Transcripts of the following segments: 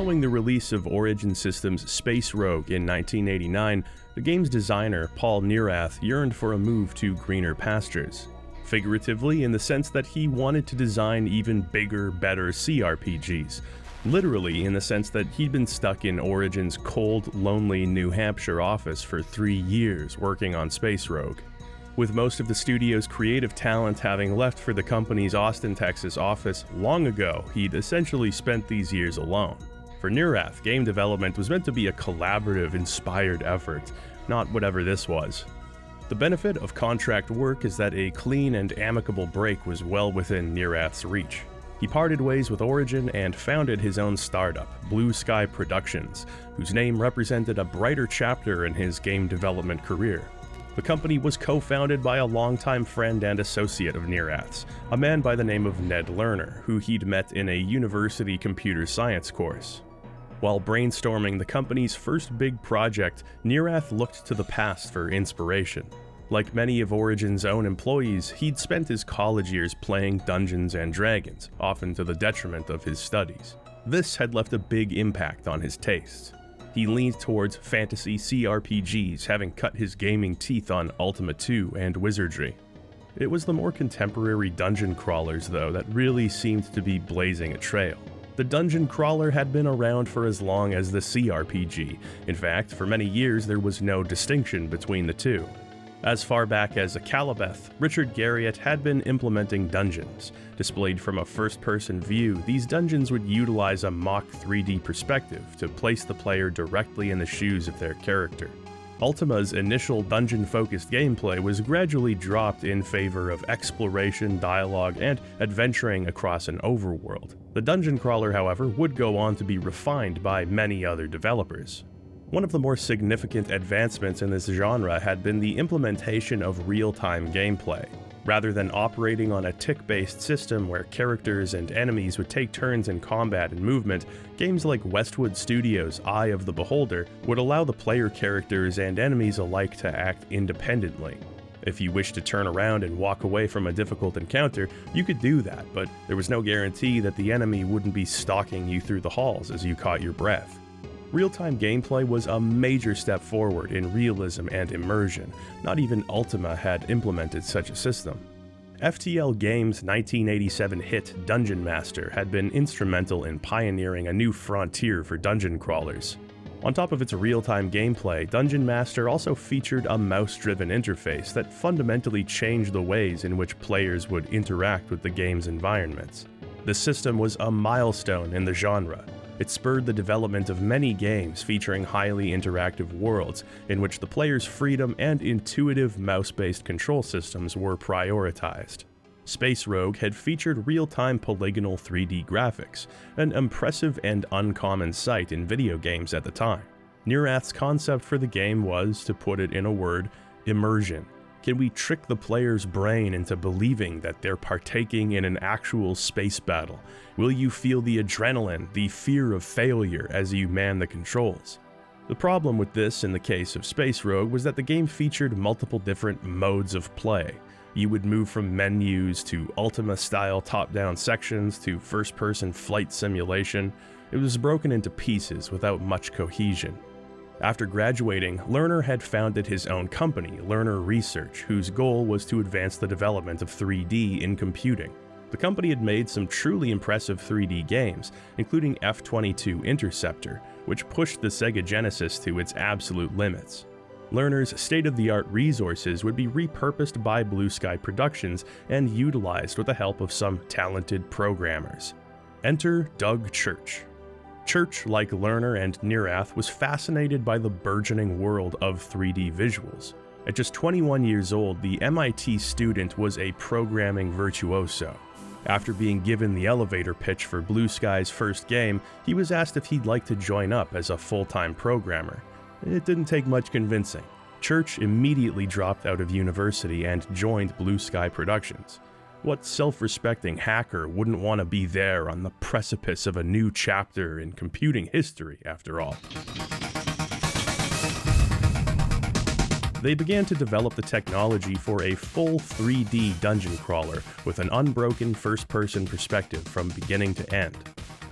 Following the release of Origin Systems' Space Rogue in 1989, the game's designer, Paul Neurath, yearned for a move to greener pastures. Figuratively, in the sense that he wanted to design even bigger, better CRPGs. Literally, in the sense that he'd been stuck in Origin's cold, lonely New Hampshire office for 3 years working on Space Rogue. With most of the studio's creative talent having left for the company's Austin, Texas office long ago, he'd essentially spent these years alone. For Neurath, game development was meant to be a collaborative, inspired effort, not whatever this was. The benefit of contract work is that a clean and amicable break was well within Neurath's reach. He parted ways with Origin and founded his own startup, Blue Sky Productions, whose name represented a brighter chapter in his game development career. The company was co-founded by a longtime friend and associate of Neurath's, a man by the name of Ned Lerner, who he'd met in a university computer science course. While brainstorming the company's first big project, Neurath looked to the past for inspiration. Like many of Origin's own employees, he'd spent his college years playing Dungeons & Dragons, often to the detriment of his studies. This had left a big impact on his tastes. He leaned towards fantasy CRPGs, having cut his gaming teeth on Ultima 2 and Wizardry. It was the more contemporary dungeon crawlers, though, that really seemed to be blazing a trail. The dungeon crawler had been around for as long as the CRPG. In fact, for many years there was no distinction between the two. As far back as Akalabeth, Richard Garriott had been implementing dungeons. Displayed from a first-person view, these dungeons would utilize a mock 3D perspective to place the player directly in the shoes of their character. Ultima's initial dungeon-focused gameplay was gradually dropped in favor of exploration, dialogue, and adventuring across an overworld. The dungeon crawler, however, would go on to be refined by many other developers. One of the more significant advancements in this genre had been the implementation of real-time gameplay. Rather than operating on a tick-based system where characters and enemies would take turns in combat and movement, games like Westwood Studios' Eye of the Beholder would allow the player characters and enemies alike to act independently. If you wished to turn around and walk away from a difficult encounter, you could do that, but there was no guarantee that the enemy wouldn't be stalking you through the halls as you caught your breath. Real-time gameplay was a major step forward in realism and immersion. Not even Ultima had implemented such a system. FTL Games' 1987 hit Dungeon Master had been instrumental in pioneering a new frontier for dungeon crawlers. On top of its real-time gameplay, Dungeon Master also featured a mouse-driven interface that fundamentally changed the ways in which players would interact with the game's environments. The system was a milestone in the genre. It spurred the development of many games featuring highly interactive worlds in which the player's freedom and intuitive mouse-based control systems were prioritized. Space Rogue had featured real-time polygonal 3D graphics, an impressive and uncommon sight in video games at the time. Neurath's concept for the game was, to put it in a word, immersion. Can we trick the player's brain into believing that they're partaking in an actual space battle? Will you feel the adrenaline, the fear of failure as you man the controls? The problem with this in the case of Space Rogue was that the game featured multiple different modes of play. You would move from menus to Ultima-style top-down sections to first-person flight simulation. It was broken into pieces without much cohesion. After graduating, Lerner had founded his own company, Lerner Research, whose goal was to advance the development of 3D in computing. The company had made some truly impressive 3D games, including F-22 Interceptor, which pushed the Sega Genesis to its absolute limits. Lerner's state-of-the-art resources would be repurposed by Blue Sky Productions and utilized with the help of some talented programmers. Enter Doug Church. Church, like Lerner and Neurath, was fascinated by the burgeoning world of 3D visuals. At just 21 years old, the MIT student was a programming virtuoso. After being given the elevator pitch for Blue Sky's first game, he was asked if he'd like to join up as a full-time programmer. It didn't take much convincing. Church immediately dropped out of university and joined Blue Sky Productions. What self-respecting hacker wouldn't want to be there on the precipice of a new chapter in computing history, after all? They began to develop the technology for a full 3D dungeon crawler with an unbroken first-person perspective from beginning to end.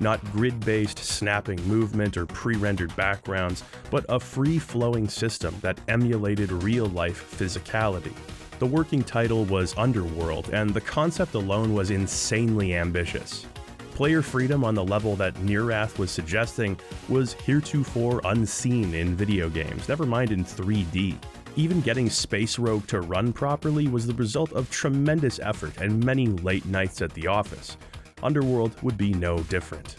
not grid-based snapping movement or pre-rendered backgrounds, but a free-flowing system that emulated real-life physicality. The working title was Underworld, and the concept alone was insanely ambitious. Player freedom on the level that Neurath was suggesting was heretofore unseen in video games, never mind in 3D. Even getting Space Rogue to run properly was the result of tremendous effort and many late nights at the office. Underworld would be no different.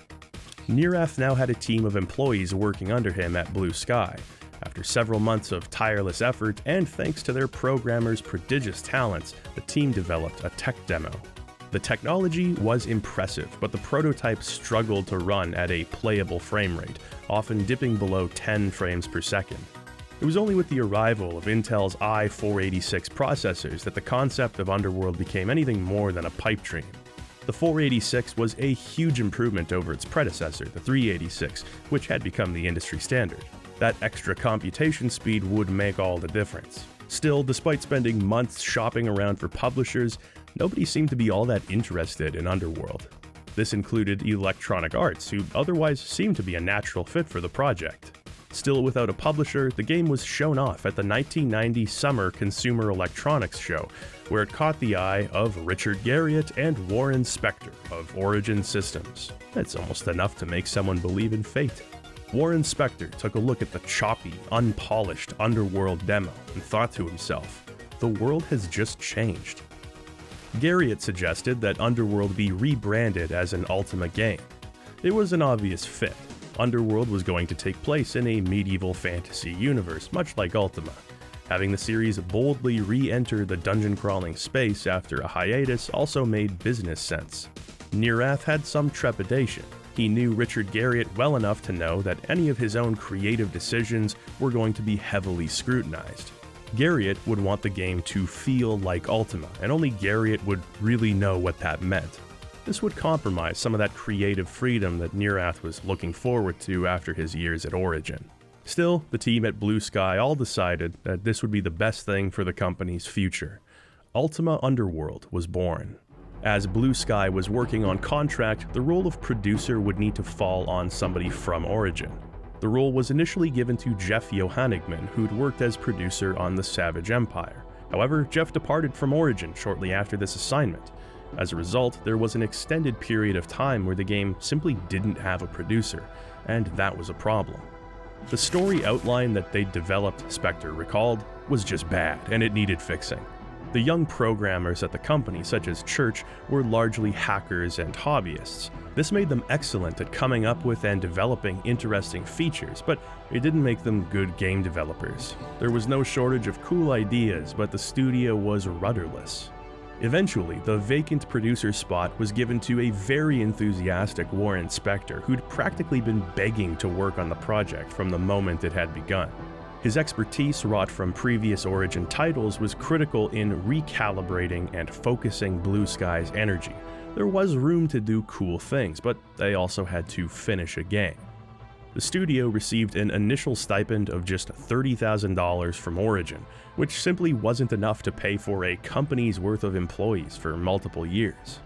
Neurath now had a team of employees working under him at Blue Sky. After several months of tireless effort, and thanks to their programmers' prodigious talents, the team developed a tech demo. The technology was impressive, but the prototype struggled to run at a playable frame rate, often dipping below 10 frames per second. It was only with the arrival of Intel's i486 processors that the concept of Underworld became anything more than a pipe dream. The 486 was a huge improvement over its predecessor, the 386, which had become the industry standard. That extra computation speed would make all the difference. Still, despite spending months shopping around for publishers, nobody seemed to be all that interested in Underworld. This included Electronic Arts, who otherwise seemed to be a natural fit for the project. Still without a publisher, the game was shown off at the 1990 Summer Consumer Electronics Show, where it caught the eye of Richard Garriott and Warren Spector of Origin Systems. That's almost enough to make someone believe in fate. Warren Spector took a look at the choppy, unpolished Underworld demo and thought to himself, the world has just changed. Garriott suggested that Underworld be rebranded as an Ultima game. It was an obvious fit. Underworld was going to take place in a medieval fantasy universe, much like Ultima. Having the series boldly re-enter the dungeon-crawling space after a hiatus also made business sense. Neurath had some trepidation. He knew Richard Garriott well enough to know that any of his own creative decisions were going to be heavily scrutinized. Garriott would want the game to feel like Ultima, and only Garriott would really know what that meant. This would compromise some of that creative freedom that Neurath was looking forward to after his years at Origin. Still, the team at Blue Sky all decided that this would be the best thing for the company's future. Ultima Underworld was born. As Blue Sky was working on contract, the role of producer would need to fall on somebody from Origin. The role was initially given to Jeff Johannigman, who'd worked as producer on the Savage Empire. However, Jeff departed from Origin shortly after this assignment. As a result, there was an extended period of time where the game simply didn't have a producer, and that was a problem. The story outline that they'd developed, Spector recalled, was just bad, and it needed fixing. The young programmers at the company, such as Church, were largely hackers and hobbyists. This made them excellent at coming up with and developing interesting features, but it didn't make them good game developers. There was no shortage of cool ideas, but the studio was rudderless. Eventually, the vacant producer spot was given to a very enthusiastic Warren Spector, who'd practically been begging to work on the project from the moment it had begun. His expertise, wrought from previous Origin titles, was critical in recalibrating and focusing Blue Sky's energy. There was room to do cool things, but they also had to finish a game. The studio received an initial stipend of just $30,000 from Origin, which simply wasn't enough to pay for a company's worth of employees for multiple years.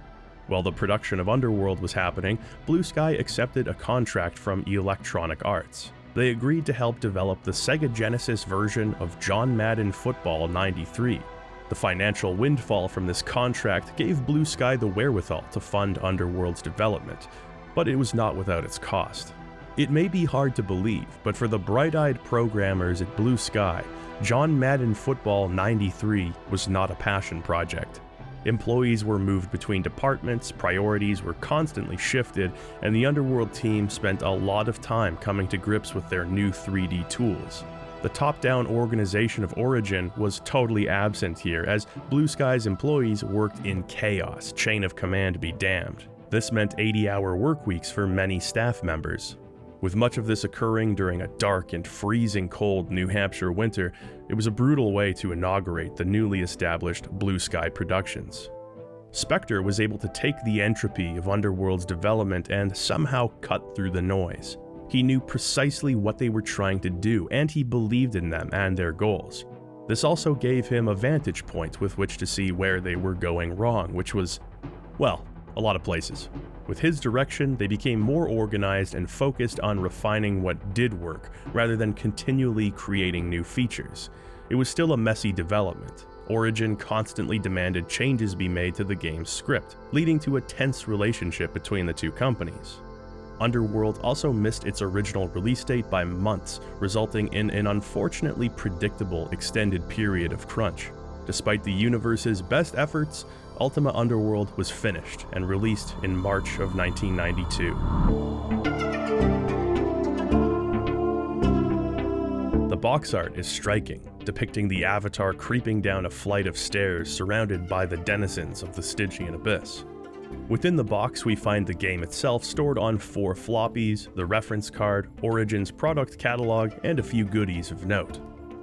While the production of Underworld was happening, Blue Sky accepted a contract from Electronic Arts. They agreed to help develop the Sega Genesis version of John Madden Football 93. The financial windfall from this contract gave Blue Sky the wherewithal to fund Underworld's development, but it was not without its cost. It may be hard to believe, but for the bright-eyed programmers at Blue Sky, John Madden Football 93 was not a passion project. Employees were moved between departments, priorities were constantly shifted, and the Underworld team spent a lot of time coming to grips with their new 3D tools. The top-down organization of Origin was totally absent here, as Blue Sky's employees worked in chaos, chain of command be damned. This meant 80-hour work weeks for many staff members. With much of this occurring during a dark and freezing cold New Hampshire winter, it was a brutal way to inaugurate the newly established Blue Sky Productions. Spector was able to take the entropy of Underworld's development and somehow cut through the noise. He knew precisely what they were trying to do, and he believed in them and their goals. This also gave him a vantage point with which to see where they were going wrong, which was, well, a lot of places. With his direction, they became more organized and focused on refining what did work, rather than continually creating new features. It was still a messy development. Origin constantly demanded changes be made to the game's script, leading to a tense relationship between the two companies. Underworld also missed its original release date by months, resulting in an unfortunately predictable extended period of crunch. Despite the universe's best efforts, Ultima Underworld was finished and released in March of 1992. The box art is striking, depicting the Avatar creeping down a flight of stairs surrounded by the denizens of the Stygian Abyss. Within the box, we find the game itself stored on 4 floppies, the reference card, Origin's product catalog, and a few goodies of note.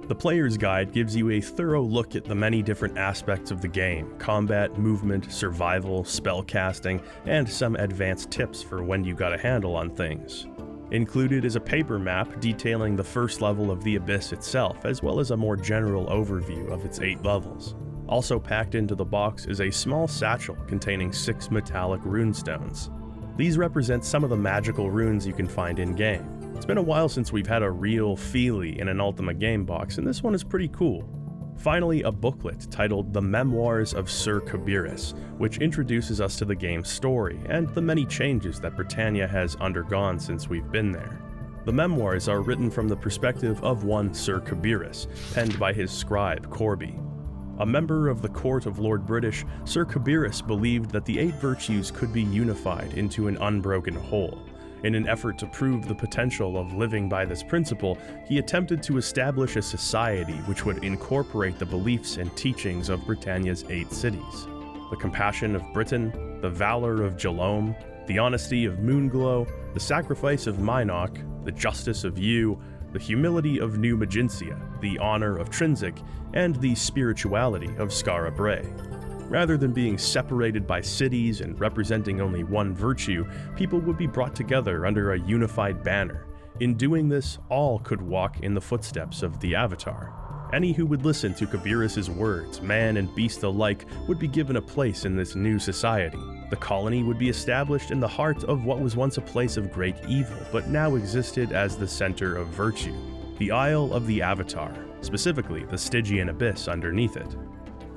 The player's guide gives you a thorough look at the many different aspects of the game: combat, movement, survival, spellcasting, and some advanced tips for when you got a handle on things. Included is a paper map detailing the first level of the Abyss itself, as well as a more general overview of its 8 levels. Also packed into the box is a small satchel containing 6 metallic runestones. These represent some of the magical runes you can find in-game. It's been a while since we've had a real feely in an Ultima game box, and this one is pretty cool. Finally, a booklet titled The Memoirs of Sir Kabiris, which introduces us to the game's story and the many changes that Britannia has undergone since we've been there. The memoirs are written from the perspective of one Sir Kabiris, penned by his scribe Corby. A member of the court of Lord British, Sir Kabiris believed that the 8 virtues could be unified into an unbroken whole. In an effort to prove the potential of living by this principle, he attempted to establish a society which would incorporate the beliefs and teachings of Britannia's 8 cities. The compassion of Britain, the valor of Jalome, the honesty of Moonglow, the sacrifice of Minoc, the justice of Yu, the humility of New Maginsia, the honor of Trinsic, and the spirituality of Skara Brae. Rather than being separated by cities and representing only one virtue, people would be brought together under a unified banner. In doing this, all could walk in the footsteps of the Avatar. Any who would listen to Kabiris' words, man and beast alike, would be given a place in this new society. The colony would be established in the heart of what was once a place of great evil, but now existed as the center of virtue. The Isle of the Avatar, specifically the Stygian Abyss underneath it.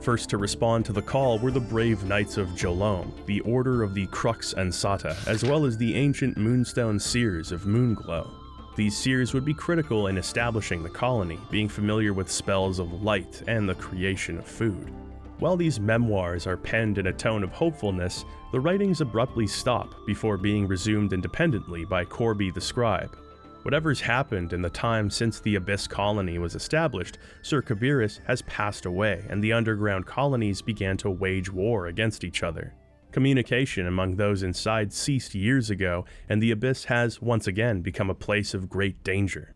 First to respond to the call were the brave Knights of Jalome, the Order of the Crux Ansata, as well as the ancient Moonstone Seers of Moonglow. These seers would be critical in establishing the colony, being familiar with spells of light and the creation of food. While these memoirs are penned in a tone of hopefulness, the writings abruptly stop before being resumed independently by Corby the scribe. Whatever's happened in the time since the Abyss colony was established, Sir Kabiris has passed away and the underground colonies began to wage war against each other. Communication among those inside ceased years ago, and the Abyss has once again become a place of great danger.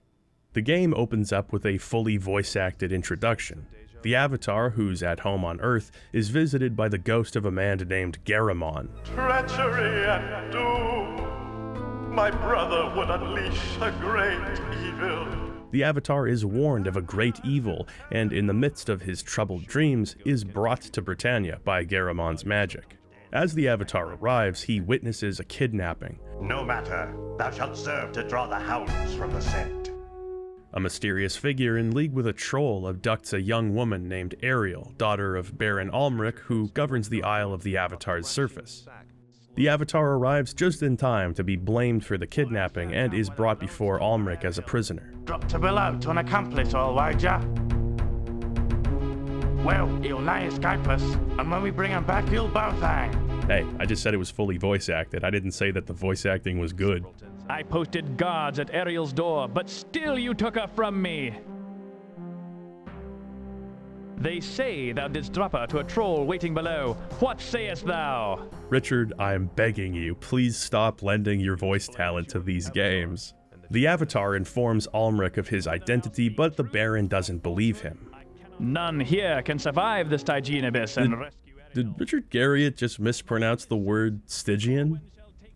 The game opens up with a fully voice-acted introduction. The Avatar, who's at home on Earth, is visited by the ghost of a man named Garamon. Treachery and doom. My brother would unleash a great evil. The Avatar is warned of a great evil, and in the midst of his troubled dreams, is brought to Britannia by Garamon's magic. As the Avatar arrives, he witnesses a kidnapping. No matter, thou shalt serve to draw the hounds from the scent. A mysterious figure in league with a troll abducts a young woman named Ariel, daughter of Baron Almric, who governs the Isle of the Avatar's surface. The Avatar arrives just in time to be blamed for the kidnapping and is brought before Almric as a prisoner. Drop to Bill out to an accomplice, all right, ya? Well, he'll nigh escape us, and when we bring him back, he'll both hang. Hey, I just said it was fully voice acted. I didn't say that the voice acting was good. I posted guards at Ariel's door, but still you took her from me. They say thou didst drop her to a troll waiting below. What sayest thou? Richard, I am begging you, please stop lending your voice talent to these games. The Avatar informs Almric of his identity, but the Baron doesn't believe him. None here can survive the Stygian Abyss and rescue Ariel. Did Richard Garriott just mispronounce the word Stygian?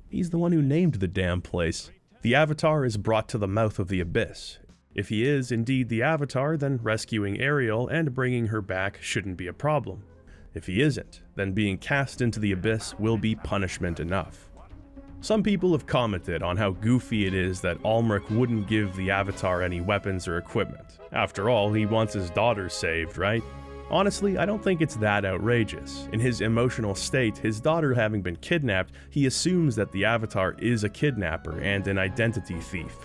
He's the one who named the damn place. The Avatar is brought to the mouth of the Abyss. If he is indeed the Avatar, then rescuing Ariel and bringing her back shouldn't be a problem. If he isn't, then being cast into the abyss will be punishment enough. Some people have commented on how goofy it is that Almeric wouldn't give the Avatar any weapons or equipment. After all, he wants his daughter saved, right? Honestly, I don't think it's that outrageous. In his emotional state, his daughter having been kidnapped, he assumes that the Avatar is a kidnapper and an identity thief.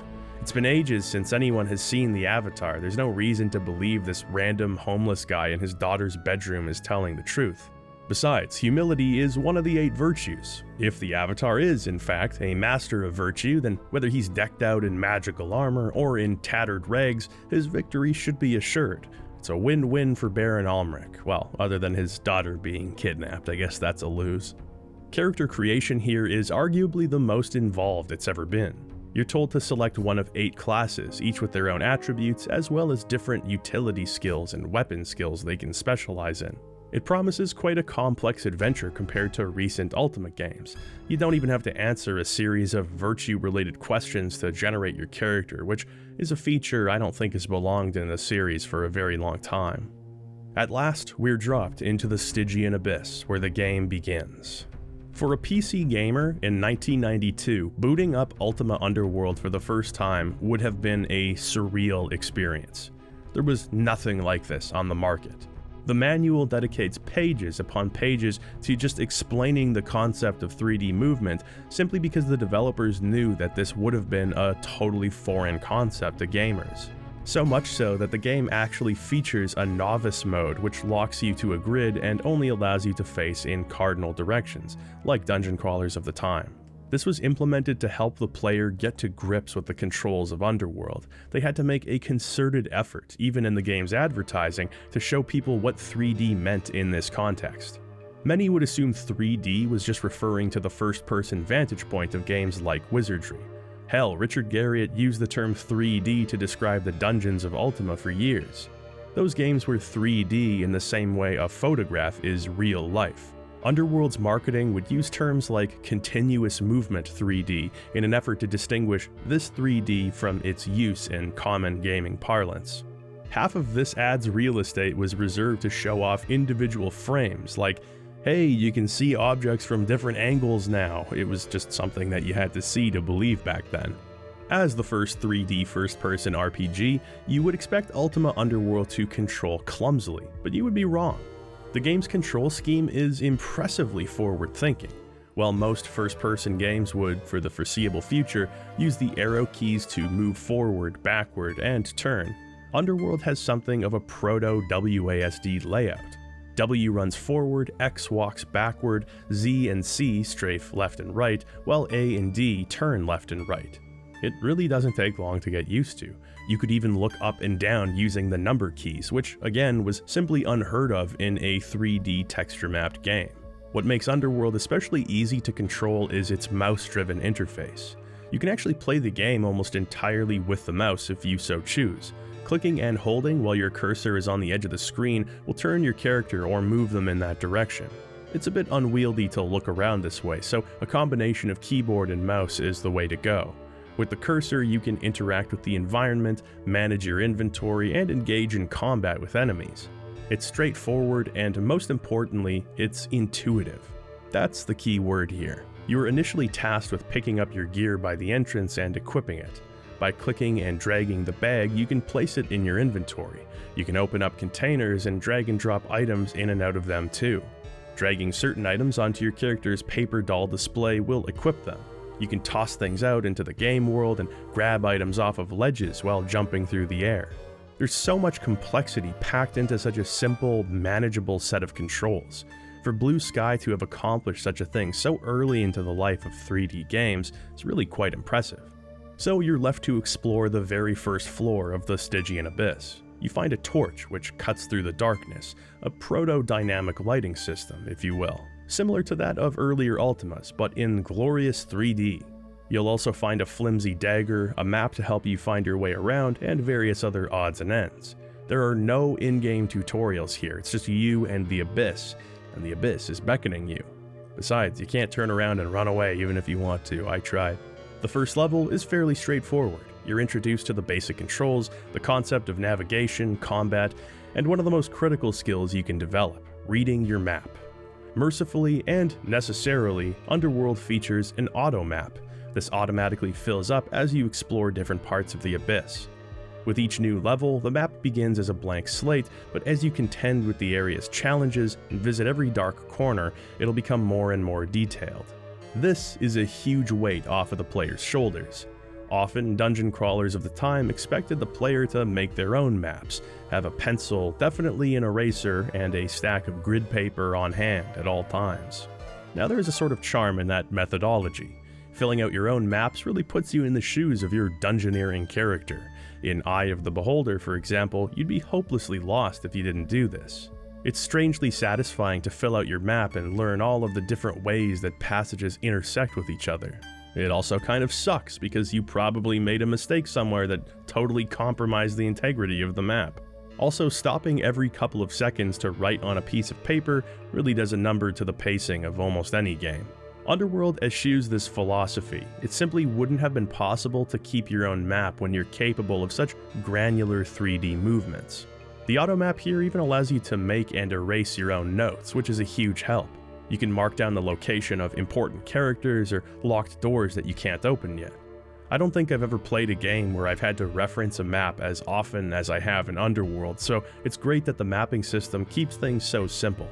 It's been ages since anyone has seen the Avatar. There's no reason to believe this random homeless guy in his daughter's bedroom is telling the truth. Besides, humility is one of the 8 virtues. If the Avatar is, in fact, a master of virtue, then whether he's decked out in magical armor or in tattered rags, his victory should be assured. It's a win-win for Baron Almeric. Well, other than his daughter being kidnapped, I guess that's a lose. Character creation here is arguably the most involved it's ever been. You're told to select one of 8 classes, each with their own attributes, as well as different utility skills and weapon skills they can specialize in. It promises quite a complex adventure compared to recent Ultima games. You don't even have to answer a series of virtue-related questions to generate your character, which is a feature I don't think has belonged in the series for a very long time. At last, we're dropped into the Stygian Abyss, where the game begins. For a PC gamer in 1992, booting up Ultima Underworld for the first time would have been a surreal experience. There was nothing like this on the market. The manual dedicates pages upon pages to just explaining the concept of 3D movement simply because the developers knew that this would have been a totally foreign concept to gamers. So much so that the game actually features a novice mode which locks you to a grid and only allows you to face in cardinal directions, like dungeon crawlers of the time. This was implemented to help the player get to grips with the controls of Underworld. They had to make a concerted effort, even in the game's advertising, to show people what 3D meant in this context. Many would assume 3D was just referring to the first-person vantage point of games like Wizardry. Hell, Richard Garriott used the term 3D to describe the dungeons of Ultima for years. Those games were 3D in the same way a photograph is real life. Underworld's marketing would use terms like continuous movement 3D in an effort to distinguish this 3D from its use in common gaming parlance. Half of this ad's real estate was reserved to show off individual frames, like, hey, you can see objects from different angles now. It was just something that you had to see to believe back then. As the first 3D first-person RPG, you would expect Ultima Underworld to control clumsily, but you would be wrong. The game's control scheme is impressively forward-thinking. While most first-person games would, for the foreseeable future, use the arrow keys to move forward, backward, and turn, Underworld has something of a proto-WASD layout. W runs forward, X walks backward, Z and C strafe left and right, while A and D turn left and right. It really doesn't take long to get used to. You could even look up and down using the number keys, which again was simply unheard of in a 3D texture-mapped game. What makes Underworld especially easy to control is its mouse-driven interface. You can actually play the game almost entirely with the mouse if you so choose. Clicking and holding while your cursor is on the edge of the screen will turn your character or move them in that direction. It's a bit unwieldy to look around this way, so a combination of keyboard and mouse is the way to go. With the cursor, you can interact with the environment, manage your inventory, and engage in combat with enemies. It's straightforward, and most importantly, it's intuitive. That's the key word here. You are initially tasked with picking up your gear by the entrance and equipping it. By clicking and dragging the bag, you can place it in your inventory. You can open up containers and drag and drop items in and out of them too. Dragging certain items onto your character's paper doll display will equip them. You can toss things out into the game world and grab items off of ledges while jumping through the air. There's so much complexity packed into such a simple, manageable set of controls. For Blue Sky to have accomplished such a thing so early into the life of 3D games is really quite impressive. So you're left to explore the very first floor of the Stygian Abyss. You find a torch which cuts through the darkness, a proto-dynamic lighting system, if you will, similar to that of earlier Ultimas, but in glorious 3D. You'll also find a flimsy dagger, a map to help you find your way around, and various other odds and ends. There are no in-game tutorials here, it's just you and the Abyss is beckoning you. Besides, you can't turn around and run away even if you want to, I tried. The first level is fairly straightforward. You're introduced to the basic controls, the concept of navigation, combat, and one of the most critical skills you can develop, reading your map. Mercifully and necessarily, Underworld features an auto map. This automatically fills up as you explore different parts of the abyss. With each new level, the map begins as a blank slate, but as you contend with the area's challenges and visit every dark corner, it'll become more and more detailed. This is a huge weight off of the player's shoulders. Often, dungeon crawlers of the time expected the player to make their own maps, have a pencil, definitely an eraser, and a stack of grid paper on hand at all times. Now there is a sort of charm in that methodology. Filling out your own maps really puts you in the shoes of your dungeoneering character. In Eye of the Beholder, for example, you'd be hopelessly lost if you didn't do this. It's strangely satisfying to fill out your map and learn all of the different ways that passages intersect with each other. It also kind of sucks because you probably made a mistake somewhere that totally compromised the integrity of the map. Also, stopping every couple of seconds to write on a piece of paper really does a number to the pacing of almost any game. Underworld eschews this philosophy. It simply wouldn't have been possible to keep your own map when you're capable of such granular 3D movements. The automap here even allows you to make and erase your own notes, which is a huge help. You can mark down the location of important characters or locked doors that you can't open yet. I don't think I've ever played a game where I've had to reference a map as often as I have in Underworld, so it's great that the mapping system keeps things so simple.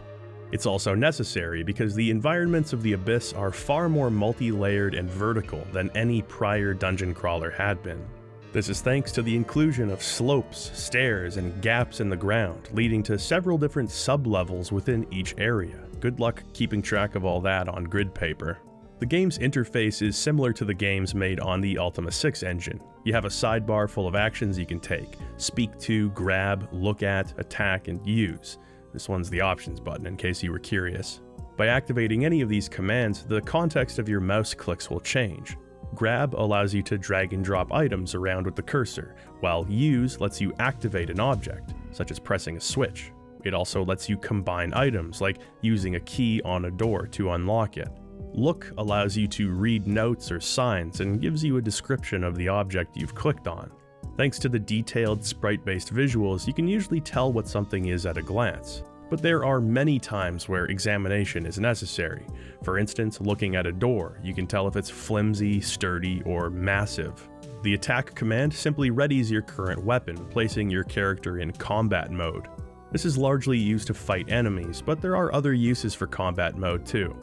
It's also necessary because the environments of the Abyss are far more multi-layered and vertical than any prior dungeon crawler had been. This is thanks to the inclusion of slopes, stairs, and gaps in the ground, leading to several different sub-levels within each area. Good luck keeping track of all that on grid paper. The game's interface is similar to the games made on the Ultima 6 engine. You have a sidebar full of actions you can take: speak to, grab, look at, attack, and use. This one's the options button in case you were curious. By activating any of these commands, the context of your mouse clicks will change. Grab allows you to drag and drop items around with the cursor, while use lets you activate an object, such as pressing a switch. It also lets you combine items, like using a key on a door to unlock it. Look allows you to read notes or signs and gives you a description of the object you've clicked on. Thanks to the detailed sprite-based visuals, you can usually tell what something is at a glance. But there are many times where examination is necessary. For instance, looking at a door, you can tell if it's flimsy, sturdy, or massive. The attack command simply readies your current weapon, placing your character in combat mode. This is largely used to fight enemies, but there are other uses for combat mode too.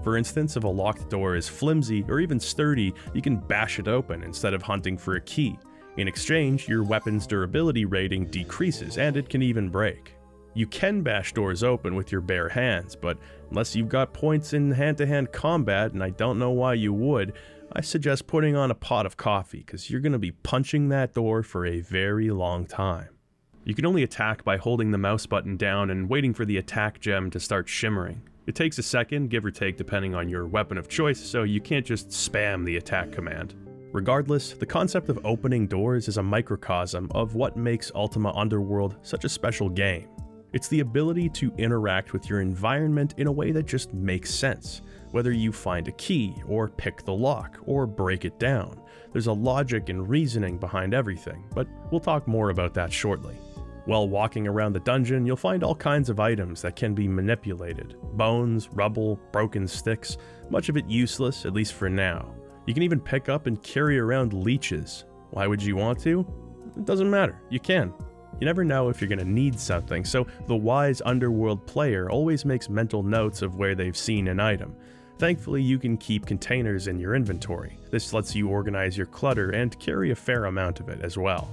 For instance, if a locked door is flimsy or even sturdy, you can bash it open instead of hunting for a key. In exchange, your weapon's durability rating decreases, and it can even break. You can bash doors open with your bare hands, but unless you've got points in hand-to-hand combat, and I don't know why you would, I suggest putting on a pot of coffee, because you're going to be punching that door for a very long time. You can only attack by holding the mouse button down and waiting for the attack gem to start shimmering. It takes a second, give or take, depending on your weapon of choice, so you can't just spam the attack command. Regardless, the concept of opening doors is a microcosm of what makes Ultima Underworld such a special game. It's the ability to interact with your environment in a way that just makes sense. Whether you find a key, or pick the lock, or break it down, there's a logic and reasoning behind everything, but we'll talk more about that shortly. While walking around the dungeon, you'll find all kinds of items that can be manipulated. Bones, rubble, broken sticks, much of it useless, at least for now. You can even pick up and carry around leeches. Why would you want to? It doesn't matter, you can. You never know if you're going to need something, so the wise Underworld player always makes mental notes of where they've seen an item. Thankfully, you can keep containers in your inventory. This lets you organize your clutter and carry a fair amount of it as well.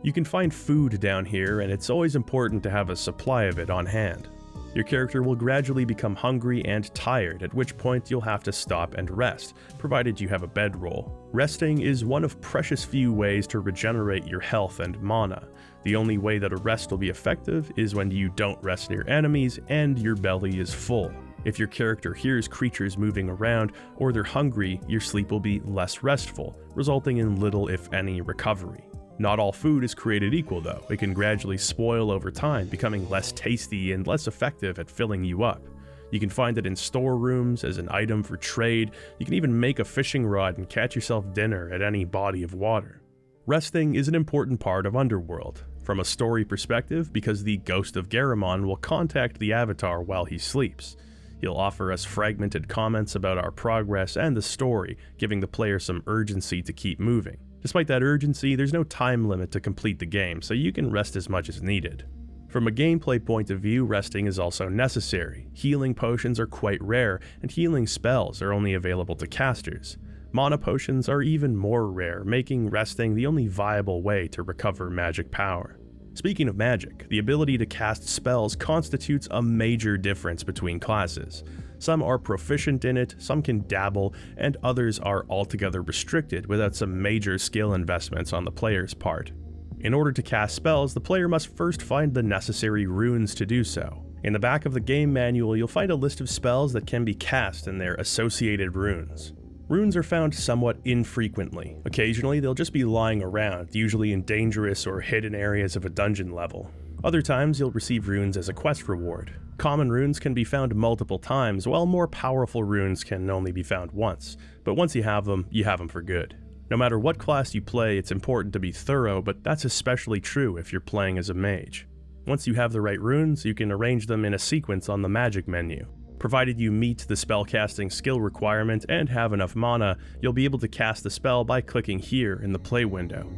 You can find food down here, and it's always important to have a supply of it on hand. Your character will gradually become hungry and tired, at which point you'll have to stop and rest, provided you have a bedroll. Resting is one of precious few ways to regenerate your health and mana. The only way that a rest will be effective is when you don't rest near enemies and your belly is full. If your character hears creatures moving around or they're hungry, your sleep will be less restful, resulting in little if any recovery. Not all food is created equal though. It can gradually spoil over time, becoming less tasty and less effective at filling you up. You can find it in storerooms, as an item for trade. You can even make a fishing rod and catch yourself dinner at any body of water. Resting is an important part of Underworld. From a story perspective, because the Ghost of Garamond will contact the Avatar while he sleeps. He'll offer us fragmented comments about our progress and the story, giving the player some urgency to keep moving. Despite that urgency, there's no time limit to complete the game, so you can rest as much as needed. From a gameplay point of view, resting is also necessary. Healing potions are quite rare, and healing spells are only available to casters. Mana potions are even more rare, making resting the only viable way to recover magic power. Speaking of magic, the ability to cast spells constitutes a major difference between classes. Some are proficient in it, some can dabble, and others are altogether restricted without some major skill investments on the player's part. In order to cast spells, the player must first find the necessary runes to do so. In the back of the game manual, you'll find a list of spells that can be cast and their associated runes. Runes are found somewhat infrequently. Occasionally, they'll just be lying around, usually in dangerous or hidden areas of a dungeon level. Other times, you'll receive runes as a quest reward. Common runes can be found multiple times, while more powerful runes can only be found once. But once you have them for good. No matter what class you play, it's important to be thorough, but that's especially true if you're playing as a mage. Once you have the right runes, you can arrange them in a sequence on the magic menu. Provided you meet the spellcasting skill requirement and have enough mana, you'll be able to cast the spell by clicking here in the play window.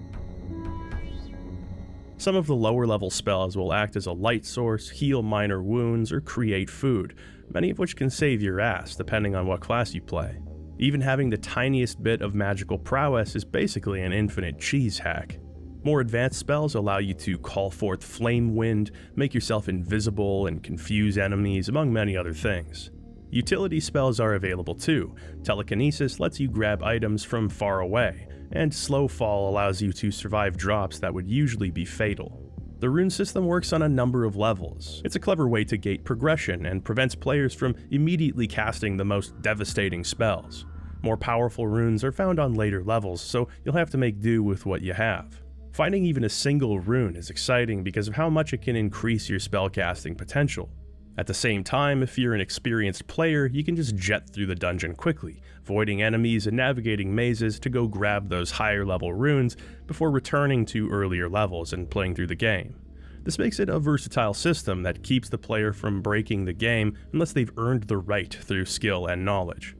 Some of the lower level spells will act as a light source, heal minor wounds, or create food, many of which can save your ass depending on what class you play. Even having the tiniest bit of magical prowess is basically an infinite cheese hack. More advanced spells allow you to call forth flame wind, make yourself invisible, and confuse enemies, among many other things. Utility spells are available too. Telekinesis lets you grab items from far away, and Slow Fall allows you to survive drops that would usually be fatal. The rune system works on a number of levels. It's a clever way to gate progression and prevents players from immediately casting the most devastating spells. More powerful runes are found on later levels, so you'll have to make do with what you have. Finding even a single rune is exciting because of how much it can increase your spellcasting potential. At the same time, if you're an experienced player, you can just jet through the dungeon quickly, avoiding enemies and navigating mazes to go grab those higher level runes before returning to earlier levels and playing through the game. This makes it a versatile system that keeps the player from breaking the game unless they've earned the right through skill and knowledge.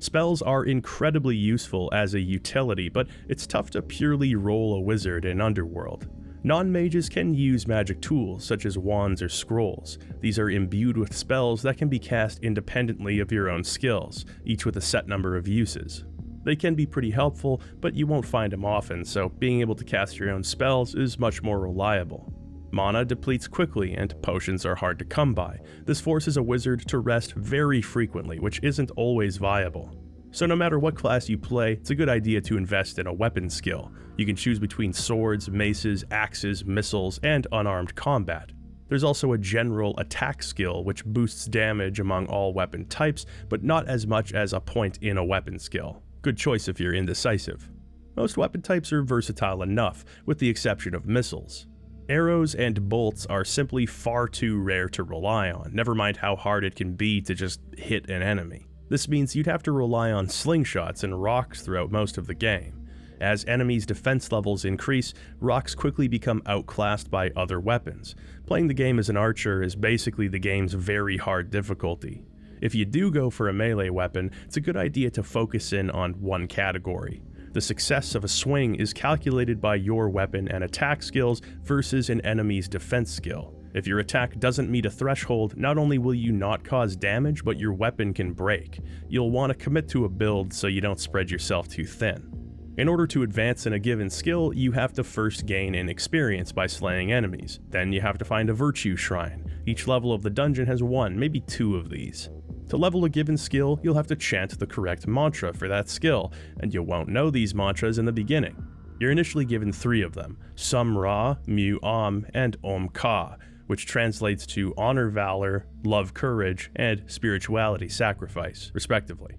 Spells are incredibly useful as a utility, but it's tough to purely roll a wizard in Underworld. Non-mages can use magic tools such as wands or scrolls. These are imbued with spells that can be cast independently of your own skills, each with a set number of uses. They can be pretty helpful, but you won't find them often, so being able to cast your own spells is much more reliable. Mana depletes quickly and potions are hard to come by. This forces a wizard to rest very frequently, which isn't always viable. So no matter what class you play, it's a good idea to invest in a weapon skill. You can choose between swords, maces, axes, missiles, and unarmed combat. There's also a general attack skill which boosts damage among all weapon types, but not as much as a point in a weapon skill. Good choice if you're indecisive. Most weapon types are versatile enough, with the exception of missiles. Arrows and bolts are simply far too rare to rely on, never mind how hard it can be to just hit an enemy. This means you'd have to rely on slingshots and rocks throughout most of the game. As enemies' defense levels increase, rocks quickly become outclassed by other weapons. Playing the game as an archer is basically the game's very hard difficulty. If you do go for a melee weapon, it's a good idea to focus in on one category. The success of a swing is calculated by your weapon and attack skills versus an enemy's defense skill. If your attack doesn't meet a threshold, not only will you not cause damage, but your weapon can break. You'll want to commit to a build so you don't spread yourself too thin. In order to advance in a given skill, you have to first gain an experience by slaying enemies. Then you have to find a virtue shrine. Each level of the dungeon has one, maybe two of these. To level a given skill, you'll have to chant the correct mantra for that skill, and you won't know these mantras in the beginning. You're initially given 3 of them, Sum Ra, Mu Am, and Om Ka, which translates to honor valor, love courage, and spirituality sacrifice, respectively.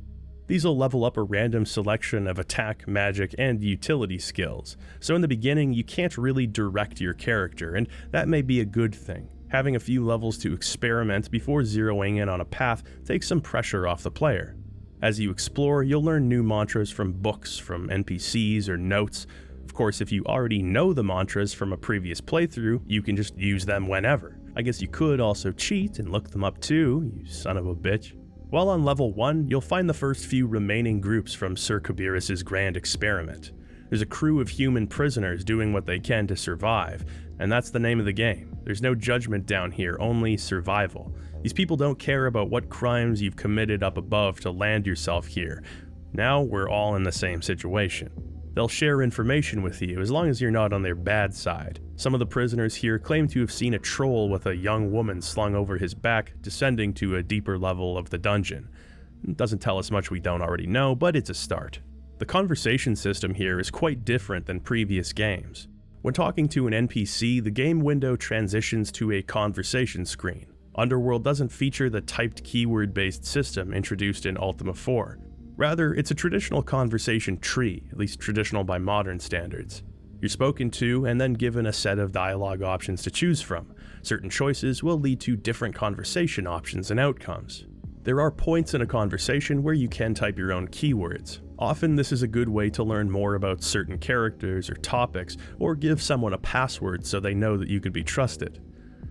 These will level up a random selection of attack, magic, and utility skills, so in the beginning you can't really direct your character, and that may be a good thing. Having a few levels to experiment before zeroing in on a path takes some pressure off the player. As you explore, you'll learn new mantras from books, from NPCs, or notes. Of course, if you already know the mantras from a previous playthrough, you can just use them whenever. I guess you could also cheat and look them up too, you son of a bitch. While on level 1, you'll find the first few remaining groups from Sir Kabiris' grand experiment. There's a crew of human prisoners doing what they can to survive, and that's the name of the game. There's no judgment down here, only survival. These people don't care about what crimes you've committed up above to land yourself here. Now we're all in the same situation. They'll share information with you as long as you're not on their bad side. Some of the prisoners here claim to have seen a troll with a young woman slung over his back descending to a deeper level of the dungeon. It doesn't tell us much we don't already know, but it's a start. The conversation system here is quite different than previous games. When talking to an NPC, the game window transitions to a conversation screen. Underworld doesn't feature the typed keyword-based system introduced in Ultima 4. Rather, it's a traditional conversation tree, at least traditional by modern standards. You're spoken to and then given a set of dialogue options to choose from. Certain choices will lead to different conversation options and outcomes. There are points in a conversation where you can type your own keywords. Often this is a good way to learn more about certain characters or topics, or give someone a password so they know that you can be trusted.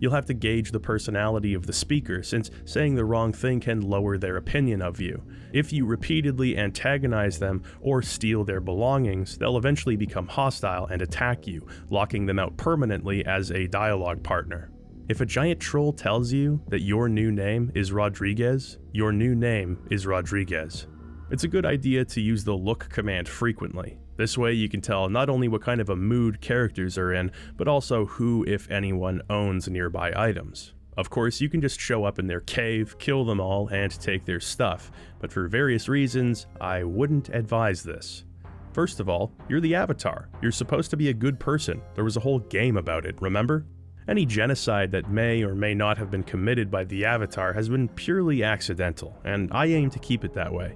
You'll have to gauge the personality of the speaker, since saying the wrong thing can lower their opinion of you. If you repeatedly antagonize them or steal their belongings, they'll eventually become hostile and attack you, locking them out permanently as a dialogue partner. If a giant troll tells you that your new name is Rodriguez, your new name is Rodriguez. It's a good idea to use the look command frequently. This way you can tell not only what kind of a mood characters are in, but also who, if anyone, owns nearby items. Of course, you can just show up in their cave, kill them all, and take their stuff, but for various reasons, I wouldn't advise this. First of all, you're the Avatar. You're supposed to be a good person. There was a whole game about it, remember? Any genocide that may or may not have been committed by the Avatar has been purely accidental, and I aim to keep it that way.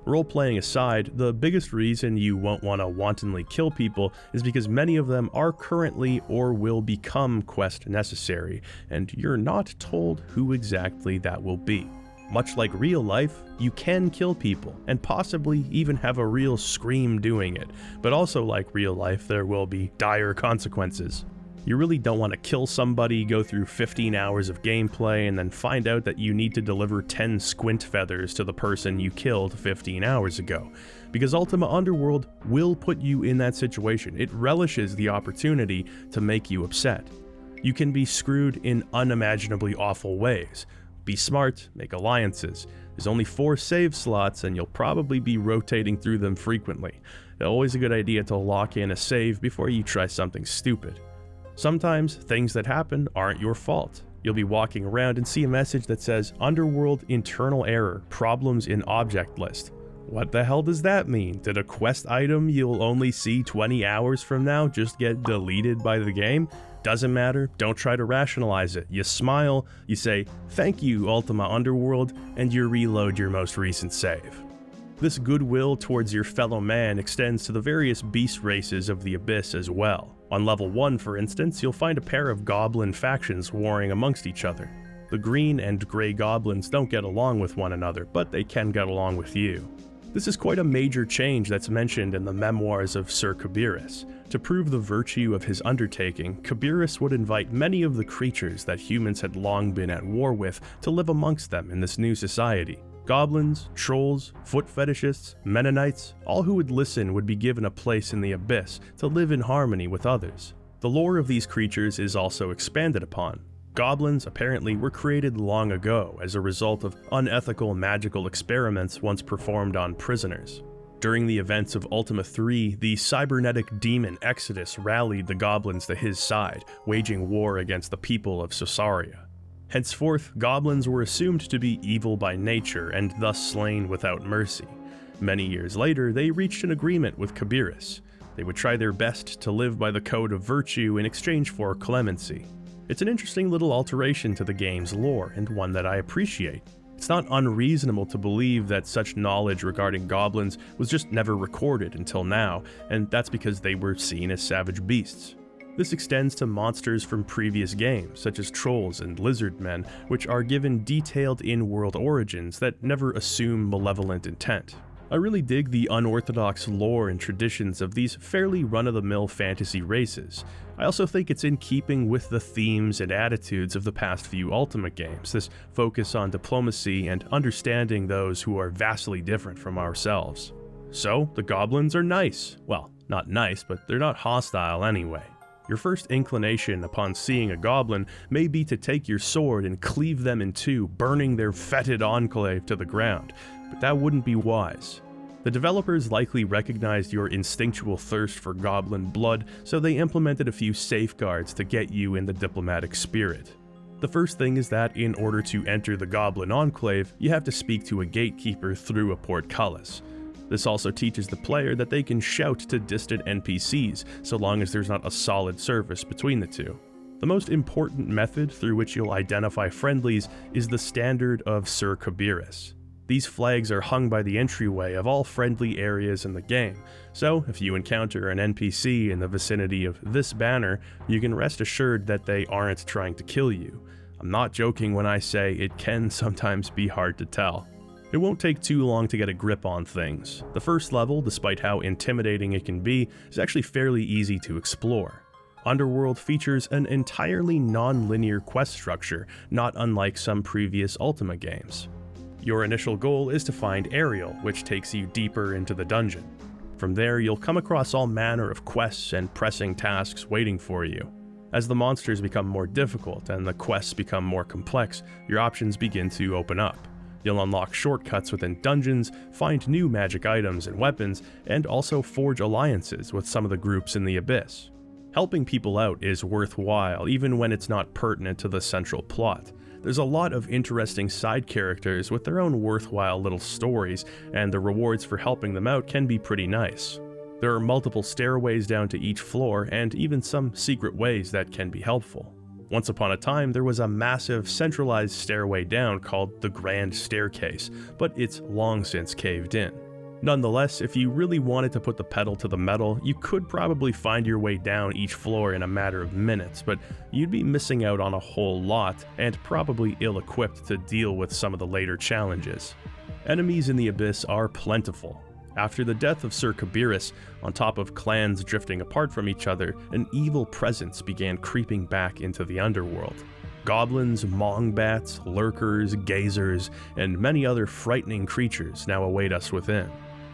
Role-playing aside, the biggest reason you won't want to wantonly kill people is because many of them are currently or will become quest necessary, and you're not told who exactly that will be. Much like real life, you can kill people, and possibly even have a real scream doing it, but also like real life, there will be dire consequences. You really don't want to kill somebody, go through 15 hours of gameplay, and then find out that you need to deliver 10 squint feathers to the person you killed 15 hours ago. Because Ultima Underworld will put you in that situation. It relishes the opportunity to make you upset. You can be screwed in unimaginably awful ways. Be smart, make alliances. There's only 4 save slots, and you'll probably be rotating through them frequently. Always a good idea to lock in a save before you try something stupid. Sometimes, things that happen aren't your fault. You'll be walking around and see a message that says, Underworld internal error, problems in object list. What the hell does that mean? Did a quest item you'll only see 20 hours from now just get deleted by the game? Doesn't matter, don't try to rationalize it. You smile, you say, thank you Ultima Underworld, and you reload your most recent save. This goodwill towards your fellow man extends to the various beast races of the Abyss as well. On level 1, for instance, you'll find a pair of goblin factions warring amongst each other. The green and gray goblins don't get along with one another, but they can get along with you. This is quite a major change that's mentioned in the memoirs of Sir Kabiris. To prove the virtue of his undertaking, Kabiris would invite many of the creatures that humans had long been at war with to live amongst them in this new society. Goblins, trolls, foot fetishists, Mennonites, all who would listen would be given a place in the Abyss to live in harmony with others. The lore of these creatures is also expanded upon. Goblins apparently were created long ago as a result of unethical magical experiments once performed on prisoners. During the events of Ultima 3, the cybernetic demon Exodus rallied the goblins to his side, waging war against the people of Sosaria. Henceforth, goblins were assumed to be evil by nature and thus slain without mercy. Many years later, they reached an agreement with Kabiris. They would try their best to live by the code of virtue in exchange for clemency. It's an interesting little alteration to the game's lore, and one that I appreciate. It's not unreasonable to believe that such knowledge regarding goblins was just never recorded until now, and that's because they were seen as savage beasts. This extends to monsters from previous games, such as trolls and lizard men, which are given detailed in-world origins that never assume malevolent intent. I really dig the unorthodox lore and traditions of these fairly run-of-the-mill fantasy races. I also think it's in keeping with the themes and attitudes of the past few Ultima games, this focus on diplomacy and understanding those who are vastly different from ourselves. So, the goblins are nice. Well, not nice, but they're not hostile anyway. Your first inclination upon seeing a goblin may be to take your sword and cleave them in two, burning their fetid enclave to the ground, but that wouldn't be wise. The developers likely recognized your instinctual thirst for goblin blood, so they implemented a few safeguards to get you in the diplomatic spirit. The first thing is that in order to enter the goblin enclave, you have to speak to a gatekeeper through a portcullis. This also teaches the player that they can shout to distant NPCs, so long as there's not a solid surface between the two. The most important method through which you'll identify friendlies is the standard of Sir Kabiris. These flags are hung by the entryway of all friendly areas in the game, so if you encounter an NPC in the vicinity of this banner, you can rest assured that they aren't trying to kill you. I'm not joking when I say it can sometimes be hard to tell. It won't take too long to get a grip on things. The first level, despite how intimidating it can be, is actually fairly easy to explore. Underworld features an entirely non-linear quest structure, not unlike some previous Ultima games. Your initial goal is to find Ariel, which takes you deeper into the dungeon. From there, you'll come across all manner of quests and pressing tasks waiting for you. As the monsters become more difficult and the quests become more complex, your options begin to open up. You'll unlock shortcuts within dungeons, find new magic items and weapons, and also forge alliances with some of the groups in the Abyss. Helping people out is worthwhile, even when it's not pertinent to the central plot. There's a lot of interesting side characters with their own worthwhile little stories, and the rewards for helping them out can be pretty nice. There are multiple stairways down to each floor, and even some secret ways that can be helpful. Once upon a time, there was a massive centralized stairway down called the Grand Staircase, but it's long since caved in. Nonetheless, if you really wanted to put the pedal to the metal, you could probably find your way down each floor in a matter of minutes, but you'd be missing out on a whole lot, and probably ill-equipped to deal with some of the later challenges. Enemies in the Abyss are plentiful. After the death of Sir Kabiris, on top of clans drifting apart from each other, an evil presence began creeping back into the underworld. Goblins, mongbats, lurkers, gazers, and many other frightening creatures now await us within.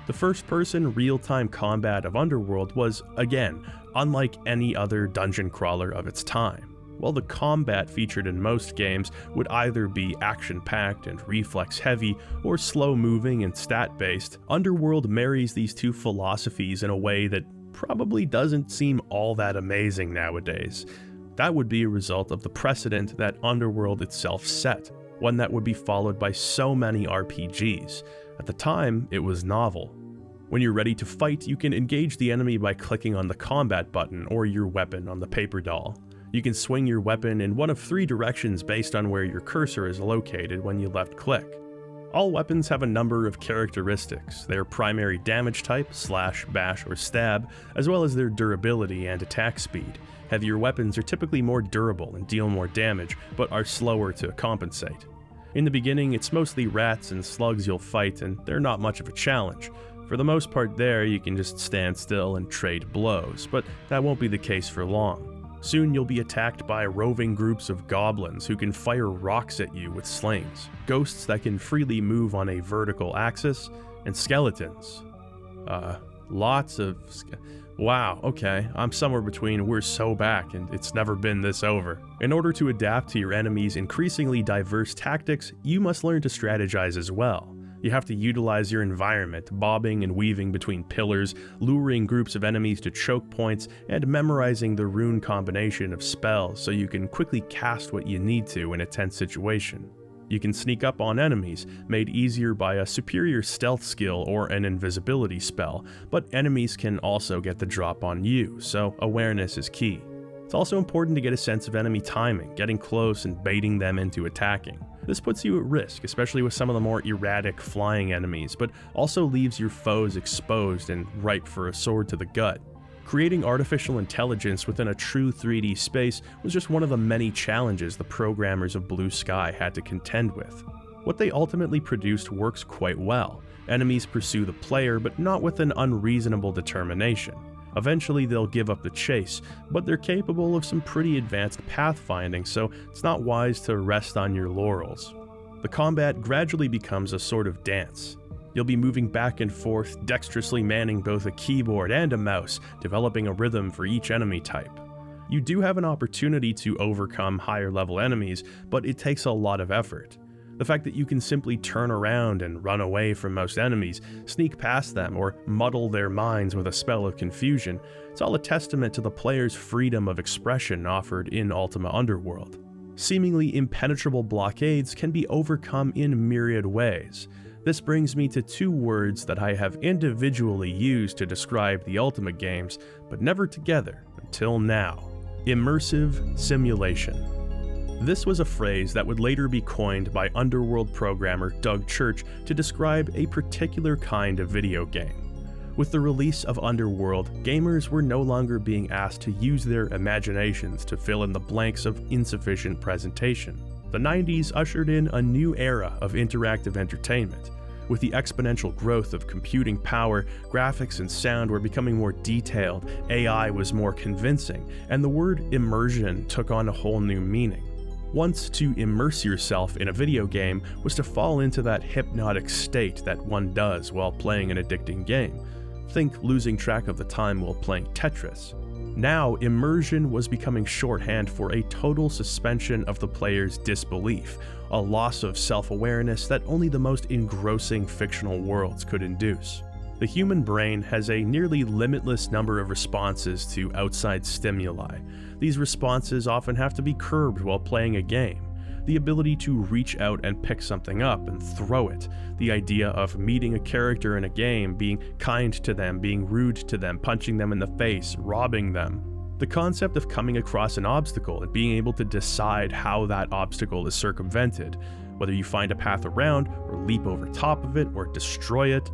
The first-person real-time combat of Underworld was, again, unlike any other dungeon crawler of its time. While the combat featured in most games would either be action-packed and reflex-heavy, or slow-moving and stat-based, Underworld marries these two philosophies in a way that probably doesn't seem all that amazing nowadays. That would be a result of the precedent that Underworld itself set, one that would be followed by so many RPGs. At the time, it was novel. When you're ready to fight, you can engage the enemy by clicking on the combat button or your weapon on the paper doll. You can swing your weapon in one of three directions based on where your cursor is located when you left-click. All weapons have a number of characteristics: their primary damage type, slash, bash, or stab, as well as their durability and attack speed. Heavier weapons are typically more durable and deal more damage, but are slower to compensate. In the beginning, it's mostly rats and slugs you'll fight, and they're not much of a challenge. For the most part there, you can just stand still and trade blows, but that won't be the case for long. Soon you'll be attacked by roving groups of goblins who can fire rocks at you with slings, ghosts that can freely move on a vertical axis, and skeletons. Wow, okay, I'm somewhere between we're so back and it's never been this over. In order to adapt to your enemy's increasingly diverse tactics, you must learn to strategize as well. You have to utilize your environment, bobbing and weaving between pillars, luring groups of enemies to choke points, and memorizing the rune combination of spells so you can quickly cast what you need to in a tense situation. You can sneak up on enemies, made easier by a superior stealth skill or an invisibility spell, but enemies can also get the drop on you, so awareness is key. It's also important to get a sense of enemy timing, getting close and baiting them into attacking. This puts you at risk, especially with some of the more erratic flying enemies, but also leaves your foes exposed and ripe for a sword to the gut. Creating artificial intelligence within a true 3D space was just one of the many challenges the programmers of Blue Sky had to contend with. What they ultimately produced works quite well. Enemies pursue the player, but not with an unreasonable determination. Eventually they'll give up the chase, but they're capable of some pretty advanced pathfinding, so it's not wise to rest on your laurels. The combat gradually becomes a sort of dance. You'll be moving back and forth, dexterously manning both a keyboard and a mouse, developing a rhythm for each enemy type. You do have an opportunity to overcome higher level enemies, but it takes a lot of effort. The fact that you can simply turn around and run away from most enemies, sneak past them, or muddle their minds with a spell of confusion, it's all a testament to the player's freedom of expression offered in Ultima Underworld. Seemingly impenetrable blockades can be overcome in myriad ways. This brings me to two words that I have individually used to describe the Ultima games, but never together until now: immersive simulation. This was a phrase that would later be coined by Underworld programmer Doug Church to describe a particular kind of video game. With the release of Underworld, gamers were no longer being asked to use their imaginations to fill in the blanks of insufficient presentation. The 90s ushered in a new era of interactive entertainment. With the exponential growth of computing power, graphics and sound were becoming more detailed, AI was more convincing, and the word immersion took on a whole new meaning. Once to immerse yourself in a video game was to fall into that hypnotic state that one does while playing an addicting game. Think losing track of the time while playing Tetris. Now, immersion was becoming shorthand for a total suspension of the player's disbelief, a loss of self-awareness that only the most engrossing fictional worlds could induce. The human brain has a nearly limitless number of responses to outside stimuli. These responses often have to be curbed while playing a game. The ability to reach out and pick something up and throw it. The idea of meeting a character in a game, being kind to them, being rude to them, punching them in the face, robbing them. The concept of coming across an obstacle and being able to decide how that obstacle is circumvented, whether you find a path around, or leap over top of it, or destroy it.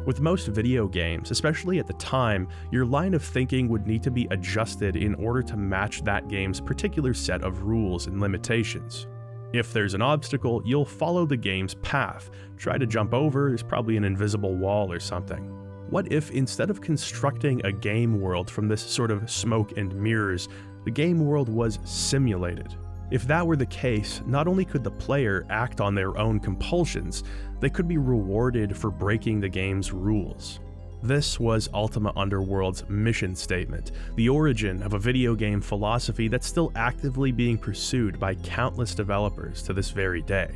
With most video games, especially at the time, your line of thinking would need to be adjusted in order to match that game's particular set of rules and limitations. If there's an obstacle, you'll follow the game's path. Try to jump over, there's probably an invisible wall or something. What if instead of constructing a game world from this sort of smoke and mirrors, the game world was simulated? If that were the case, not only could the player act on their own compulsions, they could be rewarded for breaking the game's rules. This was Ultima Underworld's mission statement, the origin of a video game philosophy that's still actively being pursued by countless developers to this very day.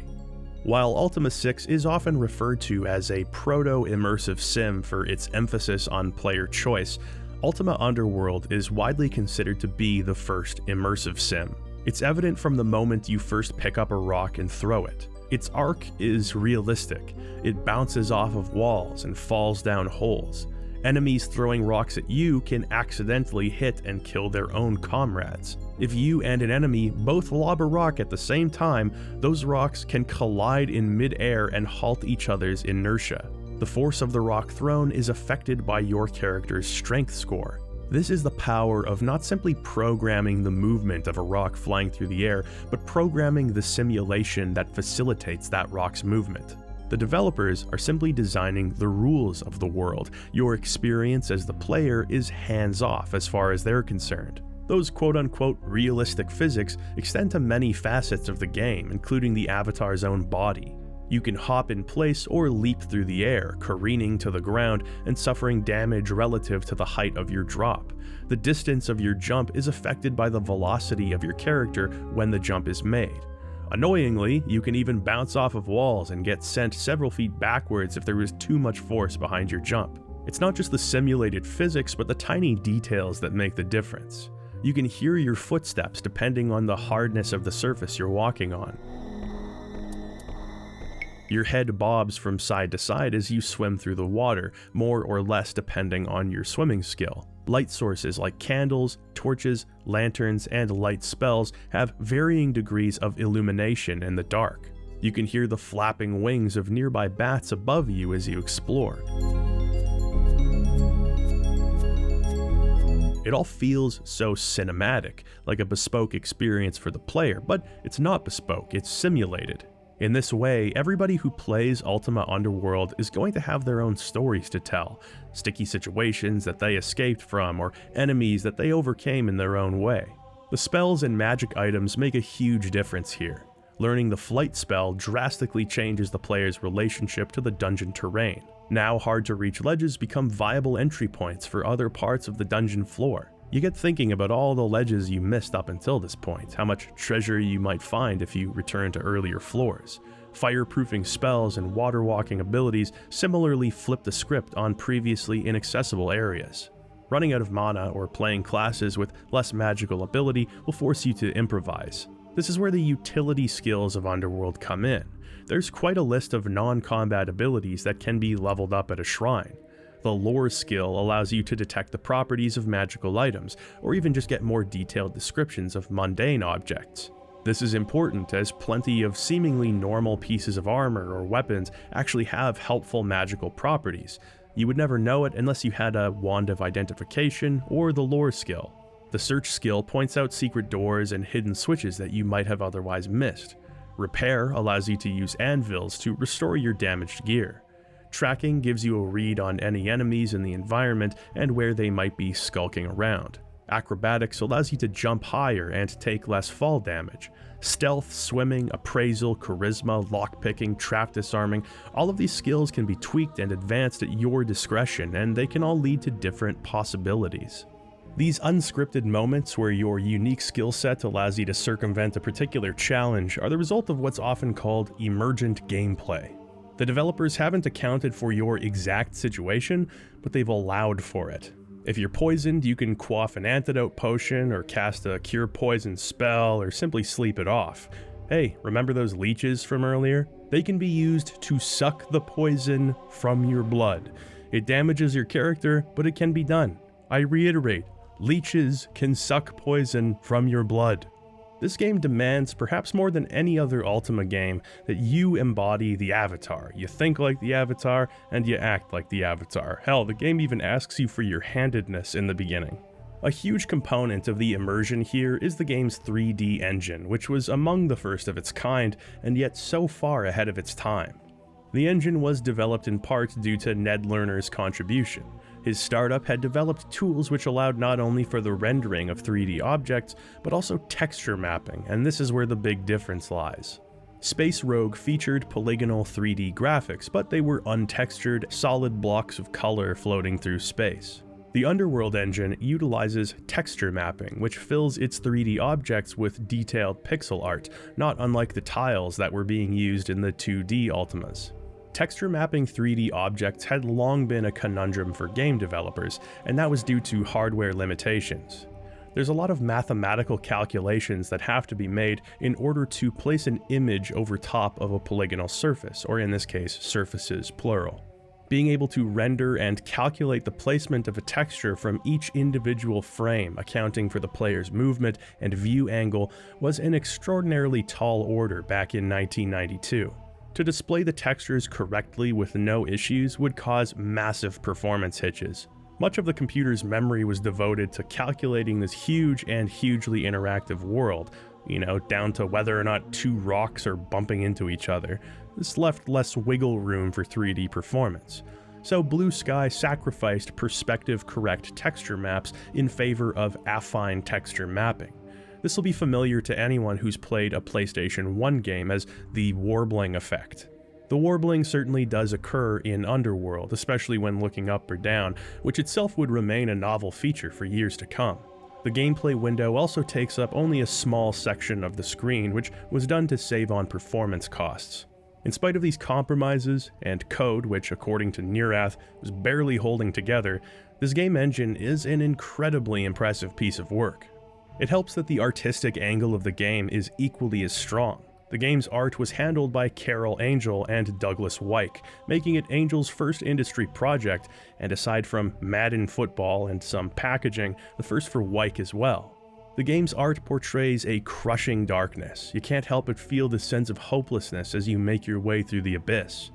While Ultima 6 is often referred to as a proto-immersive sim for its emphasis on player choice, Ultima Underworld is widely considered to be the first immersive sim. It's evident from the moment you first pick up a rock and throw it. Its arc is realistic. It bounces off of walls and falls down holes. Enemies throwing rocks at you can accidentally hit and kill their own comrades. If you and an enemy both lob a rock at the same time, those rocks can collide in mid-air and halt each other's inertia. The force of the rock thrown is affected by your character's strength score. This is the power of not simply programming the movement of a rock flying through the air, but programming the simulation that facilitates that rock's movement. The developers are simply designing the rules of the world. Your experience as the player is hands-off as far as they're concerned. Those quote-unquote realistic physics extend to many facets of the game, including the avatar's own body. You can hop in place or leap through the air, careening to the ground and suffering damage relative to the height of your drop. The distance of your jump is affected by the velocity of your character when the jump is made. Annoyingly, you can even bounce off of walls and get sent several feet backwards if there is too much force behind your jump. It's not just the simulated physics, but the tiny details that make the difference. You can hear your footsteps depending on the hardness of the surface you're walking on. Your head bobs from side to side as you swim through the water, more or less depending on your swimming skill. Light sources like candles, torches, lanterns, and light spells have varying degrees of illumination in the dark. You can hear the flapping wings of nearby bats above you as you explore. It all feels so cinematic, like a bespoke experience for the player, but it's not bespoke, it's simulated. In this way, everybody who plays Ultima Underworld is going to have their own stories to tell, sticky situations that they escaped from, or enemies that they overcame in their own way. The spells and magic items make a huge difference here. Learning the flight spell drastically changes the player's relationship to the dungeon terrain. Now hard-to-reach ledges become viable entry points for other parts of the dungeon floor. You get thinking about all the ledges you missed up until this point, how much treasure you might find if you return to earlier floors. Fireproofing spells and water-walking abilities similarly flip the script on previously inaccessible areas. Running out of mana or playing classes with less magical ability will force you to improvise. This is where the utility skills of Underworld come in. There's quite a list of non-combat abilities that can be leveled up at a shrine. The lore skill allows you to detect the properties of magical items, or even just get more detailed descriptions of mundane objects. This is important as plenty of seemingly normal pieces of armor or weapons actually have helpful magical properties. You would never know it unless you had a wand of identification or the lore skill. The search skill points out secret doors and hidden switches that you might have otherwise missed. Repair allows you to use anvils to restore your damaged gear. Tracking gives you a read on any enemies in the environment and where they might be skulking around. Acrobatics allows you to jump higher and take less fall damage. Stealth, swimming, appraisal, charisma, lockpicking, trap disarming, all of these skills can be tweaked and advanced at your discretion, and they can all lead to different possibilities. These unscripted moments where your unique skill set allows you to circumvent a particular challenge are the result of what's often called emergent gameplay. The developers haven't accounted for your exact situation, but they've allowed for it. If you're poisoned, you can quaff an antidote potion, or cast a cure poison spell, or simply sleep it off. Hey, remember those leeches from earlier? They can be used to suck the poison from your blood. It damages your character, but it can be done. I reiterate, leeches can suck poison from your blood. This game demands, perhaps more than any other Ultima game, that you embody the avatar. You think like the avatar, and you act like the avatar. Hell, the game even asks you for your handedness in the beginning. A huge component of the immersion here is the game's 3D engine, which was among the first of its kind, and yet so far ahead of its time. The engine was developed in part due to Ned Lerner's contribution. His startup had developed tools which allowed not only for the rendering of 3D objects, but also texture mapping, and this is where the big difference lies. Space Rogue featured polygonal 3D graphics, but they were untextured, solid blocks of color floating through space. The Underworld engine utilizes texture mapping, which fills its 3D objects with detailed pixel art, not unlike the tiles that were being used in the 2D Ultimas. Texture mapping 3D objects had long been a conundrum for game developers, and that was due to hardware limitations. There's a lot of mathematical calculations that have to be made in order to place an image over top of a polygonal surface, or in this case, surfaces plural. Being able to render and calculate the placement of a texture from each individual frame, accounting for the player's movement and view angle, was an extraordinarily tall order back in 1992. To display the textures correctly with no issues would cause massive performance hitches. Much of the computer's memory was devoted to calculating this huge and hugely interactive world, down to whether or not two rocks are bumping into each other. This left less wiggle room for 3D performance. So Blue Sky sacrificed perspective-correct texture maps in favor of affine texture mapping. This will be familiar to anyone who's played a PlayStation 1 game as the warbling effect. The warbling certainly does occur in Underworld, especially when looking up or down, which itself would remain a novel feature for years to come. The gameplay window also takes up only a small section of the screen, which was done to save on performance costs. In spite of these compromises, and code which, according to Neurath, was barely holding together, this game engine is an incredibly impressive piece of work. It helps that the artistic angle of the game is equally as strong. The game's art was handled by Carol Angel and Douglas Wyke, making it Angel's first industry project, and aside from Madden football and some packaging, the first for Wyke as well. The game's art portrays a crushing darkness. You can't help but feel the sense of hopelessness as you make your way through the abyss.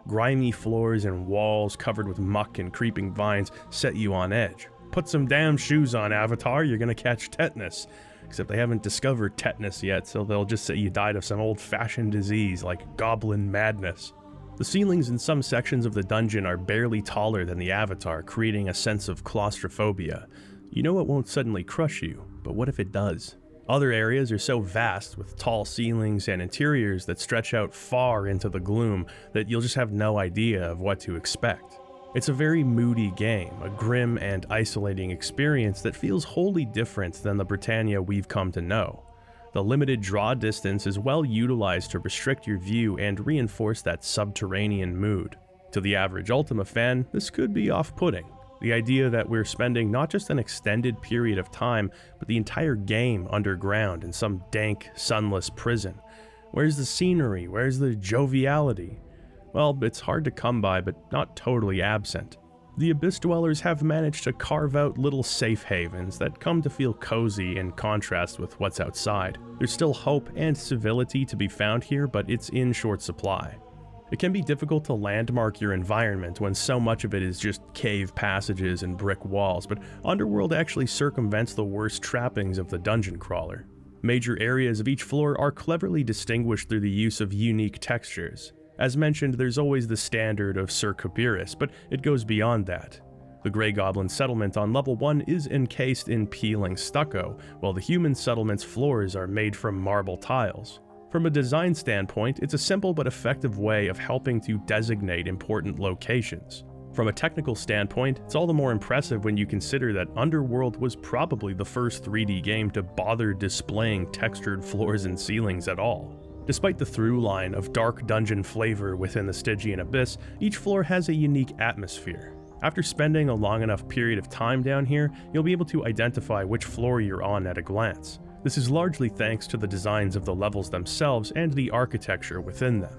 Grimy floors and walls covered with muck and creeping vines set you on edge. Put some damn shoes on, Avatar, you're gonna catch tetanus. except they haven't discovered tetanus yet, so they'll just say you died of some old-fashioned disease like goblin madness. The ceilings in some sections of the dungeon are barely taller than the avatar, creating a sense of claustrophobia. You know it won't suddenly crush you, but what if it does? Other areas are so vast, with tall ceilings and interiors that stretch out far into the gloom, that you'll just have no idea of what to expect. It's a very moody game, a grim and isolating experience that feels wholly different than the Britannia we've come to know. The limited draw distance is well utilized to restrict your view and reinforce that subterranean mood. To the average Ultima fan, this could be off-putting. The idea that we're spending not just an extended period of time, but the entire game underground in some dank, sunless prison. Where's the scenery? Where's the joviality? Well, it's hard to come by, but not totally absent. The Abyss Dwellers have managed to carve out little safe havens that come to feel cozy in contrast with what's outside. There's still hope and civility to be found here, but it's in short supply. It can be difficult to landmark your environment when so much of it is just cave passages and brick walls, but Underworld actually circumvents the worst trappings of the dungeon crawler. Major areas of each floor are cleverly distinguished through the use of unique textures. As mentioned, there's always the standard of Sir Cabirus, but it goes beyond that. The Grey Goblin settlement on level 1 is encased in peeling stucco, while the human settlement's floors are made from marble tiles. From a design standpoint, it's a simple but effective way of helping to designate important locations. From a technical standpoint, it's all the more impressive when you consider that Underworld was probably the first 3D game to bother displaying textured floors and ceilings at all. Despite the through line of dark dungeon flavor within the Stygian Abyss, each floor has a unique atmosphere. After spending a long enough period of time down here, you'll be able to identify which floor you're on at a glance. This is largely thanks to the designs of the levels themselves and the architecture within them.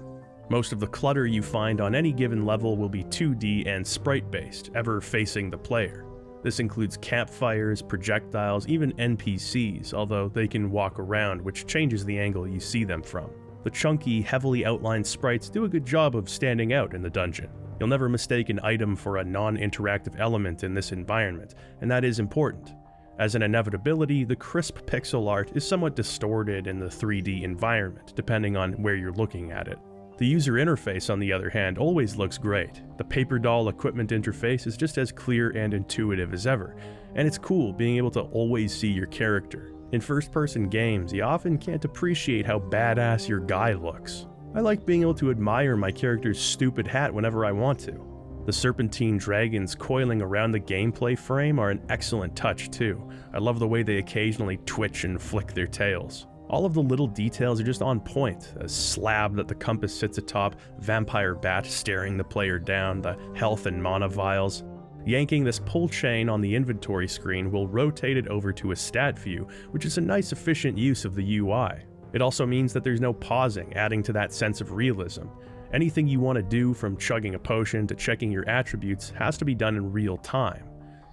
Most of the clutter you find on any given level will be 2D and sprite-based, ever facing the player. This includes campfires, projectiles, even NPCs, although they can walk around, which changes the angle you see them from. The chunky, heavily outlined sprites do a good job of standing out in the dungeon. You'll never mistake an item for a non-interactive element in this environment, and that is important. As an inevitability, the crisp pixel art is somewhat distorted in the 3D environment, depending on where you're looking at it. The user interface, on the other hand, always looks great. The paper doll equipment interface is just as clear and intuitive as ever, and it's cool being able to always see your character. In first-person games, you often can't appreciate how badass your guy looks. I like being able to admire my character's stupid hat whenever I want to. The serpentine dragons coiling around the gameplay frame are an excellent touch too. I love the way they occasionally twitch and flick their tails. All of the little details are just on point. A slab that the compass sits atop, vampire bat staring the player down, the health and mana vials. Yanking this pull chain on the inventory screen will rotate it over to a stat view, which is a nice efficient use of the UI. It also means that there's no pausing, adding to that sense of realism. Anything you want to do, from chugging a potion to checking your attributes, has to be done in real time.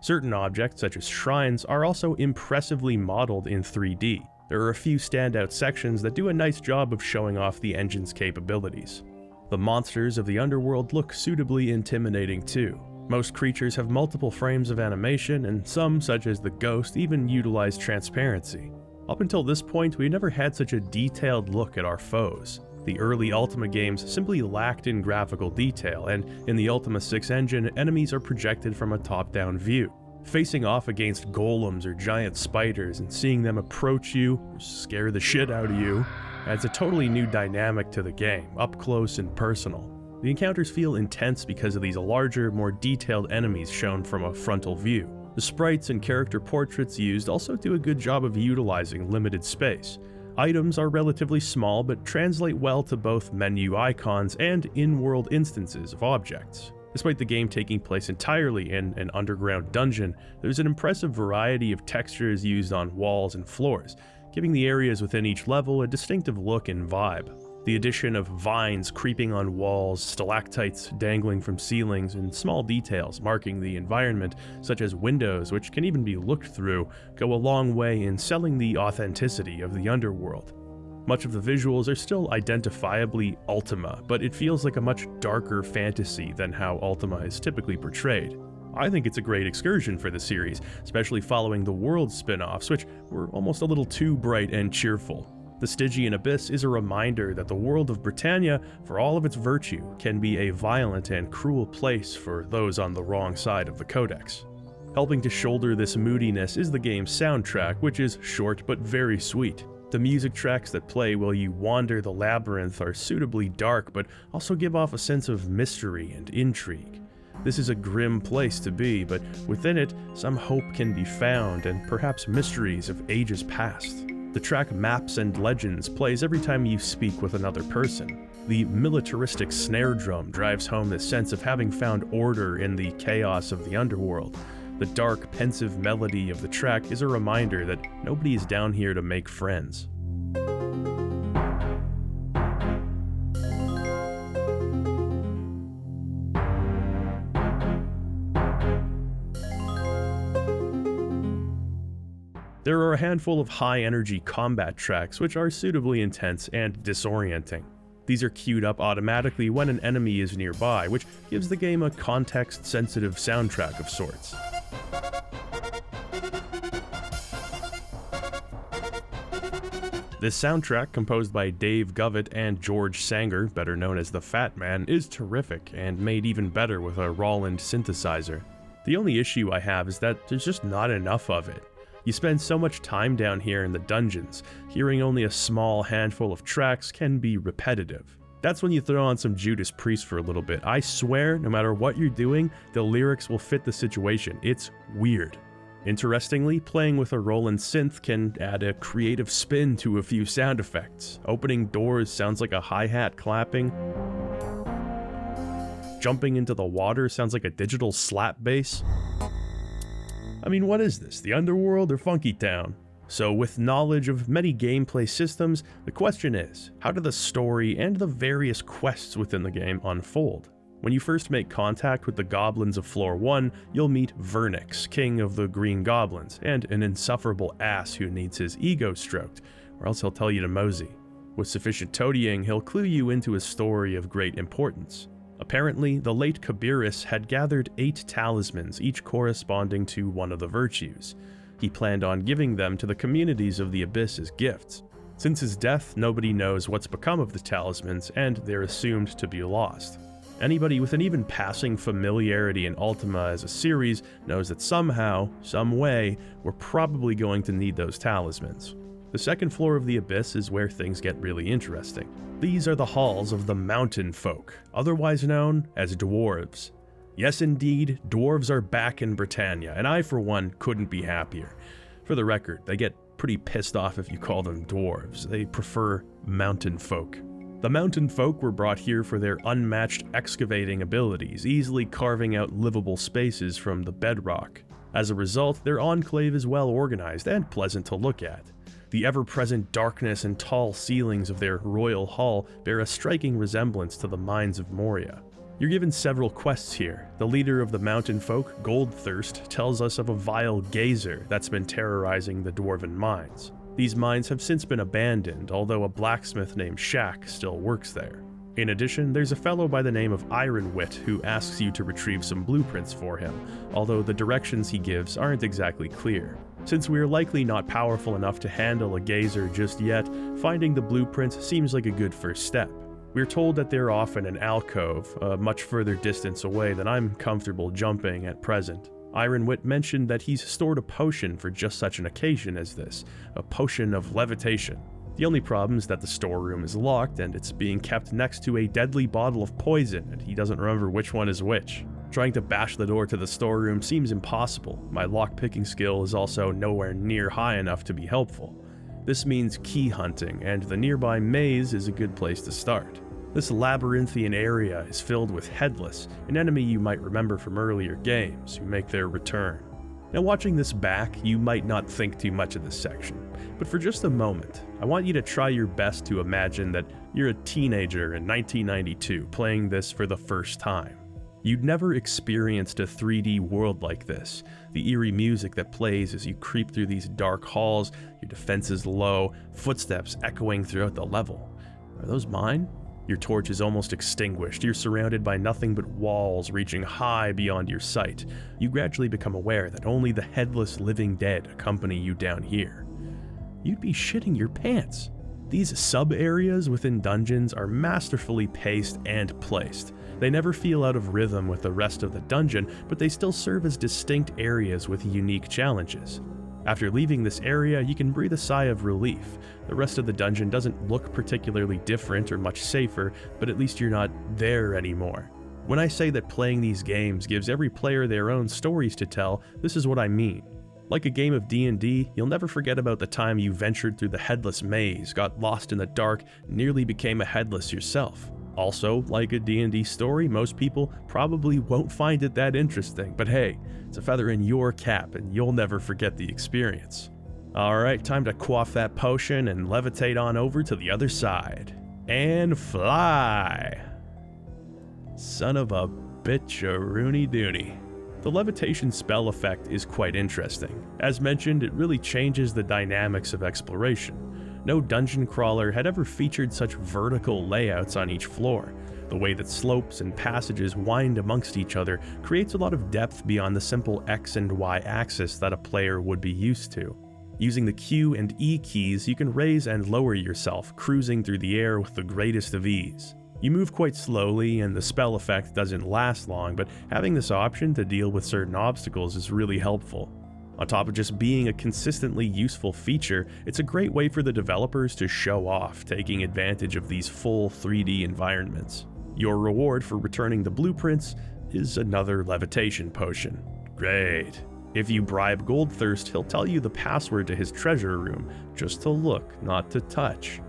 Certain objects, such as shrines, are also impressively modeled in 3D. There are a few standout sections that do a nice job of showing off the engine's capabilities. The monsters of the Underworld look suitably intimidating too. Most creatures have multiple frames of animation, and some, such as the Ghost, even utilize transparency. Up until this point, we never had such a detailed look at our foes. The early Ultima games simply lacked in graphical detail, and in the Ultima 6 engine, enemies are projected from a top-down view. Facing off against golems or giant spiders and seeing them approach you or scare the shit out of you adds a totally new dynamic to the game, up close and personal. The encounters feel intense because of these larger, more detailed enemies shown from a frontal view. The sprites and character portraits used also do a good job of utilizing limited space. Items are relatively small but translate well to both menu icons and in-world instances of objects. Despite the game taking place entirely in an underground dungeon, there's an impressive variety of textures used on walls and floors, giving the areas within each level a distinctive look and vibe. The addition of vines creeping on walls, stalactites dangling from ceilings, and small details marking the environment, such as windows which can even be looked through, go a long way in selling the authenticity of the Underworld. Much of the visuals are still identifiably Ultima, but it feels like a much darker fantasy than how Ultima is typically portrayed. I think it's a great excursion for the series, especially following the World spin-offs, which were almost a little too bright and cheerful. The Stygian Abyss is a reminder that the world of Britannia, for all of its virtue, can be a violent and cruel place for those on the wrong side of the Codex. Helping to shoulder this moodiness is the game's soundtrack, which is short but very sweet. The music tracks that play while you wander the labyrinth are suitably dark, but also give off a sense of mystery and intrigue. This is a grim place to be, but within it, some hope can be found and perhaps mysteries of ages past. The track Maps and Legends plays every time you speak with another person. The militaristic snare drum drives home this sense of having found order in the chaos of the underworld. The dark, pensive melody of the track is a reminder that nobody is down here to make friends. There are a handful of high-energy combat tracks which are suitably intense and disorienting. These are queued up automatically when an enemy is nearby, which gives the game a context-sensitive soundtrack of sorts. This soundtrack, composed by Dave Govett and George Sanger, better known as the Fat Man, is terrific and made even better with a Roland synthesizer. The only issue I have is that there's just not enough of it. You spend so much time down here in the dungeons, hearing only a small handful of tracks can be repetitive. That's when you throw on some Judas Priest for a little bit. I swear, no matter what you're doing, the lyrics will fit the situation. It's weird. Interestingly, playing with a Roland synth can add a creative spin to a few sound effects. Opening doors sounds like a hi-hat clapping. Jumping into the water sounds like a digital slap bass. I mean, what is this, the Underworld or Funky Town? So with knowledge of many gameplay systems, the question is, how do the story and the various quests within the game unfold? When you first make contact with the goblins of Floor 1, you'll meet Vernix, king of the Green Goblins, and an insufferable ass who needs his ego stroked, or else he'll tell you to mosey. With sufficient toadying, he'll clue you into a story of great importance. Apparently, the late Kabiris had gathered 8 talismans, each corresponding to one of the virtues. He planned on giving them to the communities of the Abyss as gifts. Since his death, nobody knows what's become of the talismans, and they're assumed to be lost. Anybody with an even passing familiarity in Ultima as a series knows that somehow, some way, we're probably going to need those talismans. The second floor of the Abyss is where things get really interesting. These are the halls of the Mountain Folk, otherwise known as dwarves. Yes indeed, dwarves are back in Britannia, and I for one couldn't be happier. For the record, they get pretty pissed off if you call them dwarves. They prefer mountain folk. The mountain folk were brought here for their unmatched excavating abilities, easily carving out livable spaces from the bedrock. As a result, their enclave is well organized and pleasant to look at. The ever-present darkness and tall ceilings of their royal hall bear a striking resemblance to the mines of Moria. You're given several quests here. The leader of the mountain folk, Goldthirst, tells us of a vile gazer that's been terrorizing the dwarven mines. These mines have since been abandoned, although a blacksmith named Shaq still works there. In addition, there's a fellow by the name of Ironwit who asks you to retrieve some blueprints for him, although the directions he gives aren't exactly clear. Since we're likely not powerful enough to handle a gazer just yet, finding the blueprints seems like a good first step. We're told that they're off in an alcove, a much further distance away than I'm comfortable jumping at present. Ironwit mentioned that he's stored a potion for just such an occasion as this, a potion of levitation. The only problem is that the storeroom is locked and it's being kept next to a deadly bottle of poison, and he doesn't remember which one is which. Trying to bash the door to the storeroom seems impossible. My lockpicking skill is also nowhere near high enough to be helpful. This means key hunting, and the nearby maze is a good place to start. This labyrinthian area is filled with Headless, an enemy you might remember from earlier games, who make their return. Now watching this back, you might not think too much of this section, but for just a moment, I want you to try your best to imagine that you're a teenager in 1992 playing this for the first time. You'd never experienced a 3D world like this, the eerie music that plays as you creep through these dark halls, your defenses low, footsteps echoing throughout the level. Are those mine? Your torch is almost extinguished, you're surrounded by nothing but walls reaching high beyond your sight. You gradually become aware that only the headless living dead accompany you down here. You'd be shitting your pants. These sub-areas within dungeons are masterfully paced and placed. They never feel out of rhythm with the rest of the dungeon, but they still serve as distinct areas with unique challenges. After leaving this area, you can breathe a sigh of relief. The rest of the dungeon doesn't look particularly different or much safer, but at least you're not there anymore. When I say that playing these games gives every player their own stories to tell, this is what I mean. Like a game of D&D, you'll never forget about the time you ventured through the headless maze, got lost in the dark, nearly became a headless yourself. Also, like a D&D story, most people probably won't find it that interesting, but hey, it's a feather in your cap and you'll never forget the experience. Alright, time to quaff that potion and levitate on over to the other side. And fly! Son of a bitch-a-rooney dooney. The levitation spell effect is quite interesting. As mentioned, it really changes the dynamics of exploration. No dungeon crawler had ever featured such vertical layouts on each floor. The way that slopes and passages wind amongst each other creates a lot of depth beyond the simple X and Y axis that a player would be used to. Using the Q and E keys, you can raise and lower yourself, cruising through the air with the greatest of ease. You move quite slowly and the spell effect doesn't last long, but having this option to deal with certain obstacles is really helpful. On top of just being a consistently useful feature, it's a great way for the developers to show off, taking advantage of these full 3D environments. Your reward for returning the blueprints is another levitation potion. Great. If you bribe Goldthirst, he'll tell you the password to his treasure room, just to look, not to touch.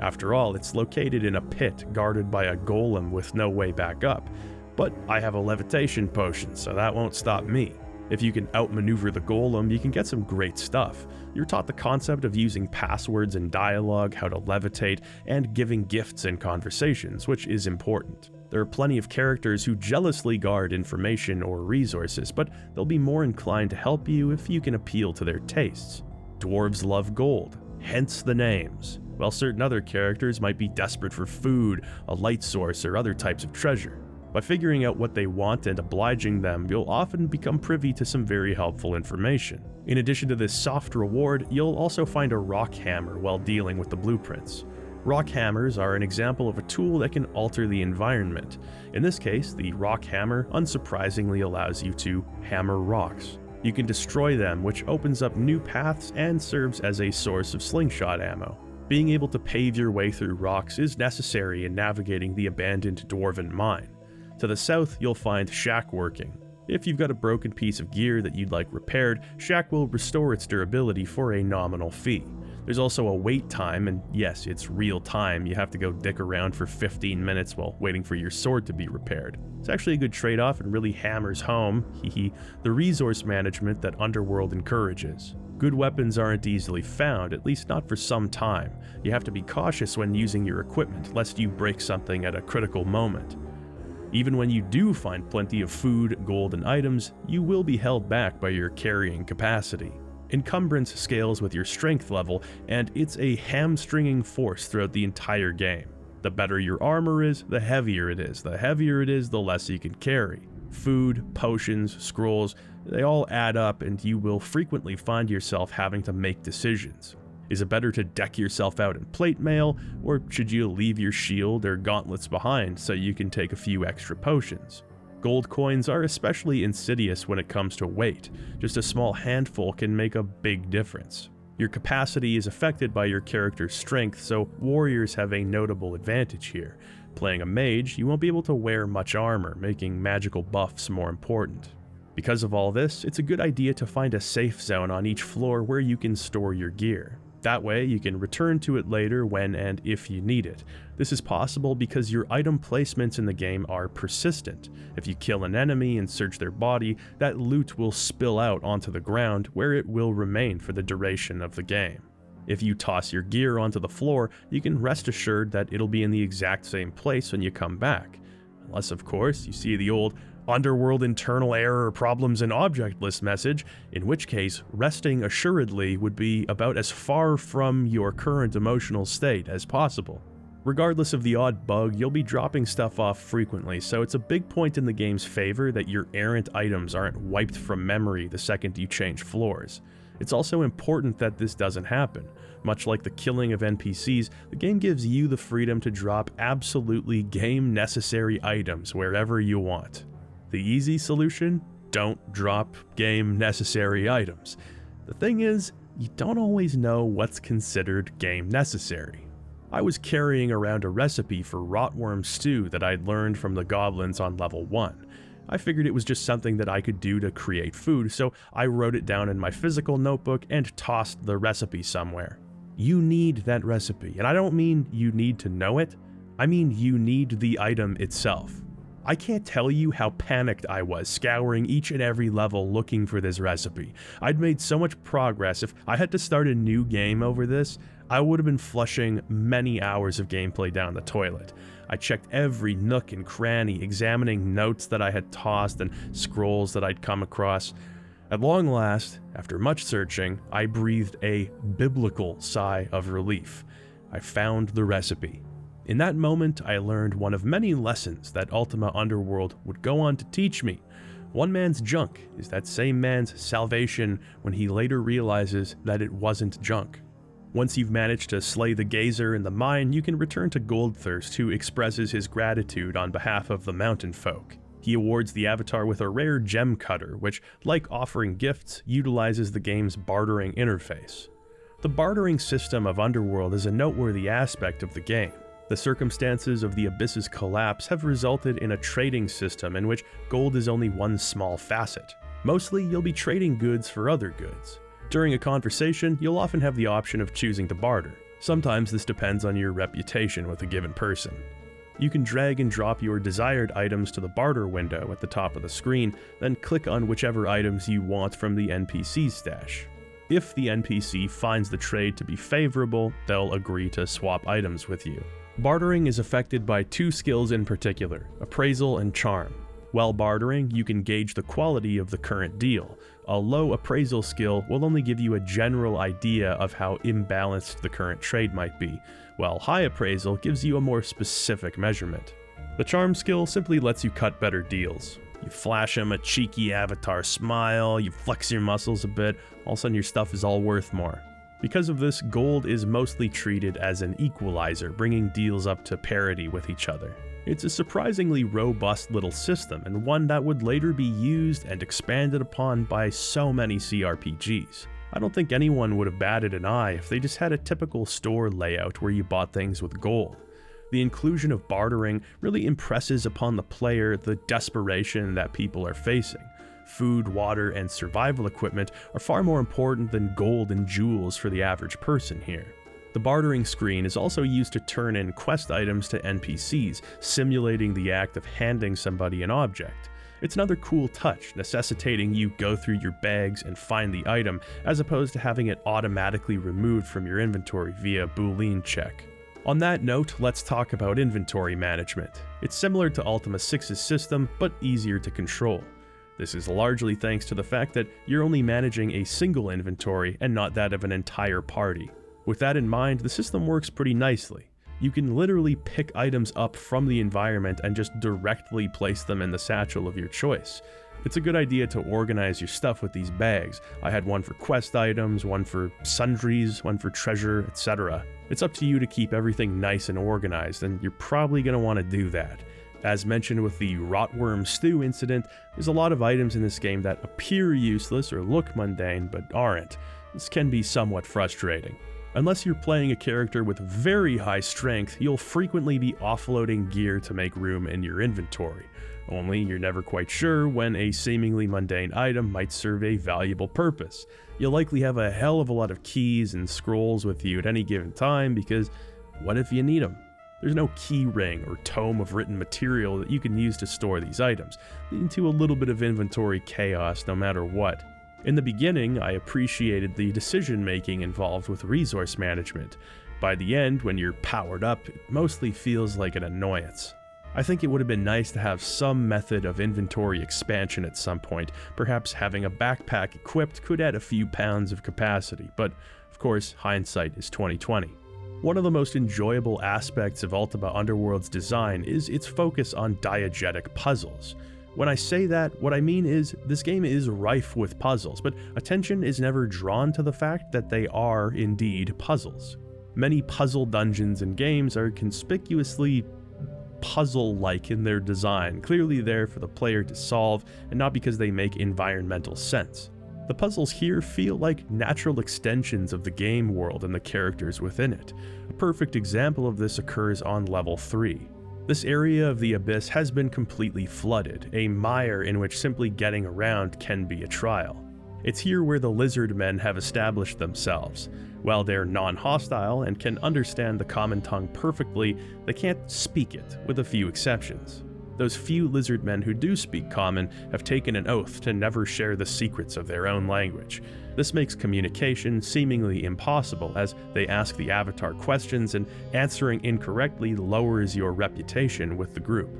After all, it's located in a pit guarded by a golem with no way back up. But I have a levitation potion, so that won't stop me. If you can outmaneuver the golem, you can get some great stuff. You're taught the concept of using passwords in dialogue, how to levitate, and giving gifts in conversations, which is important. There are plenty of characters who jealously guard information or resources, but they'll be more inclined to help you if you can appeal to their tastes. Dwarves love gold, hence the names, while certain other characters might be desperate for food, a light source, or other types of treasure. By figuring out what they want and obliging them, you'll often become privy to some very helpful information. In addition to this soft reward, you'll also find a rock hammer while dealing with the blueprints. Rock hammers are an example of a tool that can alter the environment. In this case, the rock hammer unsurprisingly allows you to hammer rocks. You can destroy them, which opens up new paths and serves as a source of slingshot ammo. Being able to pave your way through rocks is necessary in navigating the abandoned dwarven mine. To the south, you'll find shack working. If you've got a broken piece of gear that you'd like repaired, shack will restore its durability for a nominal fee. There's also a wait time, and yes, it's real time. You have to go dick around for 15 minutes while waiting for your sword to be repaired. It's actually a good trade-off and really hammers home, the resource management that Underworld encourages. Good weapons aren't easily found, at least not for some time. You have to be cautious when using your equipment, lest you break something at a critical moment. Even when you do find plenty of food, gold, and items, you will be held back by your carrying capacity. Encumbrance scales with your strength level, and it's a hamstringing force throughout the entire game. The better your armor is, the heavier it is. The heavier it is, the less you can carry. Food, potions, scrolls, they all add up, and you will frequently find yourself having to make decisions. Is it better to deck yourself out in plate mail, or should you leave your shield or gauntlets behind so you can take a few extra potions? Gold coins are especially insidious when it comes to weight. Just a small handful can make a big difference. Your capacity is affected by your character's strength, so warriors have a notable advantage here. Playing a mage, you won't be able to wear much armor, making magical buffs more important. Because of all this, it's a good idea to find a safe zone on each floor where you can store your gear. That way, you can return to it later when and if you need it. This is possible because your item placements in the game are persistent. If you kill an enemy and search their body, that loot will spill out onto the ground where it will remain for the duration of the game. If you toss your gear onto the floor, you can rest assured that it'll be in the exact same place when you come back. Unless, of course, you see the old Underworld internal error problems in object list message, in which case resting assuredly would be about as far from your current emotional state as possible. Regardless of the odd bug, you'll be dropping stuff off frequently, so it's a big point in the game's favor that your errant items aren't wiped from memory the second you change floors. It's also important that this doesn't happen. Much like the killing of NPCs, the game gives you the freedom to drop absolutely game-necessary items wherever you want. The easy solution? Don't drop game-necessary items. The thing is, you don't always know what's considered game-necessary. I was carrying around a recipe for rotworm stew that I'd learned from the goblins on level 1. I figured it was just something that I could do to create food, so I wrote it down in my physical notebook and tossed the recipe somewhere. You need that recipe, and I don't mean you need to know it, I mean you need the item itself. I can't tell you how panicked I was scouring each and every level looking for this recipe. I'd made so much progress. If I had to start a new game over this, I would have been flushing many hours of gameplay down the toilet. I checked every nook and cranny, examining notes that I had tossed and scrolls that I'd come across. At long last, after much searching, I breathed a biblical sigh of relief. I found the recipe. In that moment, I learned one of many lessons that Ultima Underworld would go on to teach me. One man's junk is that same man's salvation when he later realizes that it wasn't junk. Once you've managed to slay the gazer in the mine, you can return to Goldthirst, who expresses his gratitude on behalf of the mountain folk. He awards the avatar with a rare gem cutter, which, like offering gifts, utilizes the game's bartering interface. The bartering system of Underworld is a noteworthy aspect of the game. The circumstances of the Abyss's collapse have resulted in a trading system in which gold is only one small facet. Mostly, you'll be trading goods for other goods. During a conversation, you'll often have the option of choosing to barter. Sometimes this depends on your reputation with a given person. You can drag and drop your desired items to the barter window at the top of the screen, then click on whichever items you want from the NPC's stash. If the NPC finds the trade to be favorable, they'll agree to swap items with you. Bartering is affected by two skills in particular, appraisal and charm. While bartering, you can gauge the quality of the current deal. A low appraisal skill will only give you a general idea of how imbalanced the current trade might be, while high appraisal gives you a more specific measurement. The charm skill simply lets you cut better deals. You flash him a cheeky avatar smile, you flex your muscles a bit, all of a sudden your stuff is all worth more. Because of this, gold is mostly treated as an equalizer, bringing deals up to parity with each other. It's a surprisingly robust little system, and one that would later be used and expanded upon by so many CRPGs. I don't think anyone would have batted an eye if they just had a typical store layout where you bought things with gold. The inclusion of bartering really impresses upon the player the desperation that people are facing. Food, water, and survival equipment are far more important than gold and jewels for the average person here. The bartering screen is also used to turn in quest items to NPCs, simulating the act of handing somebody an object. It's another cool touch, necessitating you go through your bags and find the item, as opposed to having it automatically removed from your inventory via Boolean check. On that note, let's talk about inventory management. It's similar to Ultima 6's system, but easier to control. This is largely thanks to the fact that you're only managing a single inventory and not that of an entire party. With that in mind, the system works pretty nicely. You can literally pick items up from the environment and just directly place them in the satchel of your choice. It's a good idea to organize your stuff with these bags. I had one for quest items, one for sundries, one for treasure, etc. It's up to you to keep everything nice and organized, and you're probably going to want to do that. As mentioned with the rotworm stew incident, there's a lot of items in this game that appear useless or look mundane, but aren't. This can be somewhat frustrating. Unless you're playing a character with very high strength, you'll frequently be offloading gear to make room in your inventory. Only you're never quite sure when a seemingly mundane item might serve a valuable purpose. You'll likely have a hell of a lot of keys and scrolls with you at any given time because what if you need them? There's no key ring or tome of written material that you can use to store these items, leading to a little bit of inventory chaos no matter what. In the beginning, I appreciated the decision-making involved with resource management. By the end, when you're powered up, it mostly feels like an annoyance. I think it would have been nice to have some method of inventory expansion at some point. Perhaps having a backpack equipped could add a few pounds of capacity, but of course, hindsight is 20/20. One of the most enjoyable aspects of Ultima Underworld's design is its focus on diegetic puzzles. When I say that, what I mean is this game is rife with puzzles, but attention is never drawn to the fact that they are indeed puzzles. Many puzzle dungeons and games are conspicuously puzzle-like in their design, clearly there for the player to solve and not because they make environmental sense. The puzzles here feel like natural extensions of the game world and the characters within it. A perfect example of this occurs on level 3. This area of the abyss has been completely flooded, a mire in which simply getting around can be a trial. It's here where the lizard men have established themselves. While they're non-hostile and can understand the common tongue perfectly, they can't speak it, with a few exceptions. Those few lizard men who do speak common have taken an oath to never share the secrets of their own language. This makes communication seemingly impossible, as they ask the avatar questions and answering incorrectly lowers your reputation with the group.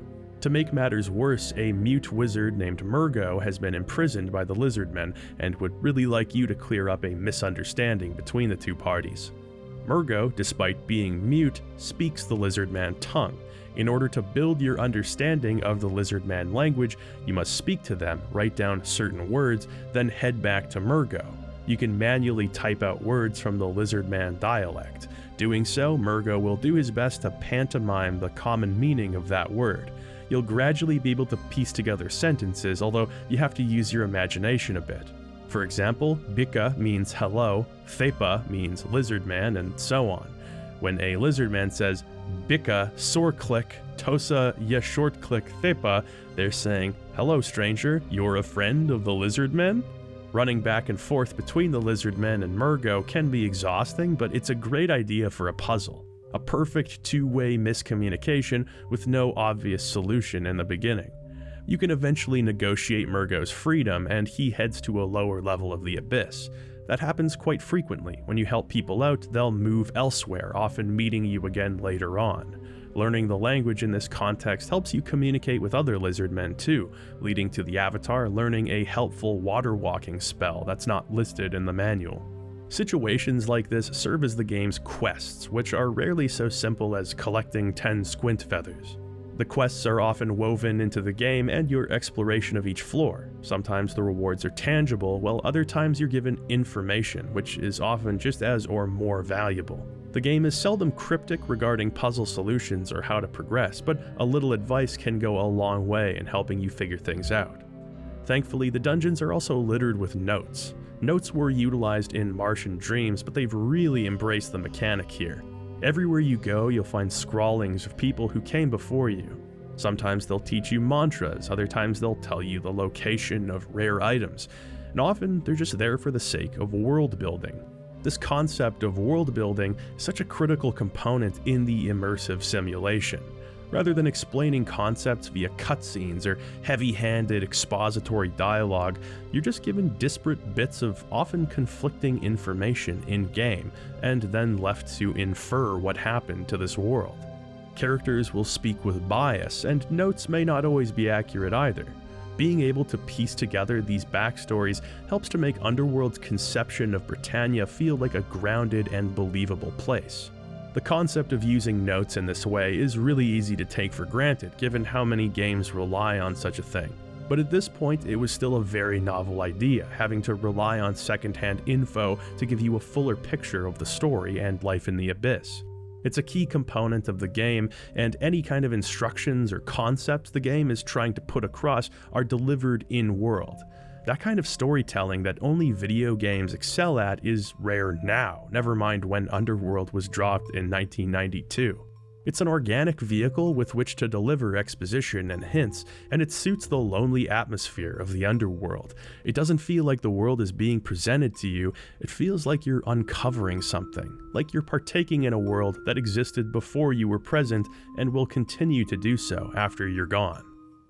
To make matters worse, a mute wizard named Murgo has been imprisoned by the lizardmen and would really like you to clear up a misunderstanding between the two parties. Murgo, despite being mute, speaks the lizardman tongue. In order to build your understanding of the lizardman language, you must speak to them, write down certain words, then head back to Murgo. You can manually type out words from the lizardman dialect. Doing so, Murgo will do his best to pantomime the common meaning of that word. You'll gradually be able to piece together sentences, although you have to use your imagination a bit. For example, Bika means hello, Thepa means lizardman, and so on. When a lizardman says, Bika, sore click, Tosa, ya short click, Thepa, they're saying, hello stranger, you're a friend of the lizardmen? Running back and forth between the lizardmen and Murgo can be exhausting, but it's a great idea for a puzzle. A perfect two-way miscommunication with no obvious solution in the beginning. You can eventually negotiate Murgo's freedom, and he heads to a lower level of the abyss. That happens quite frequently. When you help people out, they'll move elsewhere, often meeting you again later on. Learning the language in this context helps you communicate with other lizardmen too, leading to the avatar learning a helpful water walking spell that's not listed in the manual. Situations like this serve as the game's quests, which are rarely so simple as collecting 10 squint feathers. The quests are often woven into the game and your exploration of each floor. Sometimes the rewards are tangible, while other times you're given information, which is often just as or more valuable. The game is seldom cryptic regarding puzzle solutions or how to progress, but a little advice can go a long way in helping you figure things out. Thankfully, the dungeons are also littered with notes. Notes were utilized in Martian Dreams, but they've really embraced the mechanic here. Everywhere you go, you'll find scrawlings of people who came before you. Sometimes they'll teach you mantras, other times they'll tell you the location of rare items, and often they're just there for the sake of world building. This concept of world building is such a critical component in the immersive simulation. Rather than explaining concepts via cutscenes or heavy-handed expository dialogue, you're just given disparate bits of often conflicting information in-game, and then left to infer what happened to this world. Characters will speak with bias, and notes may not always be accurate either. Being able to piece together these backstories helps to make Underworld's conception of Britannia feel like a grounded and believable place. The concept of using notes in this way is really easy to take for granted, given how many games rely on such a thing. But at this point, it was still a very novel idea, having to rely on secondhand info to give you a fuller picture of the story and life in the abyss. It's a key component of the game, and any kind of instructions or concepts the game is trying to put across are delivered in-world. That kind of storytelling that only video games excel at is rare now, never mind when Underworld was dropped in 1992. It's an organic vehicle with which to deliver exposition and hints, and it suits the lonely atmosphere of the Underworld. It doesn't feel like the world is being presented to you, it feels like you're uncovering something, like you're partaking in a world that existed before you were present and will continue to do so after you're gone.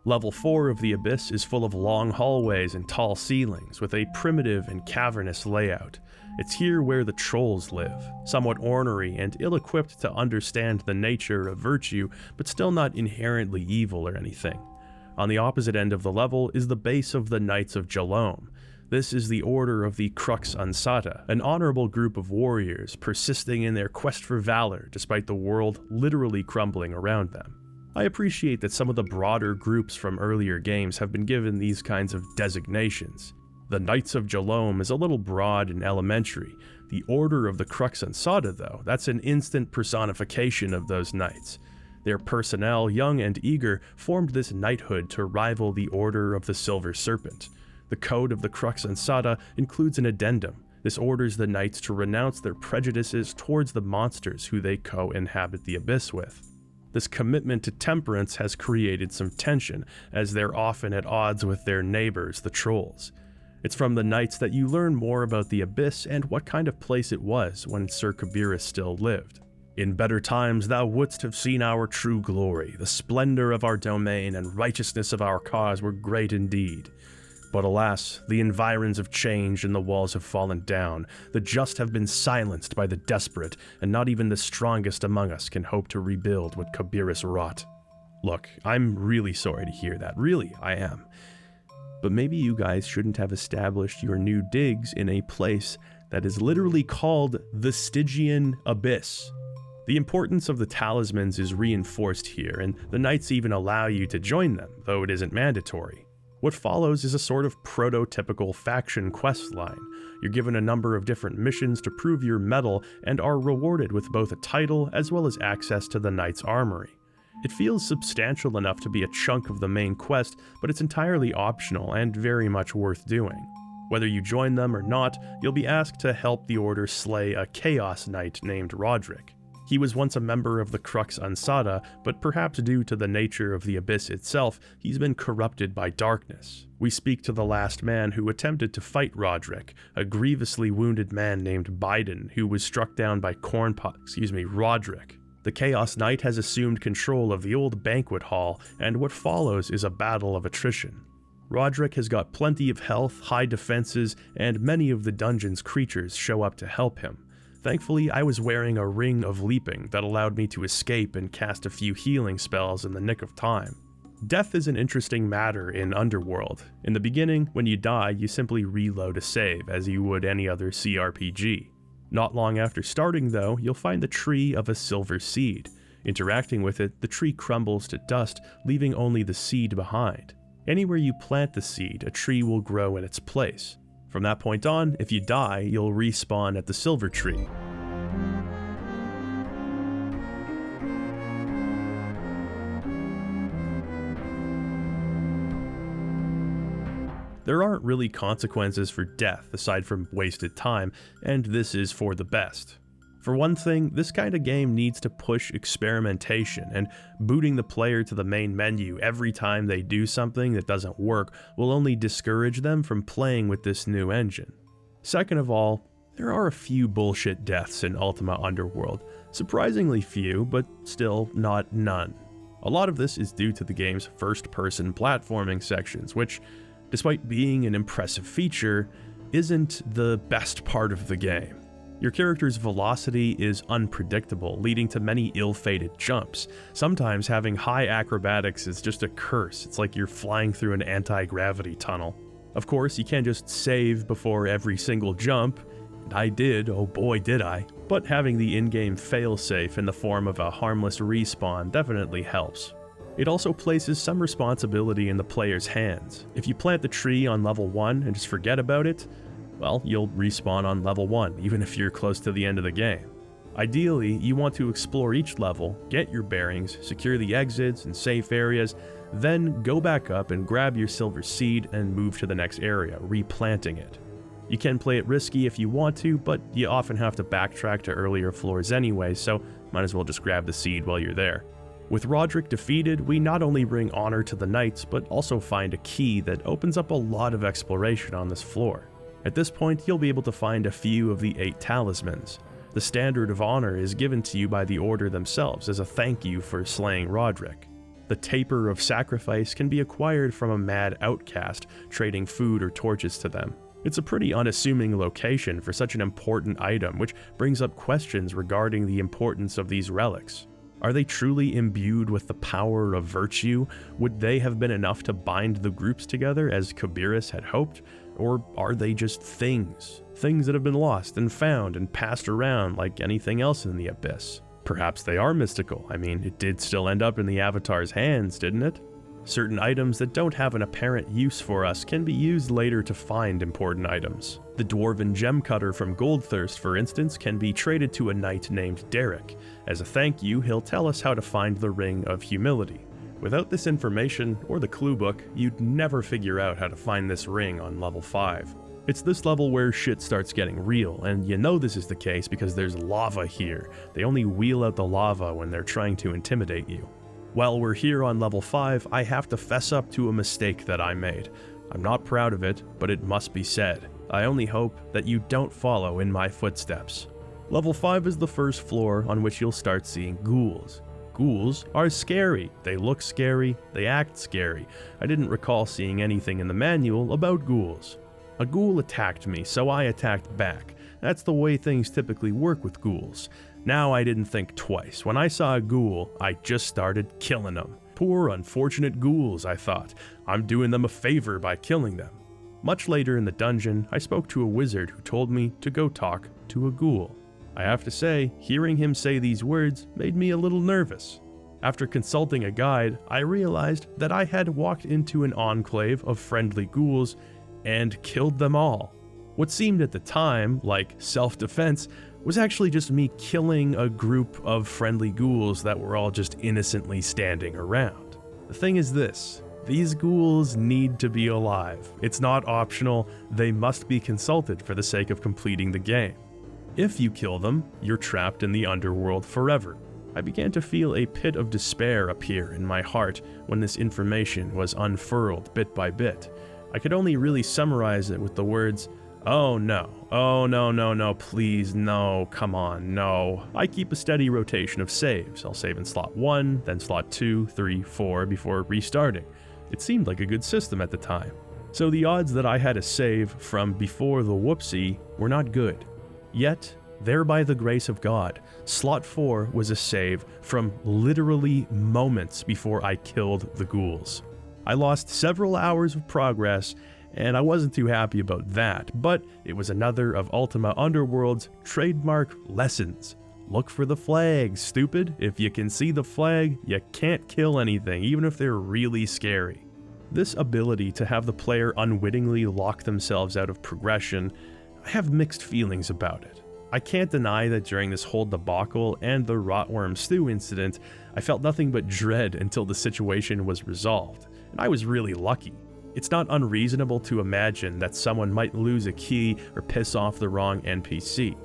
Level 4 of the Abyss is full of long hallways and tall ceilings, with a primitive and cavernous layout. It's here where the trolls live, somewhat ornery and ill-equipped to understand the nature of virtue, but still not inherently evil or anything. On the opposite end of the level is the base of the Knights of Jalom. This is the Order of the Crux Ansata, an honorable group of warriors persisting in their quest for valor despite the world literally crumbling around them. I appreciate that some of the broader groups from earlier games have been given these kinds of designations. The Knights of Jalom is a little broad and elementary. The Order of the Crux Ansata, though, that's an instant personification of those knights. Their personnel, young and eager, formed this knighthood to rival the Order of the Silver Serpent. The Code of the Crux Ansata includes an addendum. This orders the knights to renounce their prejudices towards the monsters who they co-inhabit the abyss with. This commitment to temperance has created some tension, as they're often at odds with their neighbors, the trolls. It's from the knights that you learn more about the abyss and what kind of place it was when Sir Kabirus still lived. In better times thou wouldst have seen our true glory, the splendor of our domain and righteousness of our cause were great indeed. But alas, the environs have changed and the walls have fallen down. The just have been silenced by the desperate, and not even the strongest among us can hope to rebuild what Kabirus wrought. Look, I'm really sorry to hear that, really, I am. But maybe you guys shouldn't have established your new digs in a place that is literally called the Stygian Abyss. The importance of the Talismans is reinforced here, and the knights even allow you to join them, though it isn't mandatory. What follows is a sort of prototypical faction questline. You're given a number of different missions to prove your mettle and are rewarded with both a title as well as access to the knight's armory. It feels substantial enough to be a chunk of the main quest, but it's entirely optional and very much worth doing. Whether you join them or not, you'll be asked to help the Order slay a Chaos Knight named Roderick. He was once a member of the Crux Ansata, but perhaps due to the nature of the Abyss itself, he's been corrupted by darkness. We speak to the last man who attempted to fight Roderick, a grievously wounded man named Biden, who was struck down by Roderick. The Chaos Knight has assumed control of the old banquet hall, and what follows is a battle of attrition. Roderick has got plenty of health, high defenses, and many of the dungeon's creatures show up to help him. Thankfully, I was wearing a ring of leaping that allowed me to escape and cast a few healing spells in the nick of time. Death is an interesting matter in Underworld. In the beginning, when you die, you simply reload a save, as you would any other CRPG. Not long after starting, though, you'll find the Tree of a Silver Seed. Interacting with it, the tree crumbles to dust, leaving only the seed behind. Anywhere you plant the seed, a tree will grow in its place. From that point on, if you die, you'll respawn at the Silver Tree. There aren't really consequences for death aside from wasted time, and this is for the best. For one thing, this kind of game needs to push experimentation, and booting the player to the main menu every time they do something that doesn't work will only discourage them from playing with this new engine. Second of all, there are a few bullshit deaths in Ultima Underworld. Surprisingly few, but still not none. A lot of this is due to the game's first-person platforming sections, which, despite being an impressive feature, isn't the best part of the game. Your character's velocity is unpredictable, leading to many ill-fated jumps. Sometimes having high acrobatics is just a curse. It's like you're flying through an anti-gravity tunnel. Of course, you can't just save before every single jump, and I did, oh boy did I. But having the in-game failsafe in the form of a harmless respawn definitely helps. It also places some responsibility in the player's hands. If you plant the tree on level 1 and just forget about it, well, you'll respawn on level 1, even if you're close to the end of the game. Ideally, you want to explore each level, get your bearings, secure the exits and safe areas, then go back up and grab your silver seed and move to the next area, replanting it. You can play it risky if you want to, but you often have to backtrack to earlier floors anyway, so might as well just grab the seed while you're there. With Roderick defeated, we not only bring honor to the knights, but also find a key that opens up a lot of exploration on this floor. At this point, you'll be able to find a few of the 8 talismans. The standard of honor is given to you by the Order themselves as a thank you for slaying Roderick. The taper of sacrifice can be acquired from a mad outcast, trading food or torches to them. It's a pretty unassuming location for such an important item, which brings up questions regarding the importance of these relics. Are they truly imbued with the power of virtue? Would they have been enough to bind the groups together as Kabirus had hoped? Or are they just things? Things that have been lost and found and passed around like anything else in the abyss? Perhaps they are mystical. I mean, it did still end up in the Avatar's hands, didn't it? Certain items that don't have an apparent use for us can be used later to find important items. The dwarven gem cutter from Goldthirst, for instance, can be traded to a knight named Derek. As a thank you, he'll tell us how to find the Ring of Humility. Without this information, or the clue book, you'd never figure out how to find this ring on level 5. It's this level where shit starts getting real, and you know this is the case because there's lava here. They only wheel out the lava when they're trying to intimidate you. While we're here on level 5, I have to fess up to a mistake that I made. I'm not proud of it, but it must be said. I only hope that you don't follow in my footsteps. Level 5 is the first floor on which you'll start seeing ghouls. Ghouls are scary. They look scary, they act scary. I didn't recall seeing anything in the manual about ghouls. A ghoul attacked me, so I attacked back. That's the way things typically work with ghouls. Now I didn't think twice. When I saw a ghoul, I just started killing them. Poor unfortunate ghouls, I thought. I'm doing them a favor by killing them. Much later in the dungeon, I spoke to a wizard who told me to go talk to a ghoul. I have to say, hearing him say these words made me a little nervous. After consulting a guide, I realized that I had walked into an enclave of friendly ghouls and killed them all. What seemed at the time like self-defense was actually just me killing a group of friendly ghouls that were all just innocently standing around. The thing is this, these ghouls need to be alive. It's not optional, they must be consulted for the sake of completing the game. If you kill them, you're trapped in the underworld forever. I began to feel a pit of despair appear in my heart when this information was unfurled bit by bit. I could only really summarize it with the words, oh no, please, no, come on, no. I keep a steady rotation of saves. I'll save in slot 1, then slot 2, 3, 4 before restarting. It seemed like a good system at the time. So the odds that I had a save from before the whoopsie were not good. Yet, there by the grace of God, slot 4 was a save from literally moments before I killed the ghouls. I lost several hours of progress, and I wasn't too happy about that, but it was another of Ultima Underworld's trademark lessons. Look for the flag, stupid. If you can see the flag, you can't kill anything, even if they're really scary. This ability to have the player unwittingly lock themselves out of progression, I have mixed feelings about it. I can't deny that during this whole debacle and the Rotworm Stew incident, I felt nothing but dread until the situation was resolved. And I was really lucky. It's not unreasonable to imagine that someone might lose a key or piss off the wrong NPC.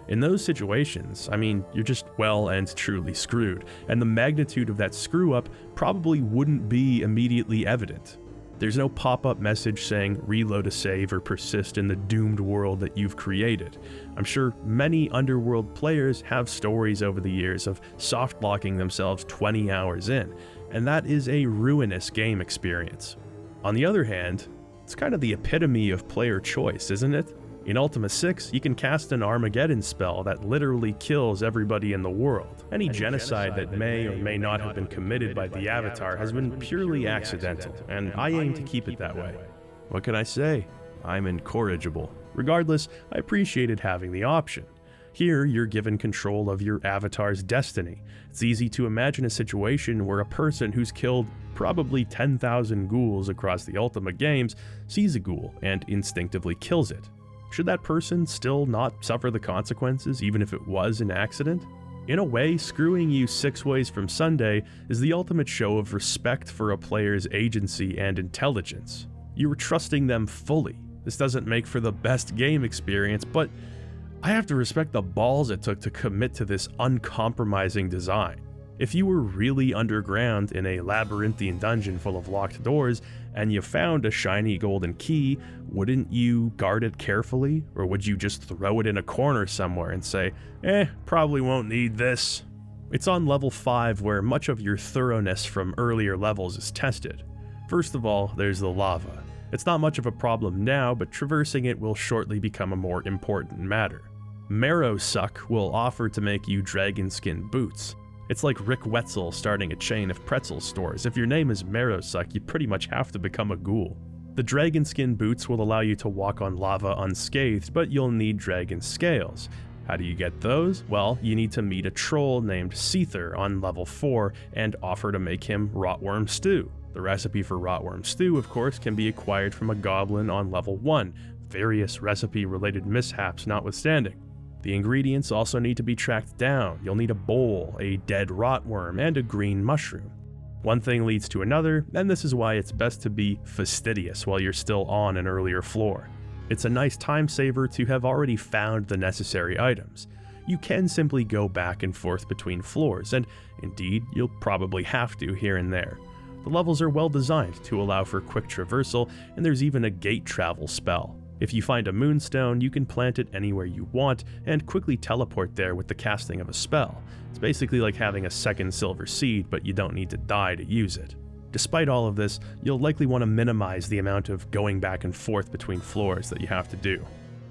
In those situations, I mean, you're just well and truly screwed, and the magnitude of that screw-up probably wouldn't be immediately evident. There's no pop-up message saying reload a save or persist in the doomed world that you've created. I'm sure many Underworld players have stories over the years of soft-locking themselves 20 hours in, and that is a ruinous game experience. On the other hand, it's kind of the epitome of player choice, isn't it? In Ultima 6, you can cast an Armageddon spell that literally kills everybody in the world. Any genocide that may or may not have been committed by the Avatar has been purely accidental, and I aim to keep it that way. What can I say? I'm incorrigible. Regardless, I appreciated having the option. Here, you're given control of your avatar's destiny. It's easy to imagine a situation where a person who's killed probably 10,000 ghouls across the Ultima games sees a ghoul and instinctively kills it. Should that person still not suffer the consequences even if it was an accident? In a way, screwing you 6 ways from Sunday is the ultimate show of respect for a player's agency and intelligence. You were trusting them fully. This doesn't make for the best game experience, but I have to respect the balls it took to commit to this uncompromising design. If you were really underground in a labyrinthian dungeon full of locked doors and you found a shiny golden key, wouldn't you guard it carefully? Or would you just throw it in a corner somewhere and say, probably won't need this? It's on level 5 where much of your thoroughness from earlier levels is tested. First of all, there's the lava. It's not much of a problem now, but traversing it will shortly become a more important matter. Marrow Suck will offer to make you dragon skin boots. It's like Rick Wetzel starting a chain of pretzel stores. If your name is Marrow Suck, you pretty much have to become a ghoul. The dragon skin boots will allow you to walk on lava unscathed, but you'll need dragon scales. How do you get those? Well, you need to meet a troll named Seether on level 4 and offer to make him rotworm stew. The recipe for rotworm stew, of course, can be acquired from a goblin on level 1, various recipe-related mishaps notwithstanding. The ingredients also need to be tracked down. You'll need a bowl, a dead rotworm, and a green mushroom. One thing leads to another, and this is why it's best to be fastidious while you're still on an earlier floor. It's a nice time saver to have already found the necessary items. You can simply go back and forth between floors, and indeed, you'll probably have to here and there. The levels are well designed to allow for quick traversal, and there's even a gate travel spell. If you find a moonstone, you can plant it anywhere you want and quickly teleport there with the casting of a spell. It's basically like having a second silver seed, but you don't need to die to use it. Despite all of this, you'll likely want to minimize the amount of going back and forth between floors that you have to do.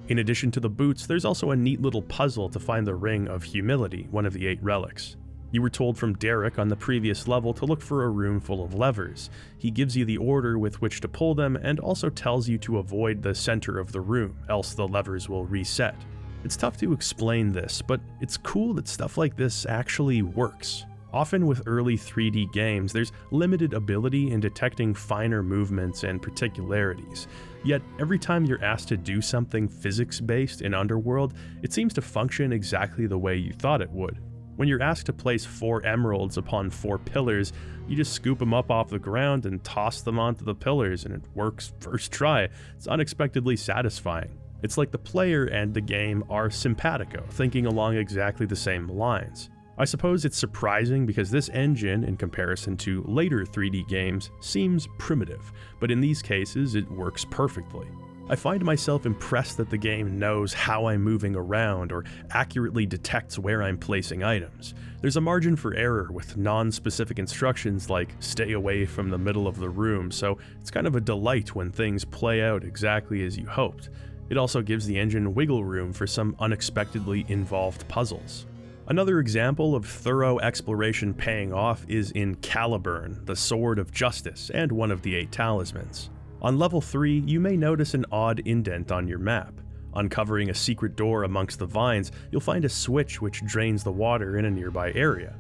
In addition to the boots, there's also a neat little puzzle to find the Ring of Humility, one of the 8 relics. You were told from Derek on the previous level to look for a room full of levers. He gives you the order with which to pull them and also tells you to avoid the center of the room, else the levers will reset. It's tough to explain this, but it's cool that stuff like this actually works. Often with early 3D games, there's limited ability in detecting finer movements and particularities. Yet, every time you're asked to do something physics-based in Underworld, it seems to function exactly the way you thought it would. When you're asked to place 4 emeralds upon 4 pillars, you just scoop them up off the ground and toss them onto the pillars, and it works first try. It's unexpectedly satisfying. It's like the player and the game are simpatico, thinking along exactly the same lines. I suppose it's surprising because this engine, in comparison to later 3D games, seems primitive, but in these cases it works perfectly. I find myself impressed that the game knows how I'm moving around or accurately detects where I'm placing items. There's a margin for error with non-specific instructions like stay away from the middle of the room, so it's kind of a delight when things play out exactly as you hoped. It also gives the engine wiggle room for some unexpectedly involved puzzles. Another example of thorough exploration paying off is in Caliburn, the Sword of Justice and one of the 8 Talismans. On level 3, you may notice an odd indent on your map. Uncovering a secret door amongst the vines, you'll find a switch which drains the water in a nearby area.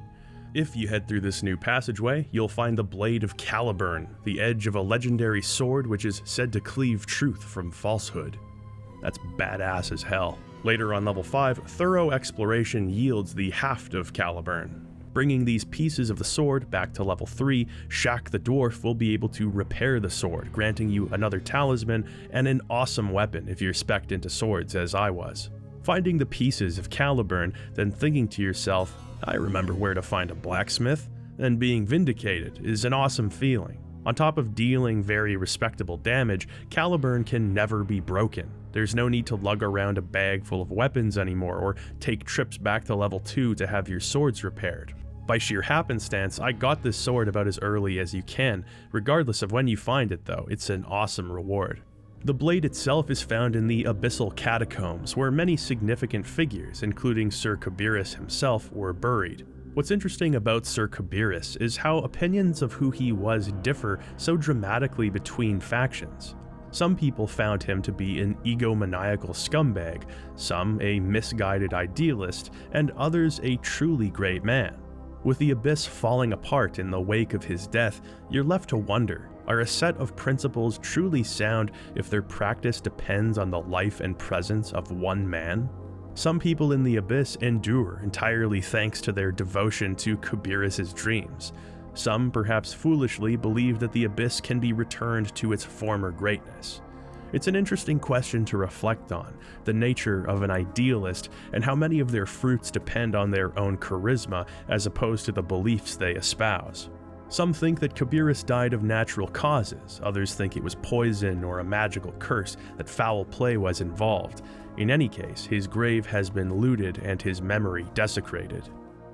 If you head through this new passageway, you'll find the Blade of Caliburn, the edge of a legendary sword which is said to cleave truth from falsehood. That's badass as hell. Later on level 5, thorough exploration yields the Haft of Caliburn. Bringing these pieces of the sword back to level 3, Shaq the Dwarf will be able to repair the sword, granting you another talisman and an awesome weapon if you're spec'd into swords as I was. Finding the pieces of Caliburn, then thinking to yourself, I remember where to find a blacksmith, and being vindicated is an awesome feeling. On top of dealing very respectable damage, Caliburn can never be broken. There's no need to lug around a bag full of weapons anymore or take trips back to level 2 to have your swords repaired. By sheer happenstance, I got this sword about as early as you can. Regardless of when you find it though, it's an awesome reward. The blade itself is found in the Abyssal Catacombs, where many significant figures, including Sir Kabirus himself, were buried. What's interesting about Sir Kabirus is how opinions of who he was differ so dramatically between factions. Some people found him to be an egomaniacal scumbag, some a misguided idealist, and others a truly great man. With the Abyss falling apart in the wake of his death, you're left to wonder, are a set of principles truly sound if their practice depends on the life and presence of one man? Some people in the Abyss endure entirely thanks to their devotion to Kabirus' dreams. Some, perhaps foolishly, believe that the Abyss can be returned to its former greatness. It's an interesting question to reflect on, the nature of an idealist and how many of their fruits depend on their own charisma as opposed to the beliefs they espouse. Some think that Kabirus died of natural causes, others think it was poison or a magical curse, that foul play was involved. In any case, his grave has been looted and his memory desecrated.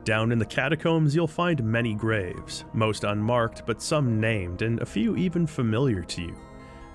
Down in the catacombs, you'll find many graves, most unmarked but some named and a few even familiar to you.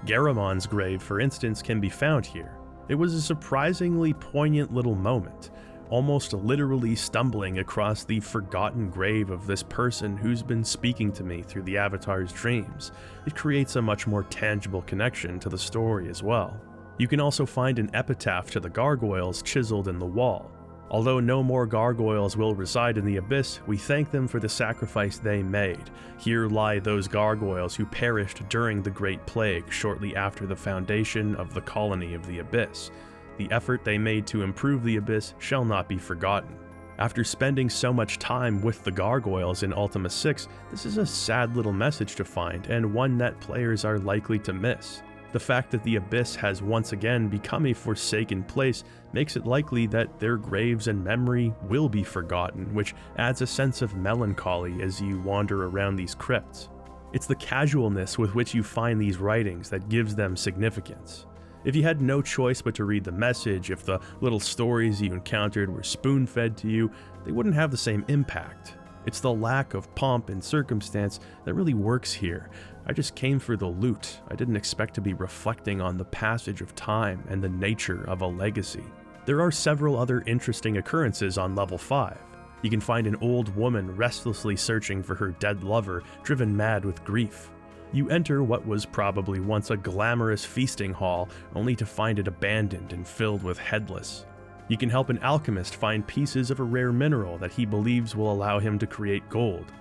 Garamon's grave, for instance, can be found here. It was a surprisingly poignant little moment. almost literally stumbling across the forgotten grave of this person who's been speaking to me through the avatar's dreams. It creates a much more tangible connection to the story as well. You can also find an epitaph to the gargoyles chiseled in the wall. Although no more gargoyles will reside in the abyss, we thank them for the sacrifice they made. Here lie those gargoyles who perished during the Great Plague shortly after the foundation of the colony of the abyss. The effort they made to improve the abyss shall not be forgotten. After spending so much time with the gargoyles in Ultima 6, this is a sad little message to find, and one that players are likely to miss. The fact that the abyss has once again become a forsaken place makes it likely that their graves and memory will be forgotten, which adds a sense of melancholy as you wander around these crypts. It's the casualness with which you find these writings that gives them significance. If you had no choice but to read the message, if the little stories you encountered were spoon-fed to you, they wouldn't have the same impact. It's the lack of pomp and circumstance that really works here. I just came for the loot. I didn't expect to be reflecting on the passage of time and the nature of a legacy. There are several other interesting occurrences on level 5. You can find an old woman restlessly searching for her dead lover, driven mad with grief. You enter what was probably once a glamorous feasting hall, only to find it abandoned and filled with headless. You can help an alchemist find pieces of a rare mineral that he believes will allow him to create gold.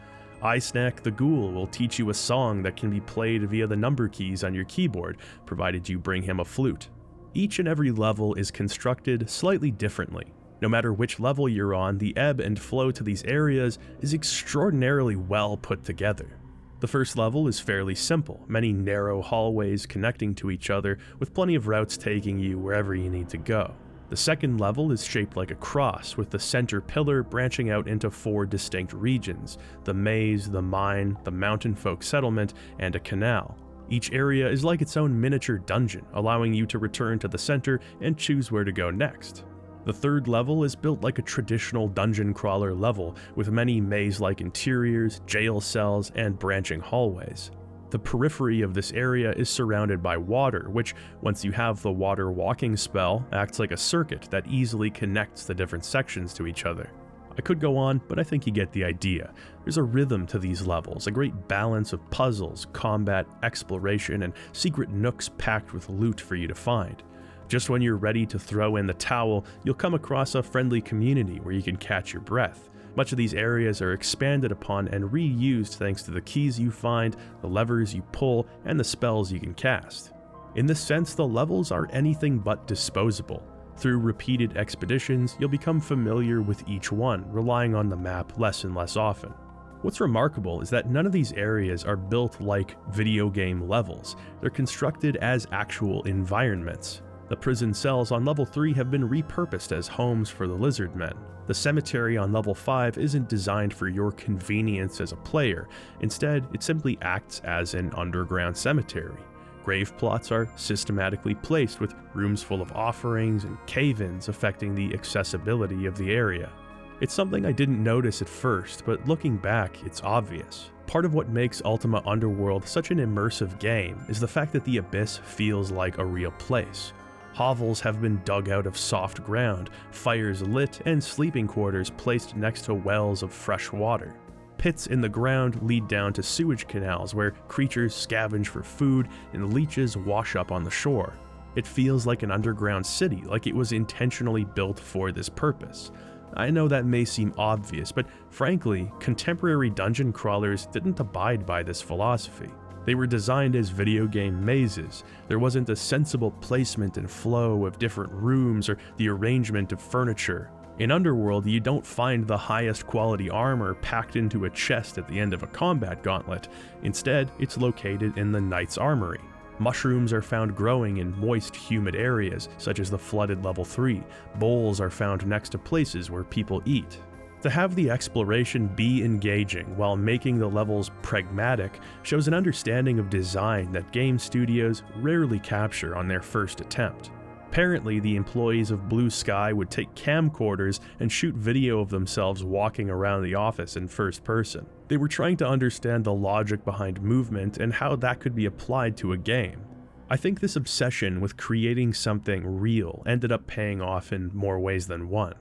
Snack the Ghoul will teach you a song that can be played via the number keys on your keyboard, provided you bring him a flute. Each and every level is constructed slightly differently. No matter which level you're on, the ebb and flow to these areas is extraordinarily well put together. The first level is fairly simple, many narrow hallways connecting to each other, with plenty of routes taking you wherever you need to go. The second level is shaped like a cross, with the center pillar branching out into 4 distinct regions: the maze, the mine, the mountain folk settlement, and a canal. Each area is like its own miniature dungeon, allowing you to return to the center and choose where to go next. The third level is built like a traditional dungeon crawler level, with many maze-like interiors, jail cells, and branching hallways. The periphery of this area is surrounded by water, which, once you have the water walking spell, acts like a circuit that easily connects the different sections to each other. I could go on, but I think you get the idea. There's a rhythm to these levels, a great balance of puzzles, combat, exploration, and secret nooks packed with loot for you to find. Just when you're ready to throw in the towel, you'll come across a friendly community where you can catch your breath. Much of these areas are expanded upon and reused thanks to the keys you find, the levers you pull, and the spells you can cast. In this sense, the levels are anything but disposable. Through repeated expeditions, you'll become familiar with each one, relying on the map less and less often. What's remarkable is that none of these areas are built like video game levels. They're constructed as actual environments. The prison cells on level 3 have been repurposed as homes for the lizard men. The cemetery on level 5 isn't designed for your convenience as a player. Instead, it simply acts as an underground cemetery. Grave plots are systematically placed with rooms full of offerings and cave-ins affecting the accessibility of the area. It's something I didn't notice at first, but looking back, it's obvious. Part of what makes Ultima Underworld such an immersive game is the fact that the Abyss feels like a real place. Hovels have been dug out of soft ground, fires lit, and sleeping quarters placed next to wells of fresh water. Pits in the ground lead down to sewage canals where creatures scavenge for food and leeches wash up on the shore. It feels like an underground city, like it was intentionally built for this purpose. I know that may seem obvious, but frankly, contemporary dungeon crawlers didn't abide by this philosophy. They were designed as video game mazes. There wasn't a sensible placement and flow of different rooms or the arrangement of furniture. In Underworld, you don't find the highest quality armor packed into a chest at the end of a combat gauntlet. Instead, it's located in the Knight's Armory. Mushrooms are found growing in moist, humid areas, such as the flooded level 3. Bowls are found next to places where people eat. To have the exploration be engaging while making the levels pragmatic shows an understanding of design that game studios rarely capture on their first attempt. Apparently, the employees of Blue Sky would take camcorders and shoot video of themselves walking around the office in first person. They were trying to understand the logic behind movement and how that could be applied to a game. I think this obsession with creating something real ended up paying off in more ways than one.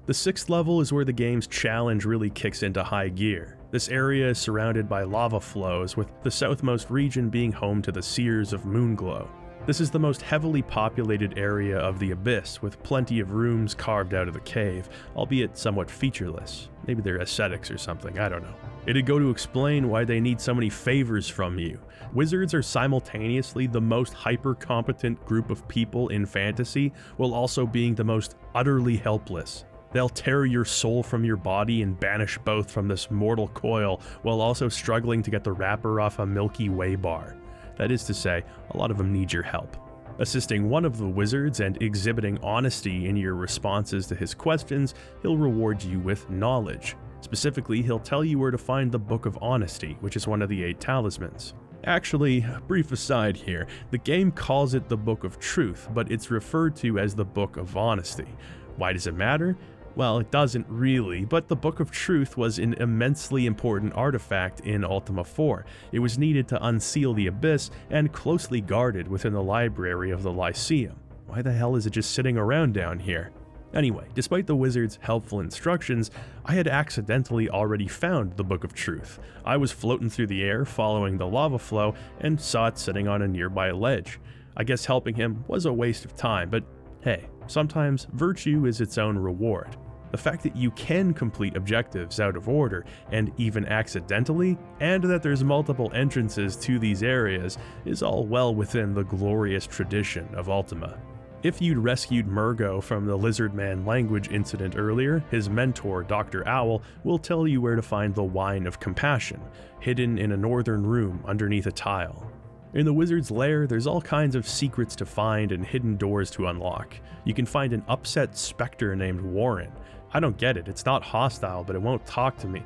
The 6th level is where the game's challenge really kicks into high gear. This area is surrounded by lava flows, with the southmost region being home to the Seers of Moonglow. This is the most heavily populated area of the Abyss, with plenty of rooms carved out of the cave, albeit somewhat featureless. Maybe they're ascetics or something, I don't know. It'd go to explain why they need so many favors from you. Wizards are simultaneously the most hyper-competent group of people in fantasy, while also being the most utterly helpless. They'll tear your soul from your body and banish both from this mortal coil, while also struggling to get the wrapper off a Milky Way bar. That is to say, a lot of them need your help. Assisting one of the wizards and exhibiting honesty in your responses to his questions, he'll reward you with knowledge. Specifically, he'll tell you where to find the Book of Honesty, which is one of the 8 Talismans. Actually, brief aside here, the game calls it the Book of Truth, but it's referred to as the Book of Honesty. Why does it matter? Well, it doesn't really, but the Book of Truth was an immensely important artifact in Ultima 4. It was needed to unseal the Abyss and closely guarded within the library of the Lyceum. Why the hell is it just sitting around down here? Anyway, despite the wizard's helpful instructions, I had accidentally already found the Book of Truth. I was floating through the air following the lava flow and saw it sitting on a nearby ledge. I guess helping him was a waste of time, but hey, sometimes virtue is its own reward. The fact that you can complete objectives out of order, and even accidentally, and that there's multiple entrances to these areas, is all well within the glorious tradition of Ultima. If you'd rescued Murgo from the Lizardman language incident earlier, his mentor, Dr. Owl, will tell you where to find the Wine of Compassion, hidden in a northern room underneath a tile. In the wizard's lair, there's all kinds of secrets to find and hidden doors to unlock. You can find an upset specter named Warren. I don't get it, it's not hostile, but it won't talk to me.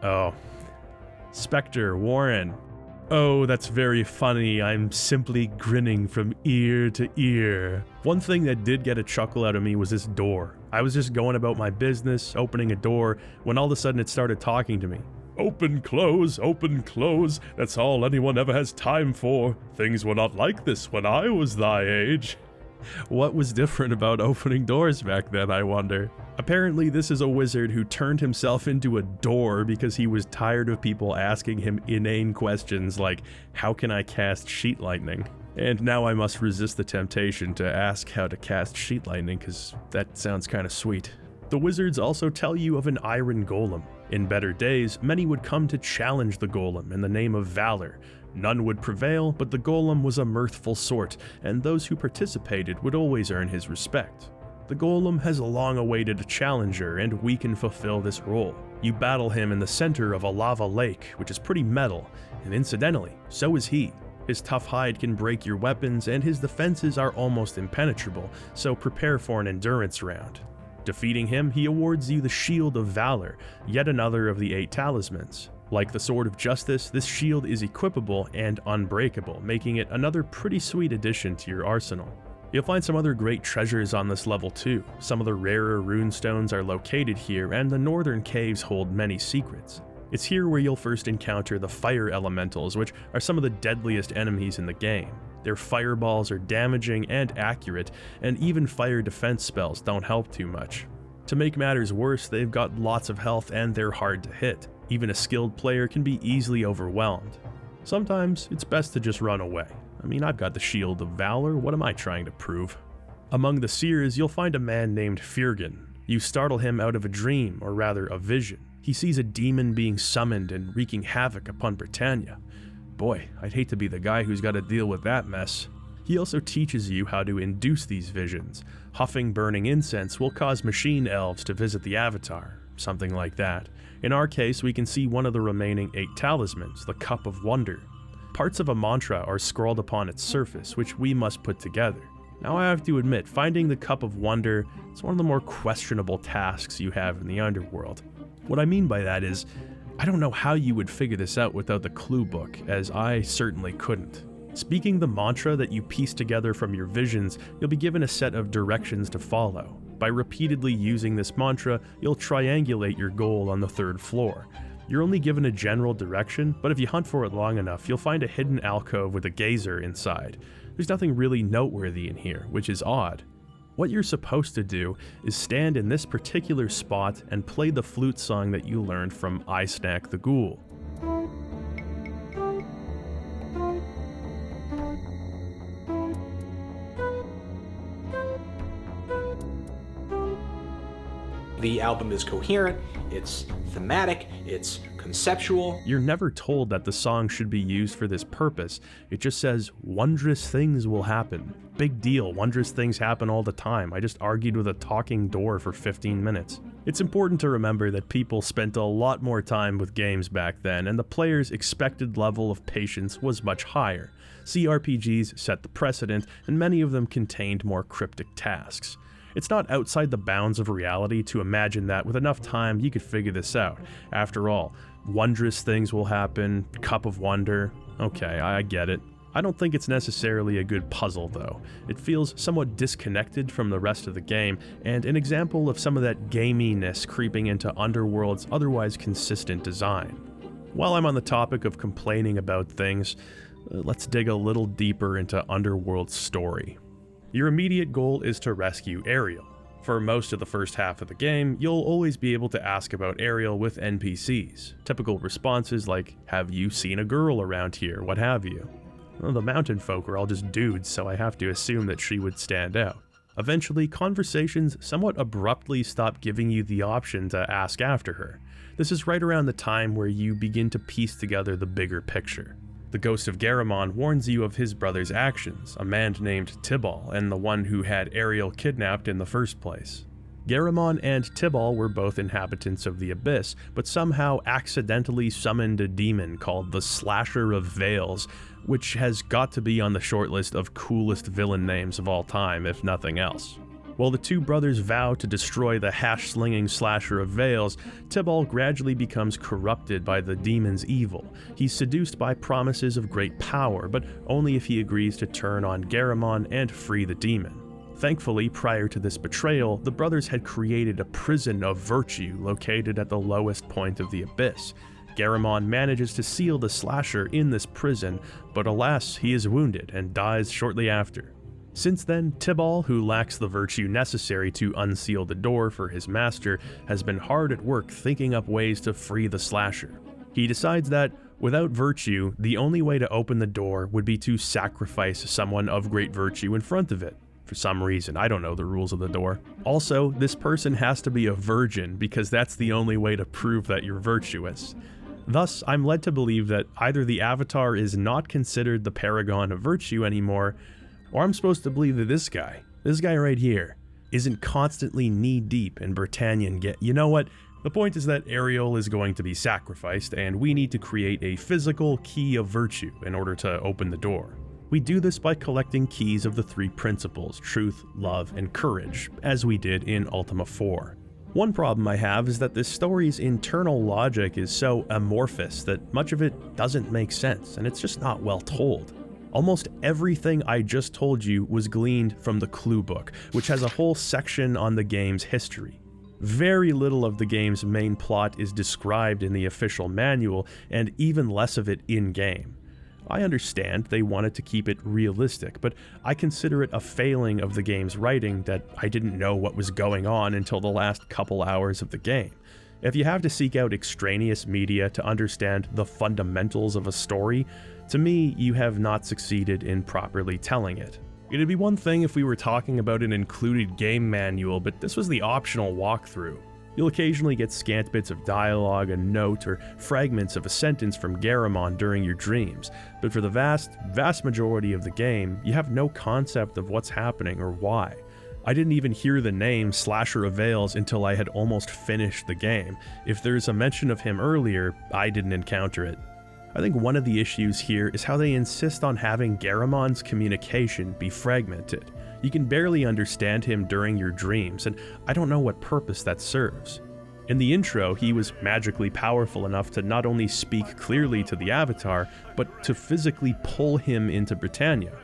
Oh. Spectre, Warren. Oh, that's very funny, I'm simply grinning from ear to ear. One thing that did get a chuckle out of me was this door. I was just going about my business, opening a door, when all of a sudden it started talking to me. Open, close, that's all anyone ever has time for. Things were not like this when I was thy age. What was different about opening doors back then, I wonder? Apparently, this is a wizard who turned himself into a door because he was tired of people asking him inane questions like, how can I cast sheet lightning? And now I must resist the temptation to ask how to cast sheet lightning because that sounds kind of sweet. The wizards also tell you of an iron golem. In better days, many would come to challenge the golem in the name of valor. None would prevail, but the golem was a mirthful sort, and those who participated would always earn his respect. The golem has long awaited a challenger, and we can fulfill this role. You battle him in the center of a lava lake, which is pretty metal, and incidentally, so is he. His tough hide can break your weapons, and his defenses are almost impenetrable, so prepare for an endurance round. Defeating him, he awards you the Shield of Valor, yet another of the 8 Talismans. Like the Sword of Justice, this shield is equipable and unbreakable, making it another pretty sweet addition to your arsenal. You'll find some other great treasures on this level too. Some of the rarer runestones are located here, and the northern caves hold many secrets. It's here where you'll first encounter the fire elementals, which are some of the deadliest enemies in the game. Their fireballs are damaging and accurate, and even fire defense spells don't help too much. To make matters worse, they've got lots of health and they're hard to hit. Even a skilled player can be easily overwhelmed. Sometimes it's best to just run away. I mean, I've got the Shield of Valor, what am I trying to prove? Among the seers, you'll find a man named Firgen. You startle him out of a dream, or rather a vision. He sees a demon being summoned and wreaking havoc upon Britannia. Boy, I'd hate to be the guy who's got to deal with that mess. He also teaches you how to induce these visions. Huffing burning incense will cause machine elves to visit the avatar, something like that. In our case, we can see one of the remaining 8 talismans, the Cup of Wonder. Parts of a mantra are scrawled upon its surface, which we must put together. Now I have to admit, finding the Cup of Wonder is one of the more questionable tasks you have in the Underworld. What I mean by that is, I don't know how you would figure this out without the clue book, as I certainly couldn't. Speaking the mantra that you piece together from your visions, you'll be given a set of directions to follow. By repeatedly using this mantra, you'll triangulate your goal on the 3rd floor. You're only given a general direction, but if you hunt for it long enough, you'll find a hidden alcove with a geyser inside. There's nothing really noteworthy in here, which is odd. What you're supposed to do is stand in this particular spot and play the flute song that you learned from I Snack the Ghoul. The album is coherent, it's thematic, it's conceptual. You're never told that the song should be used for this purpose. It just says, wondrous things will happen. Big deal, wondrous things happen all the time. I just argued with a talking door for 15 minutes. It's important to remember that people spent a lot more time with games back then, and the player's expected level of patience was much higher. CRPGs set the precedent, and many of them contained more cryptic tasks. It's not outside the bounds of reality to imagine that with enough time you could figure this out. After all, wondrous things will happen, cup of wonder. Okay, I get it. I don't think it's necessarily a good puzzle though. It feels somewhat disconnected from the rest of the game, and an example of some of that gaminess creeping into Underworld's otherwise consistent design. While I'm on the topic of complaining about things, let's dig a little deeper into Underworld's story. Your immediate goal is to rescue Ariel. For most of the first half of the game, you'll always be able to ask about Ariel with NPCs. Typical responses like, have you seen a girl around here, what have you. Well, the mountain folk are all just dudes, so I have to assume that she would stand out. Eventually, conversations somewhat abruptly stop giving you the option to ask after her. This is right around the time where you begin to piece together the bigger picture. The ghost of Garamond warns you of his brother's actions, a man named Tyball, and the one who had Ariel kidnapped in the first place. Garamond and Tyball were both inhabitants of the Abyss, but somehow accidentally summoned a demon called the Slasher of Veils, which has got to be on the shortlist of coolest villain names of all time, if nothing else. While the two brothers vow to destroy the hash-slinging Slasher of Veils, Tyball gradually becomes corrupted by the demon's evil. He's seduced by promises of great power, but only if he agrees to turn on Garamond and free the demon. Thankfully, prior to this betrayal, the brothers had created a prison of virtue located at the lowest point of the Abyss. Garamond manages to seal the Slasher in this prison, but alas, he is wounded and dies shortly after. Since then, Tyball, who lacks the virtue necessary to unseal the door for his master, has been hard at work thinking up ways to free the Slasher. He decides that, without virtue, the only way to open the door would be to sacrifice someone of great virtue in front of it. For some reason, I don't know the rules of the door. Also, this person has to be a virgin because that's the only way to prove that you're virtuous. Thus, I'm led to believe that either the Avatar is not considered the paragon of virtue anymore, or I'm supposed to believe that this guy right here, isn't constantly knee-deep in Britannian You know what? The point is that Ariel is going to be sacrificed, and we need to create a physical key of virtue in order to open the door. We do this by collecting keys of the three principles, truth, love, and courage, as we did in Ultima 4. One problem I have is that this story's internal logic is so amorphous that much of it doesn't make sense, and it's just not well told. Almost everything I just told you was gleaned from the clue book, which has a whole section on the game's history. Very little of the game's main plot is described in the official manual, and even less of it in-game. I understand they wanted to keep it realistic, but I consider it a failing of the game's writing that I didn't know what was going on until the last couple hours of the game. If you have to seek out extraneous media to understand the fundamentals of a story, to me, you have not succeeded in properly telling it. It'd be one thing if we were talking about an included game manual, but this was the optional walkthrough. You'll occasionally get scant bits of dialogue, a note, or fragments of a sentence from Garamond during your dreams, but for the vast majority of the game, you have no concept of what's happening or why. I didn't even hear the name Slasher of Veils until I had almost finished the game. If there's a mention of him earlier, I didn't encounter it. I think one of the issues here is how they insist on having Garamond's communication be fragmented. You can barely understand him during your dreams, and I don't know what purpose that serves. In the intro, he was magically powerful enough to not only speak clearly to the Avatar, but to physically pull him into Britannia.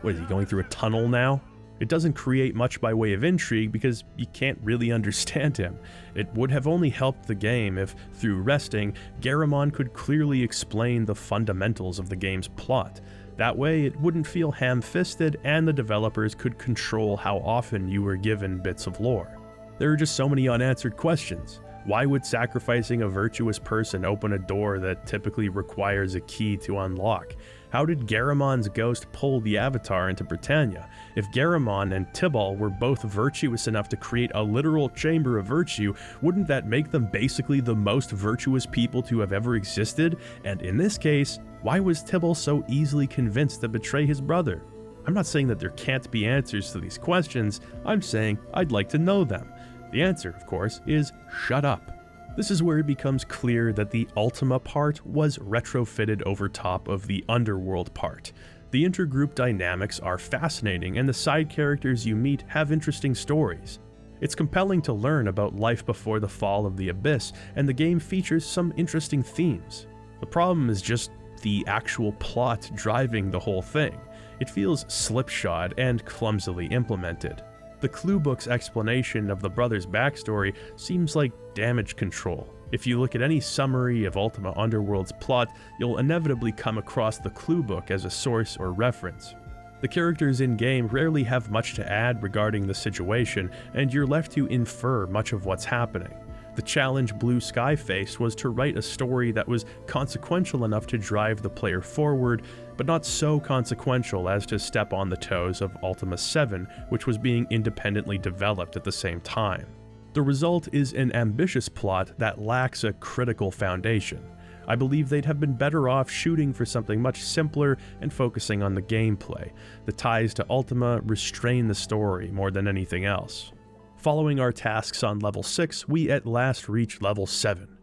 What, is he going through a tunnel now? It doesn't create much by way of intrigue because you can't really understand him. It would have only helped the game if, through resting, Garamond could clearly explain the fundamentals of the game's plot. That way, it wouldn't feel ham-fisted and the developers could control how often you were given bits of lore. There are just so many unanswered questions. Why would sacrificing a virtuous person open a door that typically requires a key to unlock? How did Garamond's ghost pull the Avatar into Britannia? If Garamond and Tyball were both virtuous enough to create a literal chamber of virtue, wouldn't that make them basically the most virtuous people to have ever existed? And in this case, why was Tyball so easily convinced to betray his brother? I'm not saying that there can't be answers to these questions, I'm saying I'd like to know them. The answer, of course, is shut up. This is where it becomes clear that the Ultima part was retrofitted over top of the Underworld part. The intergroup dynamics are fascinating and the side characters you meet have interesting stories. It's compelling to learn about life before the fall of the Abyss, and the game features some interesting themes. The problem is just the actual plot driving the whole thing. It feels slipshod and clumsily implemented. The clue book's explanation of the brothers' backstory seems like damage control. If you look at any summary of Ultima Underworld's plot, you'll inevitably come across the clue book as a source or reference. The characters in-game rarely have much to add regarding the situation, and you're left to infer much of what's happening. The challenge Blue Sky faced was to write a story that was consequential enough to drive the player forward, but not so consequential as to step on the toes of Ultima 7, which was being independently developed at the same time. The result is an ambitious plot that lacks a critical foundation. I believe they'd have been better off shooting for something much simpler and focusing on the gameplay. The ties to Ultima restrain the story more than anything else. Following our tasks on level 6, we at last reach level 7.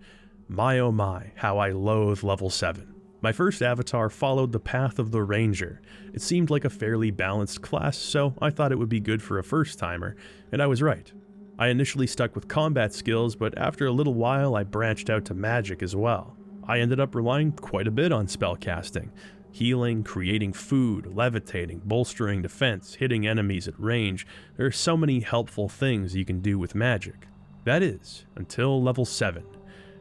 My oh my, how I loathe level 7. My first avatar followed the path of the Ranger. It seemed like a fairly balanced class, so I thought it would be good for a first-timer, and I was right. I initially stuck with combat skills, but after a little while I branched out to magic as well. I ended up relying quite a bit on spellcasting. Healing, creating food, levitating, bolstering defense, hitting enemies at range. There are so many helpful things you can do with magic. That is, until level 7.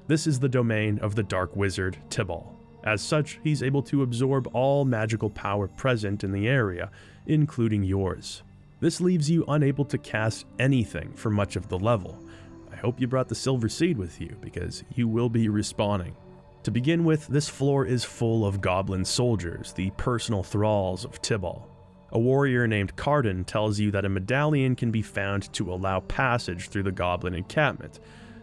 This is the domain of the Dark Wizard, Tyball. As such, he's able to absorb all magical power present in the area, including yours. This leaves you unable to cast anything for much of the level. I hope you brought the Silver Seed with you, because you will be respawning. To begin with, this floor is full of goblin soldiers, the personal thralls of Tyball. A warrior named Cardin tells you that a medallion can be found to allow passage through the goblin encampment.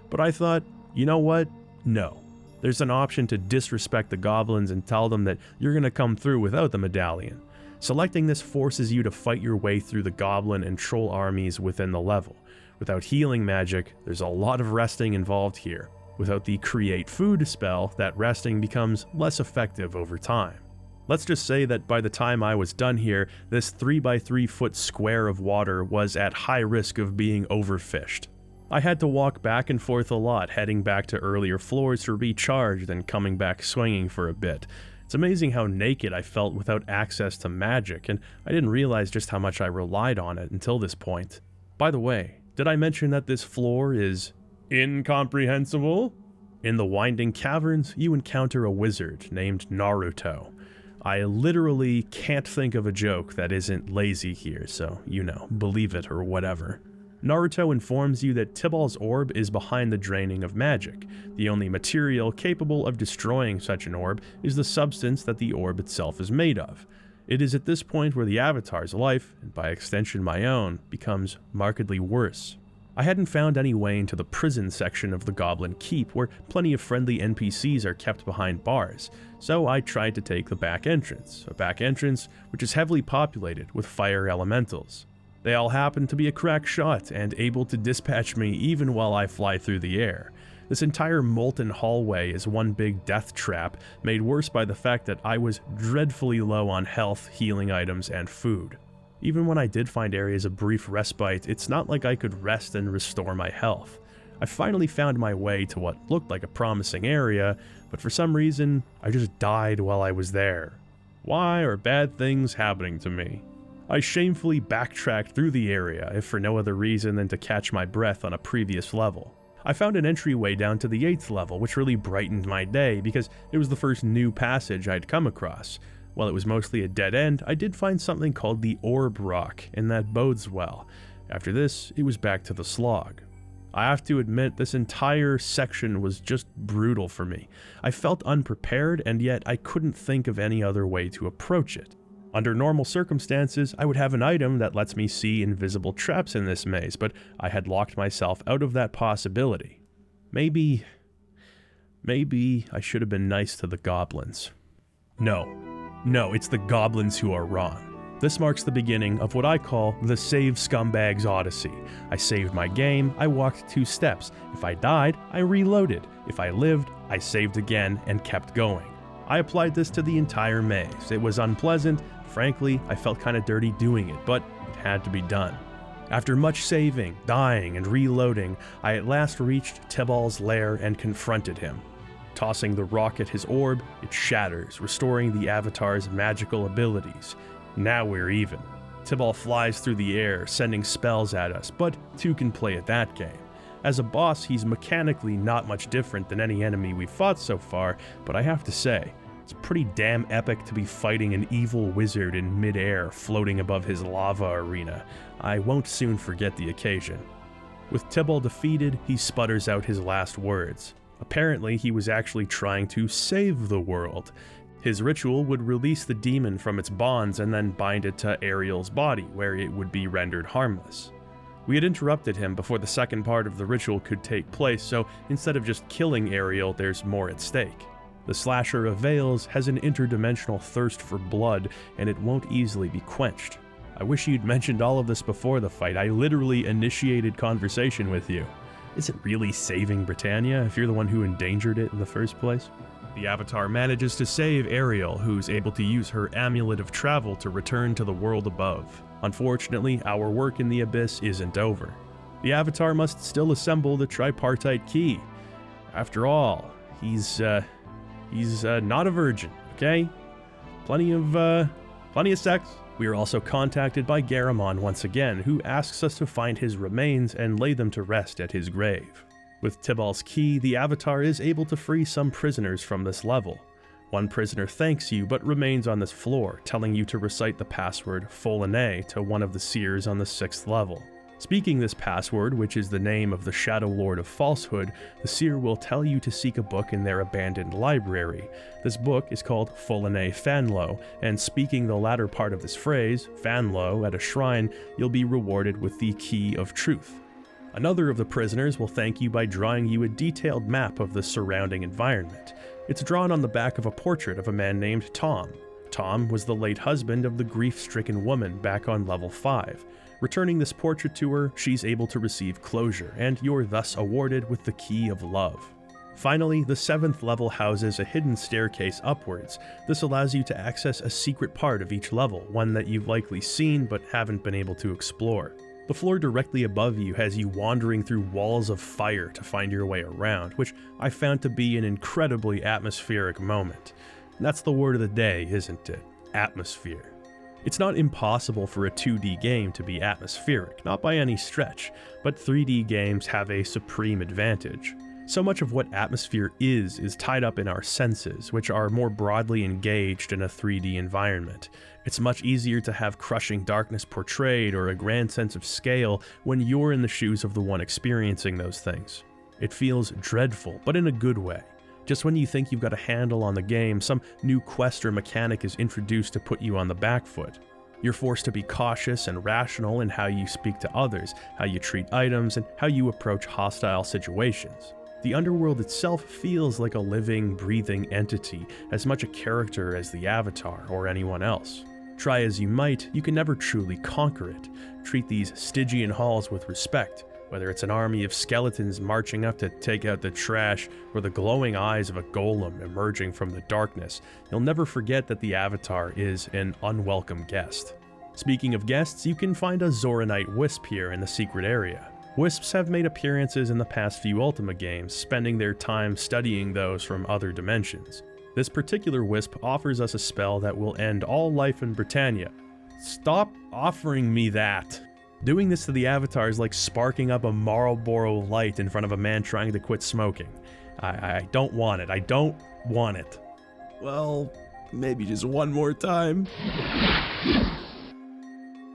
But I thought, you know what? No. There's an option to disrespect the goblins and tell them that you're going to come through without the medallion. Selecting this forces you to fight your way through the goblin and troll armies within the level. Without healing magic, there's a lot of resting involved here. Without the create food spell, that resting becomes less effective over time. Let's just say that by the time I was done here, this 3x3 foot square of water was at high risk of being overfished. I had to walk back and forth a lot, heading back to earlier floors to recharge, then coming back swinging for a bit. It's amazing how naked I felt without access to magic, and I didn't realize just how much I relied on it until this point. By the way, did I mention that this floor is incomprehensible? In the winding caverns, you encounter a wizard named Naruto. I literally can't think of a joke that isn't lazy here, so, believe it or whatever. Naruto informs you that Tyball's orb is behind the draining of magic. The only material capable of destroying such an orb is the substance that the orb itself is made of. It is at this point where the Avatar's life, and by extension my own, becomes markedly worse. I hadn't found any way into the prison section of the Goblin Keep, where plenty of friendly NPCs are kept behind bars, so I tried to take the back entrance, a back entrance which is heavily populated with fire elementals. They all happen to be a crack shot and able to dispatch me even while I fly through the air. This entire molten hallway is one big death trap, made worse by the fact that I was dreadfully low on health, healing items, and food. Even when I did find areas of brief respite, it's not like I could rest and restore my health. I finally found my way to what looked like a promising area, but for some reason, I just died while I was there. Why are bad things happening to me? I shamefully backtracked through the area, if for no other reason than to catch my breath on a previous level. I found an entryway down to the 8th level, which really brightened my day because it was the first new passage I'd come across. While it was mostly a dead end, I did find something called the Orb Rock, and that bodes well. After this, it was back to the slog. I have to admit, this entire section was just brutal for me. I felt unprepared, and yet I couldn't think of any other way to approach it. Under normal circumstances, I would have an item that lets me see invisible traps in this maze, but I had locked myself out of that possibility. Maybe I should have been nice to the goblins. No, it's the goblins who are wrong. This marks the beginning of what I call the Save Scumbags Odyssey. I saved my game, I walked 2 steps. If I died, I reloaded. If I lived, I saved again and kept going. I applied this to the entire maze. It was unpleasant. Frankly, I felt kinda dirty doing it, but it had to be done. After much saving, dying, and reloading, I at last reached Tyball's lair and confronted him. Tossing the rock at his orb, it shatters, restoring the Avatar's magical abilities. Now we're even. Tyball flies through the air, sending spells at us, but 2 can play at that game. As a boss, he's mechanically not much different than any enemy we've fought so far, but I have to say, it's pretty damn epic to be fighting an evil wizard in mid-air floating above his lava arena. I won't soon forget the occasion. With Tyball defeated, he sputters out his last words. Apparently, he was actually trying to save the world. His ritual would release the demon from its bonds and then bind it to Ariel's body, where it would be rendered harmless. We had interrupted him before the second part of the ritual could take place, so instead of just killing Ariel, there's more at stake. The slasher of Veils has an interdimensional thirst for blood, and it won't easily be quenched. I wish you'd mentioned all of this before the fight. I literally initiated conversation with you. Is it really saving Britannia if you're the one who endangered it in the first place? The Avatar manages to save Ariel, who's able to use her amulet of travel to return to the world above. Unfortunately, our work in the Abyss isn't over. The Avatar must still assemble the tripartite key. After all, he's not a virgin, okay? Plenty of sex. We are also contacted by Garamond once again, who asks us to find his remains and lay them to rest at his grave. With Tyball's key, the Avatar is able to free some prisoners from this level. One prisoner thanks you but remains on this floor, telling you to recite the password Folene to one of the seers on the 6th level. Speaking this password, which is the name of the Shadow Lord of Falsehood, the seer will tell you to seek a book in their abandoned library. This book is called Folene Fanlo, and speaking the latter part of this phrase, Fanlo, at a shrine, you'll be rewarded with the Key of Truth. Another of the prisoners will thank you by drawing you a detailed map of the surrounding environment. It's drawn on the back of a portrait of a man named Tom. Tom was the late husband of the grief-stricken woman back on level 5. Returning this portrait to her, she's able to receive closure, and you're thus awarded with the Key of Love. Finally, the 7th level houses a hidden staircase upwards. This allows you to access a secret part of each level, one that you've likely seen but haven't been able to explore. The floor directly above you has you wandering through walls of fire to find your way around, which I found to be an incredibly atmospheric moment. And that's the word of the day, isn't it? Atmosphere. It's not impossible for a 2D game to be atmospheric, not by any stretch, but 3D games have a supreme advantage. So much of what atmosphere is tied up in our senses, which are more broadly engaged in a 3D environment. It's much easier to have crushing darkness portrayed or a grand sense of scale when you're in the shoes of the one experiencing those things. It feels dreadful, but in a good way. Just when you think you've got a handle on the game, some new quest or mechanic is introduced to put you on the back foot. You're forced to be cautious and rational in how you speak to others, how you treat items, and how you approach hostile situations. The underworld itself feels like a living, breathing entity, as much a character as the Avatar or anyone else. Try as you might, you can never truly conquer it. Treat these Stygian halls with respect, whether it's an army of skeletons marching up to take out the trash or the glowing eyes of a golem emerging from the darkness. You'll never forget that the Avatar is an unwelcome guest. Speaking of guests, you can find a Zoranite wisp here in the secret area. Wisps have made appearances in the past few Ultima games, spending their time studying those from other dimensions. This particular wisp offers us a spell that will end all life in Britannia. Stop offering me that. Doing this to the avatar is like sparking up a Marlboro light in front of a man trying to quit smoking. I don't want it. I don't want it. Well, maybe just one more time.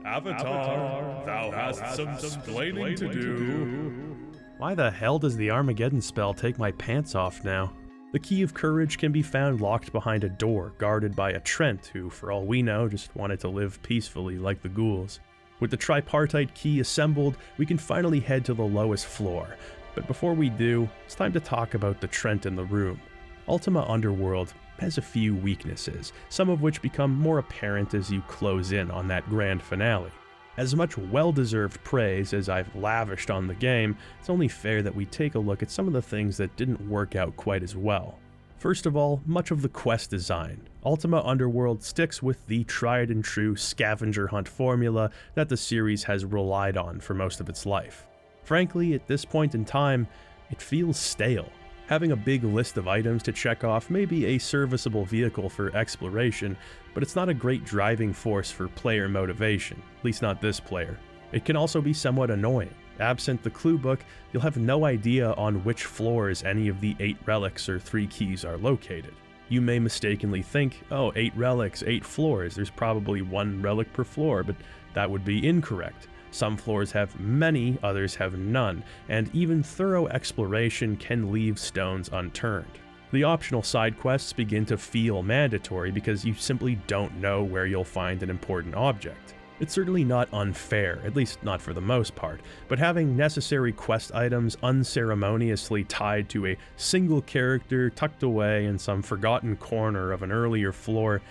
Avatar, thou hast some explaining to do. Why the hell does the Armageddon spell take my pants off now? The Key of Courage can be found locked behind a door, guarded by a Trent who, for all we know, just wanted to live peacefully like the ghouls. With the tripartite key assembled, we can finally head to the lowest floor. But before we do, it's time to talk about the Trent in the room. Ultima Underworld has a few weaknesses, some of which become more apparent as you close in on that grand finale. As much well-deserved praise as I've lavished on the game, it's only fair that we take a look at some of the things that didn't work out quite as well. First of all, much of the quest design. Ultima Underworld sticks with the tried and true scavenger hunt formula that the series has relied on for most of its life. Frankly, at this point in time, it feels stale. Having a big list of items to check off may be a serviceable vehicle for exploration, but it's not a great driving force for player motivation, at least not this player. It can also be somewhat annoying. Absent the clue book, you'll have no idea on which floors any of the 8 relics or 3 keys are located. You may mistakenly think, oh, 8 relics, 8 floors, there's probably 1 relic per floor, but that would be incorrect. Some floors have many, others have none, and even thorough exploration can leave stones unturned. The optional side quests begin to feel mandatory because you simply don't know where you'll find an important object. It's certainly not unfair, at least not for the most part, but having necessary quest items unceremoniously tied to a single character tucked away in some forgotten corner of an earlier floor,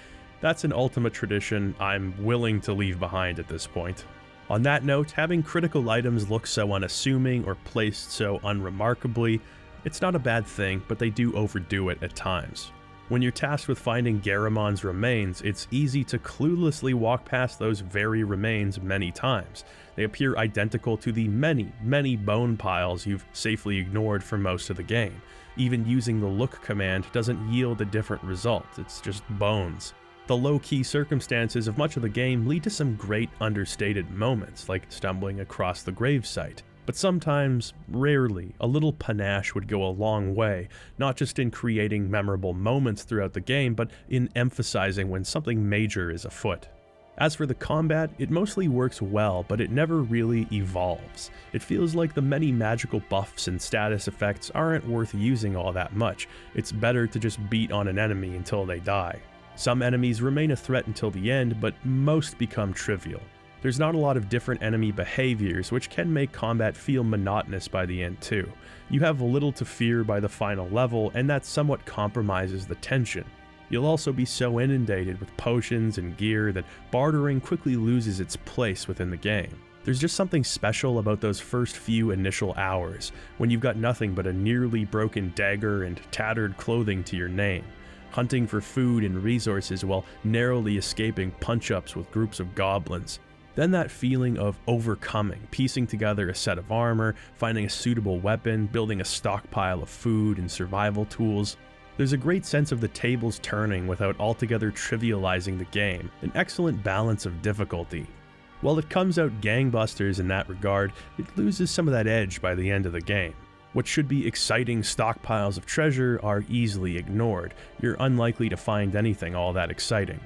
that's an Ultima tradition I'm willing to leave behind at this point. On that note, having critical items look so unassuming or placed so unremarkably, it's not a bad thing, but they do overdo it at times. When you're tasked with finding Garamon's remains, it's easy to cluelessly walk past those very remains many times. They appear identical to the many bone piles you've safely ignored for most of the game. Even using the look command doesn't yield a different result, it's just bones. The low-key circumstances of much of the game lead to some great understated moments, like stumbling across the gravesite. But sometimes, rarely, a little panache would go a long way, not just in creating memorable moments throughout the game, but in emphasizing when something major is afoot. As for the combat, it mostly works well, but it never really evolves. It feels like the many magical buffs and status effects aren't worth using all that much. It's better to just beat on an enemy until they die. Some enemies remain a threat until the end, but most become trivial. There's not a lot of different enemy behaviors, which can make combat feel monotonous by the end too. You have little to fear by the final level, and that somewhat compromises the tension. You'll also be so inundated with potions and gear that bartering quickly loses its place within the game. There's just something special about those first few initial hours, when you've got nothing but a nearly broken dagger and tattered clothing to your name, hunting for food and resources while narrowly escaping punch-ups with groups of goblins. Then that feeling of overcoming, piecing together a set of armor, finding a suitable weapon, building a stockpile of food and survival tools. There's a great sense of the tables turning without altogether trivializing the game, an excellent balance of difficulty. While it comes out gangbusters in that regard, it loses some of that edge by the end of the game. What should be exciting stockpiles of treasure are easily ignored. You're unlikely to find anything all that exciting.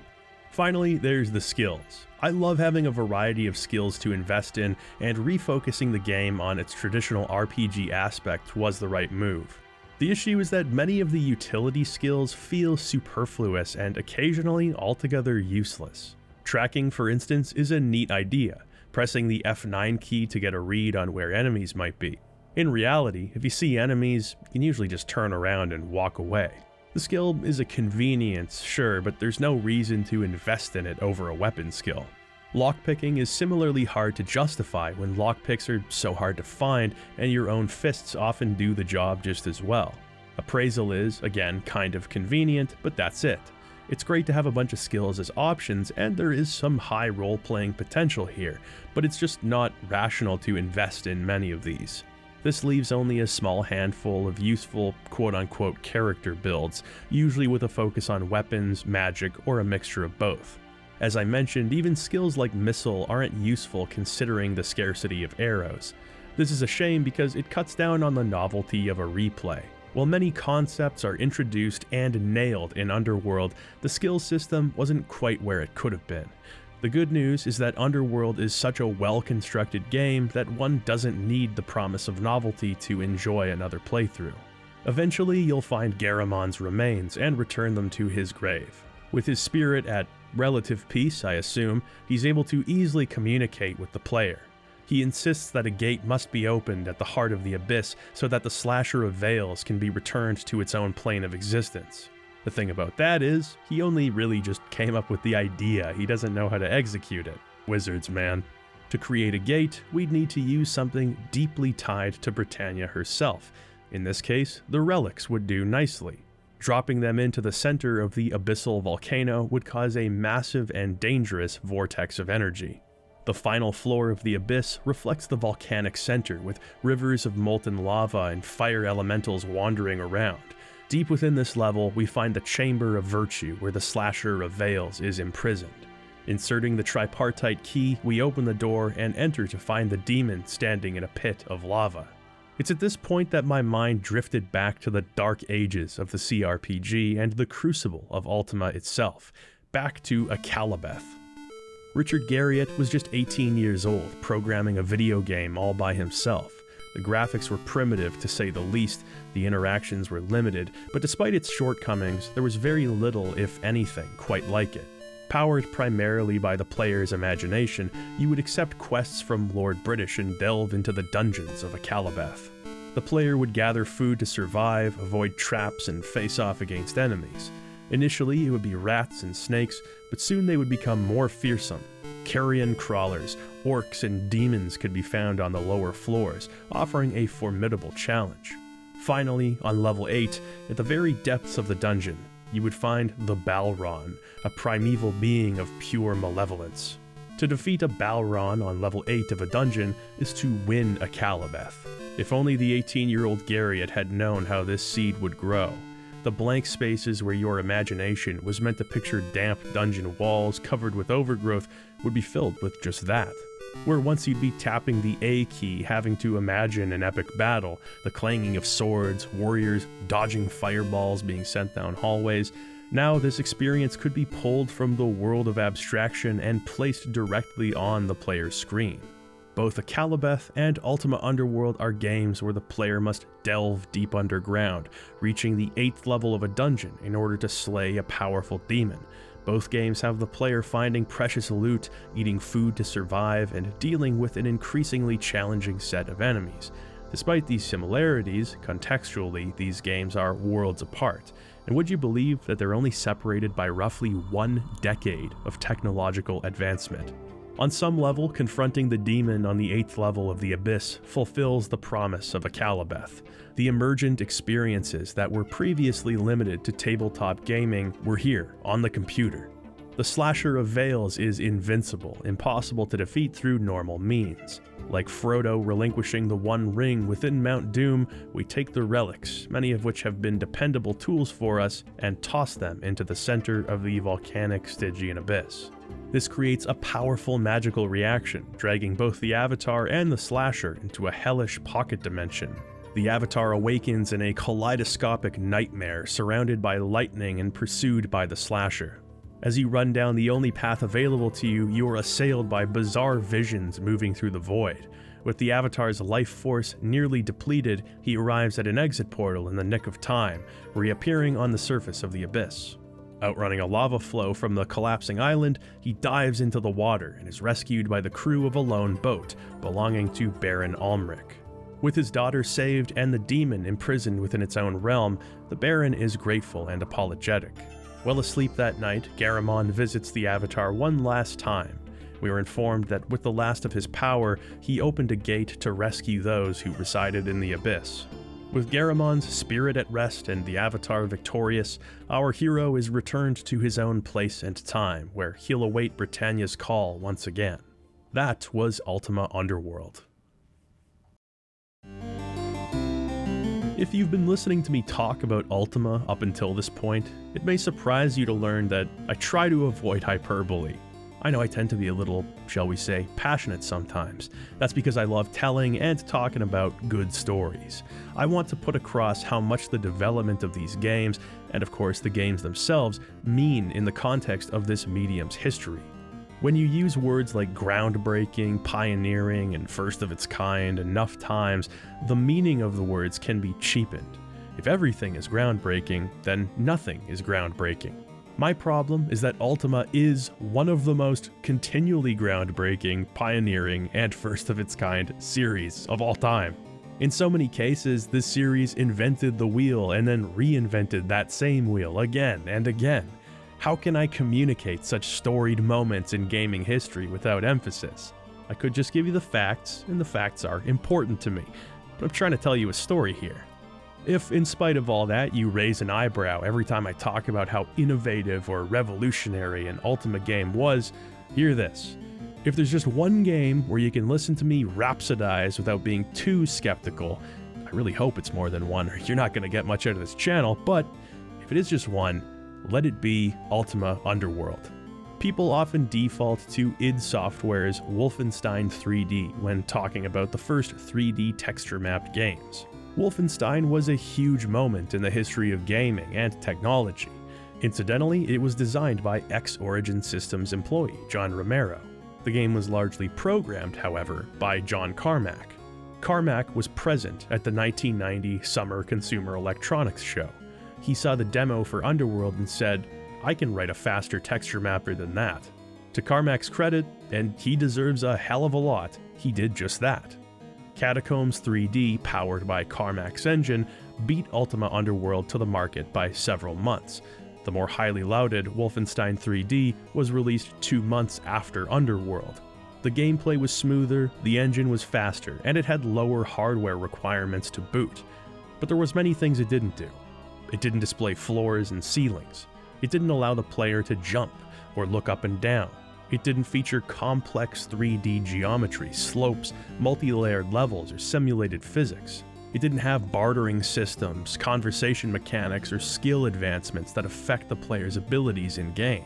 Finally, there's the skills. I love having a variety of skills to invest in, and refocusing the game on its traditional RPG aspect was the right move. The issue is that many of the utility skills feel superfluous and occasionally altogether useless. Tracking, for instance, is a neat idea, pressing the F9 key to get a read on where enemies might be. In reality, if you see enemies, you can usually just turn around and walk away. The skill is a convenience, sure, but there's no reason to invest in it over a weapon skill. Lockpicking is similarly hard to justify when lockpicks are so hard to find, and your own fists often do the job just as well. Appraisal is, again, kind of convenient, but that's it. It's great to have a bunch of skills as options, and there is some high role-playing potential here, but it's just not rational to invest in many of these. This leaves only a small handful of useful quote-unquote character builds, usually with a focus on weapons, magic, or a mixture of both. As I mentioned, even skills like missile aren't useful considering the scarcity of arrows. This is a shame because it cuts down on the novelty of a replay. While many concepts are introduced and nailed in Underworld, the skill system wasn't quite where it could have been. The good news is that Underworld is such a well-constructed game that one doesn't need the promise of novelty to enjoy another playthrough. Eventually, you'll find Garamon's remains and return them to his grave. With his spirit at relative peace, I assume, he's able to easily communicate with the player. He insists that a gate must be opened at the heart of the abyss so that the Slasher of Veils can be returned to its own plane of existence. The thing about that is, he only really just came up with the idea, he doesn't know how to execute it. Wizards, man. To create a gate, we'd need to use something deeply tied to Britannia herself. In this case, the relics would do nicely. Dropping them into the center of the abyssal volcano would cause a massive and dangerous vortex of energy. The final floor of the abyss reflects the volcanic center, with rivers of molten lava and fire elementals wandering around. Deep within this level, we find the Chamber of Virtue, where the Slasher of Veils is imprisoned. Inserting the tripartite key, we open the door and enter to find the demon standing in a pit of lava. It's at this point that my mind drifted back to the dark ages of the CRPG and the crucible of Ultima itself, back to Akalabeth. Richard Garriott was just 18 years old, programming a video game all by himself. The graphics were primitive to say the least, the interactions were limited, but despite its shortcomings, there was very little, if anything, quite like it. Powered primarily by the player's imagination, you would accept quests from Lord British and delve into the dungeons of Akalabeth. The player would gather food to survive, avoid traps, and face off against enemies. Initially, it would be rats and snakes, but soon they would become more fearsome. Carrion crawlers, orcs, and demons could be found on the lower floors, offering a formidable challenge. Finally, on level 8, at the very depths of the dungeon, you would find the Balron, a primeval being of pure malevolence. To defeat a Balron on level 8 of a dungeon is to win Akalabeth. If only the 18-year-old Garriott had known how this seed would grow. The blank spaces where your imagination was meant to picture damp dungeon walls covered with overgrowth would be filled with just that. Where once you'd be tapping the A key, having to imagine an epic battle, the clanging of swords, warriors dodging fireballs being sent down hallways, now this experience could be pulled from the world of abstraction and placed directly on the player's screen. Both Akalabeth and Ultima Underworld are games where the player must delve deep underground, reaching the 8th level of a dungeon in order to slay a powerful demon. Both games have the player finding precious loot, eating food to survive, and dealing with an increasingly challenging set of enemies. Despite these similarities, contextually, these games are worlds apart. And would you believe that they're only separated by roughly 1 decade of technological advancement? On some level, confronting the demon on the 8th level of the Abyss fulfills the promise of Akalabeth. The emergent experiences that were previously limited to tabletop gaming were here, on the computer. The Slasher of Veils is invincible, impossible to defeat through normal means. Like Frodo relinquishing the One Ring within Mount Doom, we take the relics, many of which have been dependable tools for us, and toss them into the center of the volcanic Stygian abyss. This creates a powerful magical reaction, dragging both the Avatar and the Slasher into a hellish pocket dimension. The Avatar awakens in a kaleidoscopic nightmare, surrounded by lightning and pursued by the Slasher. As you run down the only path available to you, you are assailed by bizarre visions moving through the void. With the Avatar's life force nearly depleted, he arrives at an exit portal in the nick of time, reappearing on the surface of the abyss. Outrunning a lava flow from the collapsing island, he dives into the water and is rescued by the crew of a lone boat belonging to Baron Almric. With his daughter saved and the demon imprisoned within its own realm, the Baron is grateful and apologetic. While asleep that night, Garamond visits the Avatar one last time. We are informed that with the last of his power, he opened a gate to rescue those who resided in the abyss. With Garamond's spirit at rest and the Avatar victorious, our hero is returned to his own place and time, where he'll await Britannia's call once again. That was Ultima Underworld. If you've been listening to me talk about Ultima up until this point, it may surprise you to learn that I try to avoid hyperbole. I know I tend to be a little, shall we say, passionate sometimes. That's because I love telling and talking about good stories. I want to put across how much the development of these games, and of course the games themselves, mean in the context of this medium's history. When you use words like groundbreaking, pioneering, and first of its kind enough times, the meaning of the words can be cheapened. If everything is groundbreaking, then nothing is groundbreaking. My problem is that Ultima is one of the most continually groundbreaking, pioneering, and first of its kind series of all time. In so many cases, this series invented the wheel and then reinvented that same wheel again and again. How can I communicate such storied moments in gaming history without emphasis? I could just give you the facts, and the facts are important to me, but I'm trying to tell you a story here. If, in spite of all that, you raise an eyebrow every time I talk about how innovative or revolutionary an Ultima game was, hear this. If there's just one game where you can listen to me rhapsodize without being too skeptical, I really hope it's more than one or you're not going to get much out of this channel, but if it is just one, let it be Ultima Underworld. People often default to id Software's Wolfenstein 3D when talking about the first 3D texture-mapped games. Wolfenstein was a huge moment in the history of gaming and technology. Incidentally, it was designed by ex-Origin Systems employee John Romero. The game was largely programmed, however, by John Carmack. Carmack was present at the 1990 Summer Consumer Electronics Show. He saw the demo for Underworld and said, "I can write a faster texture mapper than that." To Carmack's credit, and he deserves a hell of a lot, he did just that. Catacombs 3D, powered by Carmack's engine, beat Ultima Underworld to the market by several months. The more highly lauded Wolfenstein 3D was released 2 months after Underworld. The gameplay was smoother, the engine was faster, and it had lower hardware requirements to boot. But there was many things it didn't do. It didn't display floors and ceilings. It didn't allow the player to jump or look up and down. It didn't feature complex 3D geometry, slopes, multi-layered levels, or simulated physics. It didn't have bartering systems, conversation mechanics, or skill advancements that affect the player's abilities in-game.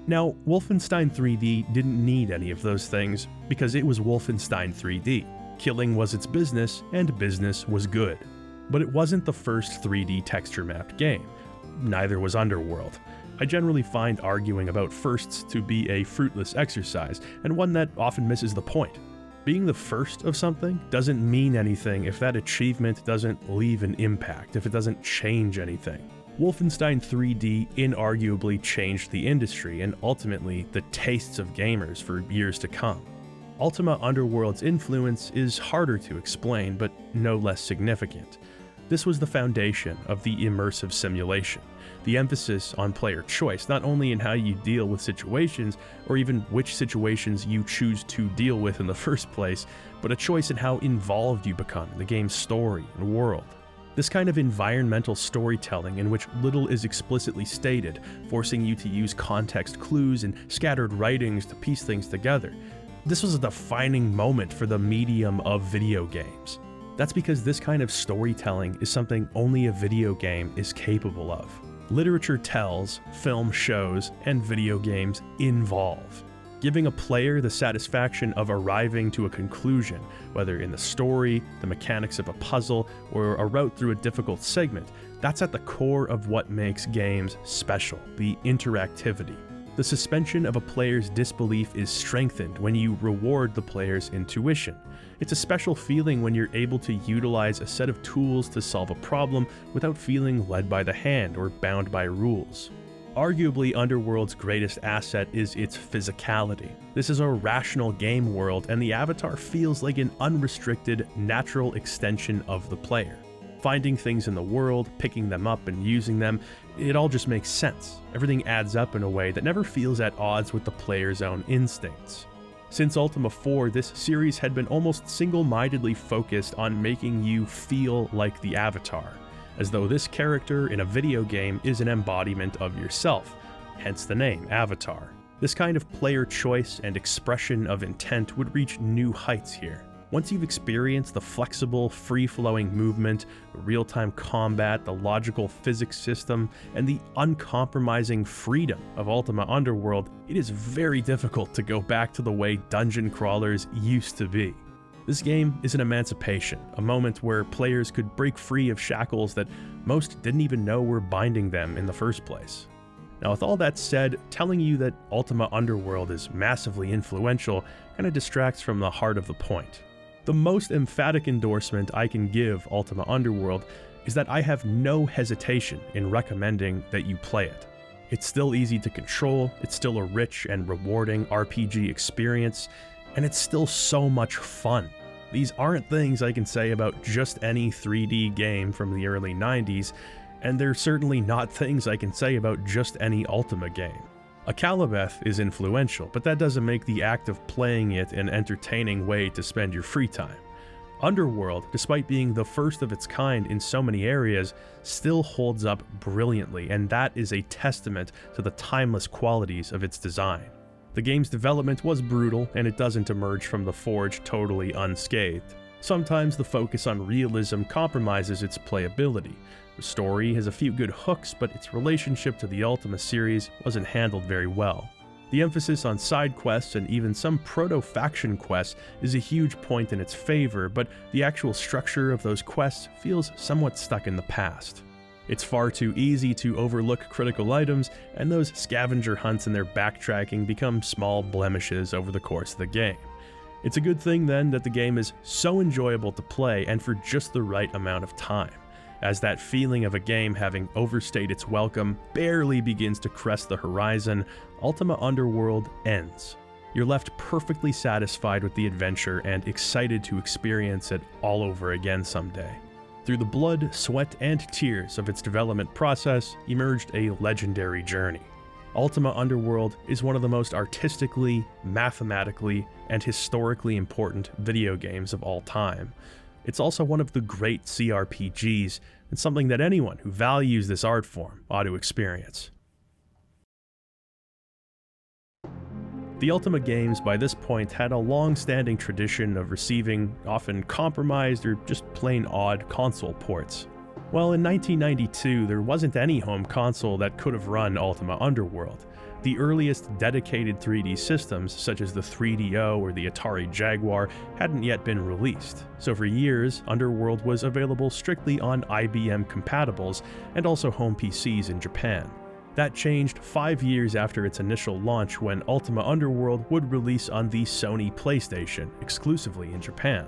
Now, Wolfenstein 3D didn't need any of those things because it was Wolfenstein 3D. Killing was its business, and business was good. But it wasn't the first 3D texture-mapped game. Neither was Underworld. I generally find arguing about firsts to be a fruitless exercise, and one that often misses the point. Being the first of something doesn't mean anything if that achievement doesn't leave an impact, if it doesn't change anything. Wolfenstein 3D inarguably changed the industry and ultimately the tastes of gamers for years to come. Ultima Underworld's influence is harder to explain, but no less significant. This was the foundation of the immersive simulation, the emphasis on player choice, not only in how you deal with situations, or even which situations you choose to deal with in the first place, but a choice in how involved you become in the game's story and world. This kind of environmental storytelling in which little is explicitly stated, forcing you to use context clues and scattered writings to piece things together. This was a defining moment for the medium of video games. That's because this kind of storytelling is something only a video game is capable of. Literature tells, film shows, and video games involve. Giving a player the satisfaction of arriving to a conclusion, whether in the story, the mechanics of a puzzle, or a route through a difficult segment, that's at the core of what makes games special, the interactivity. The suspension of a player's disbelief is strengthened when you reward the player's intuition. It's a special feeling when you're able to utilize a set of tools to solve a problem without feeling led by the hand or bound by rules. Arguably, Underworld's greatest asset is its physicality. This is a rational game world, and the avatar feels like an unrestricted, natural extension of the player. Finding things in the world, picking them up and using them, it all just makes sense. Everything adds up in a way that never feels at odds with the player's own instincts. Since Ultima 4, this series had been almost single-mindedly focused on making you feel like the avatar, as though this character in a video game is an embodiment of yourself, hence the name Avatar. This kind of player choice and expression of intent would reach new heights here. Once you've experienced the flexible, free-flowing movement, the real-time combat, the logical physics system, and the uncompromising freedom of Ultima Underworld, it is very difficult to go back to the way dungeon crawlers used to be. This game is an emancipation, a moment where players could break free of shackles that most didn't even know were binding them in the first place. Now, with all that said, telling you that Ultima Underworld is massively influential kind of distracts from the heart of the point. The most emphatic endorsement I can give Ultima Underworld is that I have no hesitation in recommending that you play it. It's still easy to control, it's still a rich and rewarding RPG experience, and it's still so much fun. These aren't things I can say about just any 3D game from the early 90s, and they're certainly not things I can say about just any Ultima game. Akalabeth is influential, but that doesn't make the act of playing it an entertaining way to spend your free time. Underworld, despite being the first of its kind in so many areas, still holds up brilliantly, and that is a testament to the timeless qualities of its design. The game's development was brutal, and it doesn't emerge from the forge totally unscathed. Sometimes the focus on realism compromises its playability. The story has a few good hooks, but its relationship to the Ultima series wasn't handled very well. The emphasis on side quests and even some proto-faction quests is a huge point in its favor, but the actual structure of those quests feels somewhat stuck in the past. It's far too easy to overlook critical items, and those scavenger hunts and their backtracking become small blemishes over the course of the game. It's a good thing then that the game is so enjoyable to play and for just the right amount of time, as that feeling of a game having overstayed its welcome barely begins to crest the horizon. Ultima Underworld ends. You're left perfectly satisfied with the adventure and excited to experience it all over again someday. Through the blood, sweat, and tears of its development process emerged a legendary journey. Ultima Underworld is one of the most artistically, mathematically, and historically important video games of all time. It's also one of the great CRPGs, and something that anyone who values this art form ought to experience. The Ultima games by this point had a long-standing tradition of receiving often compromised or just plain odd console ports. Well, in 1992, there wasn't any home console that could have run Ultima Underworld. The earliest dedicated 3D systems, such as the 3DO or the Atari Jaguar, hadn't yet been released, so for years, Underworld was available strictly on IBM compatibles and also home PCs in Japan. That changed 5 years after its initial launch, when Ultima Underworld would release on the Sony PlayStation, exclusively in Japan.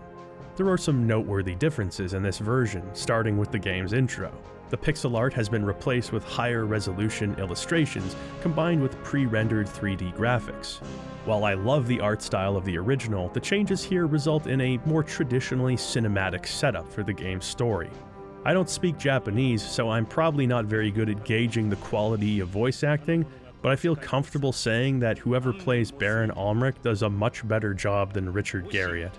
There are some noteworthy differences in this version, starting with the game's intro. The pixel art has been replaced with higher resolution illustrations combined with pre-rendered 3D graphics. While I love the art style of the original, the changes here result in a more traditionally cinematic setup for the game's story. I don't speak Japanese, so I'm probably not very good at gauging the quality of voice acting, but I feel comfortable saying that whoever plays Baron Ulrich does a much better job than Richard Garriott.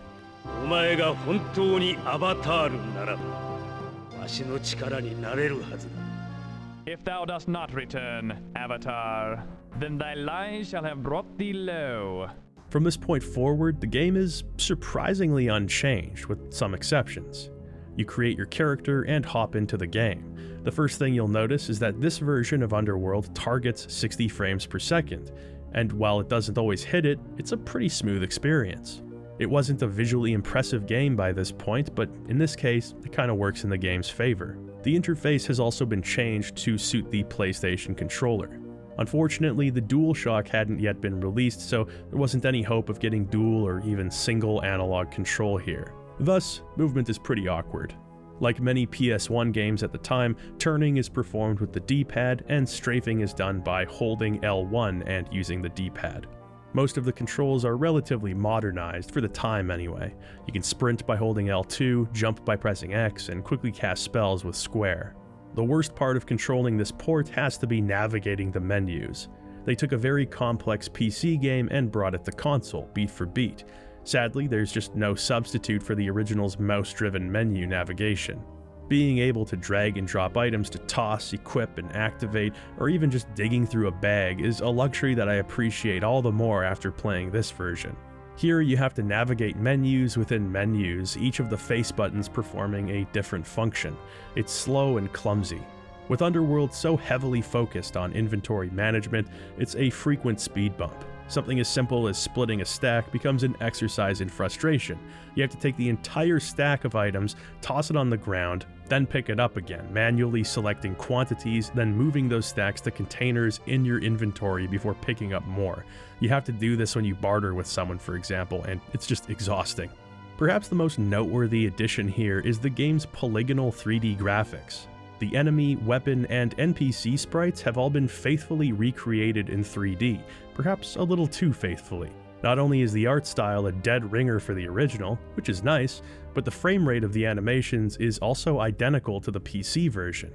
If thou dost not return, Avatar, then thy lies shall have brought thee low. From this point forward, the game is surprisingly unchanged, with some exceptions. You create your character and hop into the game. The first thing you'll notice is that this version of Underworld targets 60 frames per second, and while it doesn't always hit it, it's a pretty smooth experience. It wasn't a visually impressive game by this point, but in this case, it kinda works in the game's favor. The interface has also been changed to suit the PlayStation controller. Unfortunately, the DualShock hadn't yet been released, so there wasn't any hope of getting dual or even single analog control here. Thus, movement is pretty awkward. Like many PS1 games at the time, turning is performed with the D-pad, and strafing is done by holding L1 and using the D-pad. Most of the controls are relatively modernized, for the time anyway. You can sprint by holding L2, jump by pressing X, and quickly cast spells with square. The worst part of controlling this port has to be navigating the menus. They took a very complex PC game and brought it to console, beat for beat. Sadly, there's just no substitute for the original's mouse-driven menu navigation. Being able to drag and drop items to toss, equip, and activate, or even just digging through a bag is a luxury that I appreciate all the more after playing this version. Here you have to navigate menus within menus, each of the face buttons performing a different function. It's slow and clumsy. With Underworld so heavily focused on inventory management, it's a frequent speed bump. Something as simple as splitting a stack becomes an exercise in frustration. You have to take the entire stack of items, toss it on the ground, then pick it up again, manually selecting quantities, then moving those stacks to containers in your inventory before picking up more. You have to do this when you barter with someone, for example, and it's just exhausting. Perhaps the most noteworthy addition here is the game's polygonal 3D graphics. The enemy, weapon, and NPC sprites have all been faithfully recreated in 3D, perhaps a little too faithfully. Not only is the art style a dead ringer for the original, which is nice, but the frame rate of the animations is also identical to the PC version.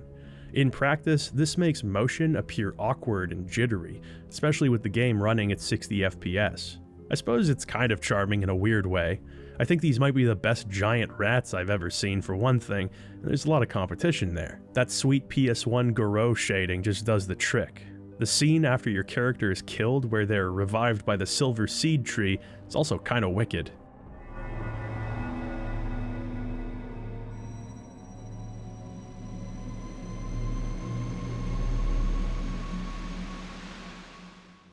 In practice, this makes motion appear awkward and jittery, especially with the game running at 60 FPS. I suppose it's kind of charming in a weird way. I think these might be the best giant rats I've ever seen for one thing, and there's a lot of competition there. That sweet PS1 Goro shading just does the trick. The scene after your character is killed where they're revived by the silver seed tree is also kinda wicked.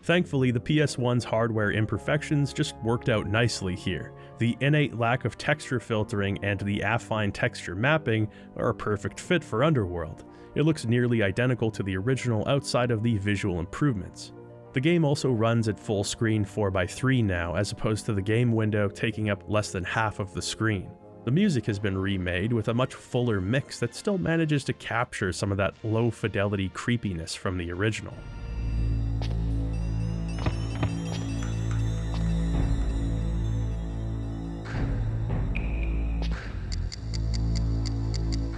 Thankfully, the PS1's hardware imperfections just worked out nicely here. The innate lack of texture filtering and the affine texture mapping are a perfect fit for Underworld. It looks nearly identical to the original outside of the visual improvements. The game also runs at full screen 4:3 now, as opposed to the game window taking up less than half of the screen. The music has been remade with a much fuller mix that still manages to capture some of that low-fidelity creepiness from the original.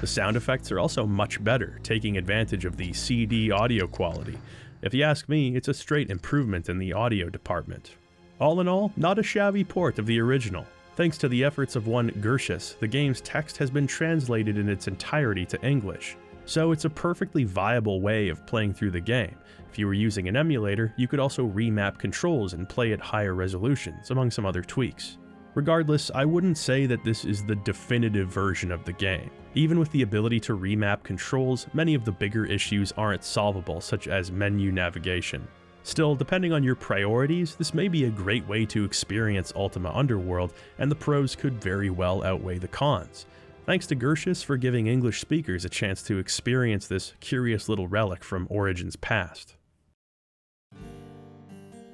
The sound effects are also much better, taking advantage of the CD audio quality. If you ask me, it's a straight improvement in the audio department. All in all, not a shabby port of the original. Thanks to the efforts of one Gershus, the game's text has been translated in its entirety to English. So it's a perfectly viable way of playing through the game. If you were using an emulator, you could also remap controls and play at higher resolutions, among some other tweaks. Regardless, I wouldn't say that this is the definitive version of the game. Even with the ability to remap controls, many of the bigger issues aren't solvable, such as menu navigation. Still, depending on your priorities, this may be a great way to experience Ultima Underworld, and the pros could very well outweigh the cons. Thanks to Gershus for giving English speakers a chance to experience this curious little relic from Origin's past.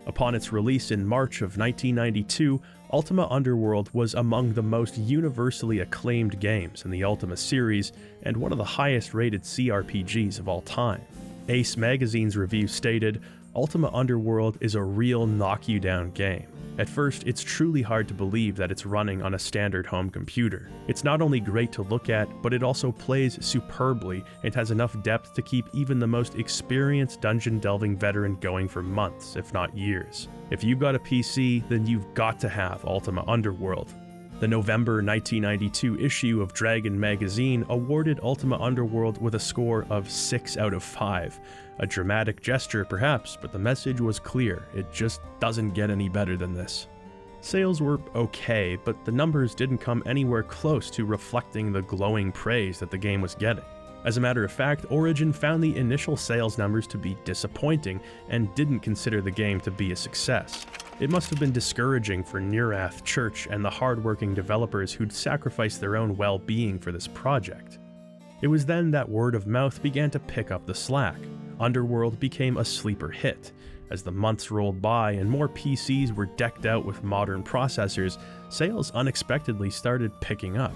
Upon its release in March of 1992, Ultima Underworld was among the most universally acclaimed games in the Ultima series and one of the highest rated CRPGs of all time. Ace Magazine's review stated, "Ultima Underworld is a real knock-you-down game. At first, it's truly hard to believe that it's running on a standard home computer. It's not only great to look at, but it also plays superbly and has enough depth to keep even the most experienced dungeon-delving veteran going for months, if not years. If you've got a PC, then you've got to have Ultima Underworld." The November 1992 issue of Dragon magazine awarded Ultima Underworld with a score of 6 out of 5. A dramatic gesture perhaps, but the message was clear. It just doesn't get any better than this. Sales were okay, but the numbers didn't come anywhere close to reflecting the glowing praise that the game was getting. As a matter of fact, Origin found the initial sales numbers to be disappointing and didn't consider the game to be a success. It must have been discouraging for Neurath, Church, and the hard-working developers who'd sacrificed their own well-being for this project. It was then that word of mouth began to pick up the slack. Underworld became a sleeper hit. As the months rolled by and more PCs were decked out with modern processors, sales unexpectedly started picking up.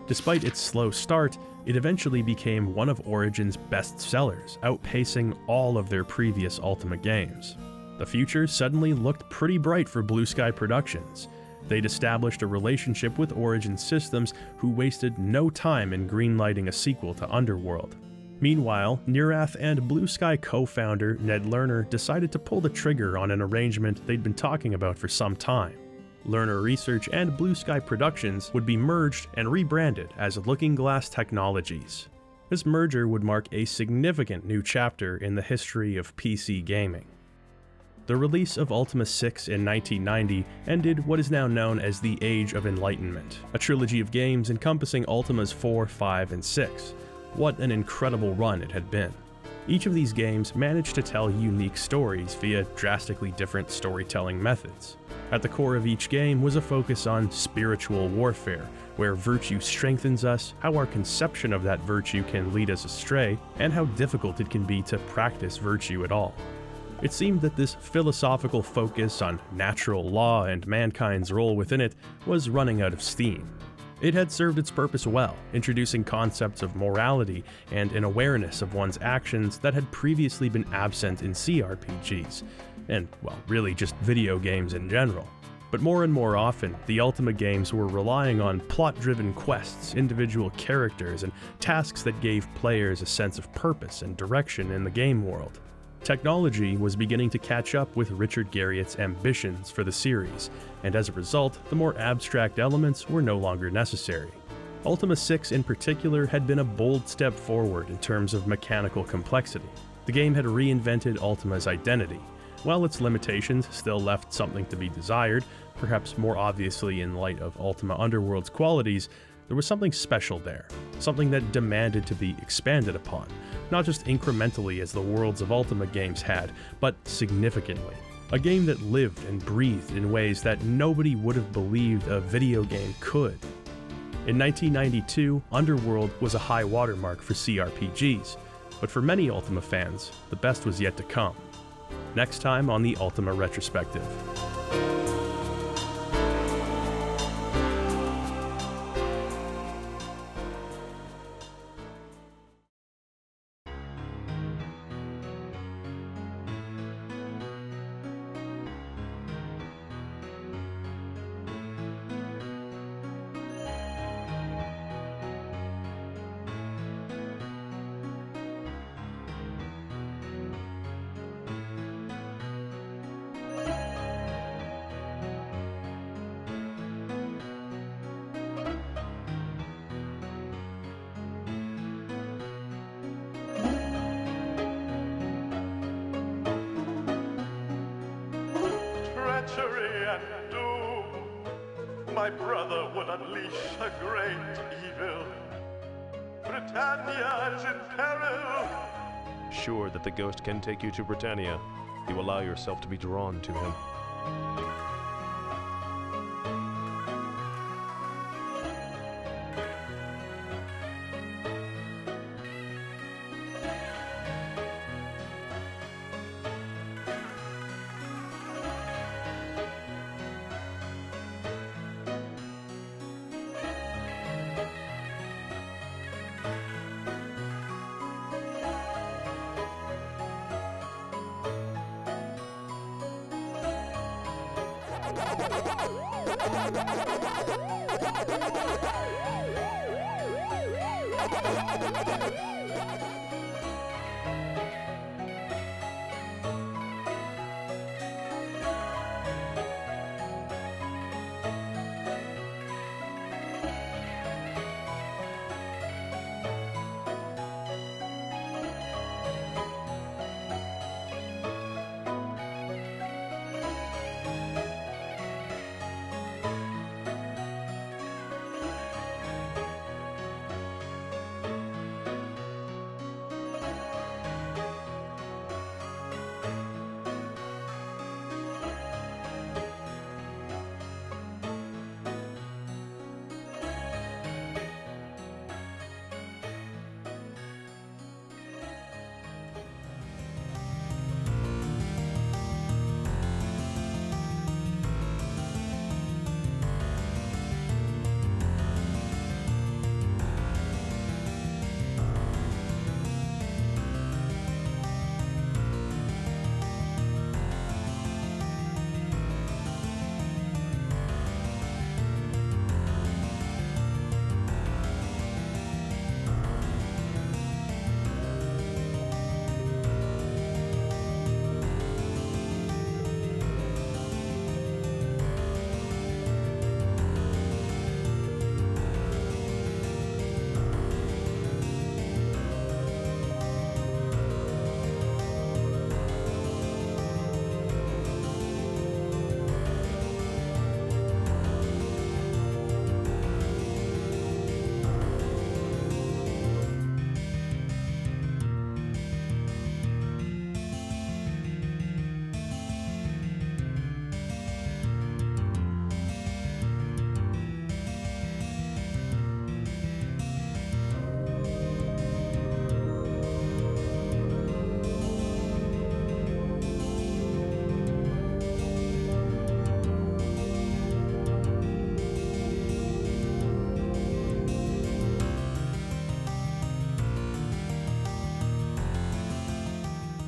Despite its slow start, it eventually became one of Origin's best sellers, outpacing all of their previous Ultima games. The future suddenly looked pretty bright for Blue Sky Productions. They'd established a relationship with Origin Systems, who wasted no time in greenlighting a sequel to Underworld. Meanwhile, Neurath and Blue Sky co-founder Ned Lerner decided to pull the trigger on an arrangement they'd been talking about for some time. Lerner Research and Blue Sky Productions would be merged and rebranded as Looking Glass Technologies. This merger would mark a significant new chapter in the history of PC gaming. The release of Ultima 6 in 1990 ended what is now known as the Age of Enlightenment, a trilogy of games encompassing Ultimas 4, 5, and 6. What an incredible run it had been. Each of these games managed to tell unique stories via drastically different storytelling methods. At the core of each game was a focus on spiritual warfare, where virtue strengthens us, how our conception of that virtue can lead us astray, and how difficult it can be to practice virtue at all. It seemed that this philosophical focus on natural law and mankind's role within it was running out of steam. It had served its purpose well, introducing concepts of morality and an awareness of one's actions that had previously been absent in CRPGs, and, well, really just video games in general. But more and more often, the Ultima games were relying on plot-driven quests, individual characters, and tasks that gave players a sense of purpose and direction in the game world. Technology was beginning to catch up with Richard Garriott's ambitions for the series, and as a result, the more abstract elements were no longer necessary. Ultima 6 in particular had been a bold step forward in terms of mechanical complexity. The game had reinvented Ultima's identity. While its limitations still left something to be desired, perhaps more obviously in light of Ultima Underworld's qualities, there was something special there, something that demanded to be expanded upon, not just incrementally as the worlds of Ultima games had, but significantly. A game that lived and breathed in ways that nobody would have believed a video game could. In 1992, Underworld was a high watermark for CRPGs, but for many Ultima fans, the best was yet to come. Next time on the Ultima Retrospective. Treachery and doom. My brother would unleash a great evil. Britannia is in peril. Sure that the ghost can take you to Britannia. You allow yourself to be drawn to him.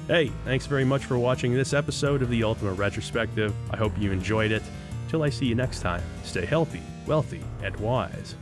Hey, thanks very much for watching this episode of the Ultima Retrospective. I hope you enjoyed it. Till I see you next time, stay healthy, wealthy, and wise.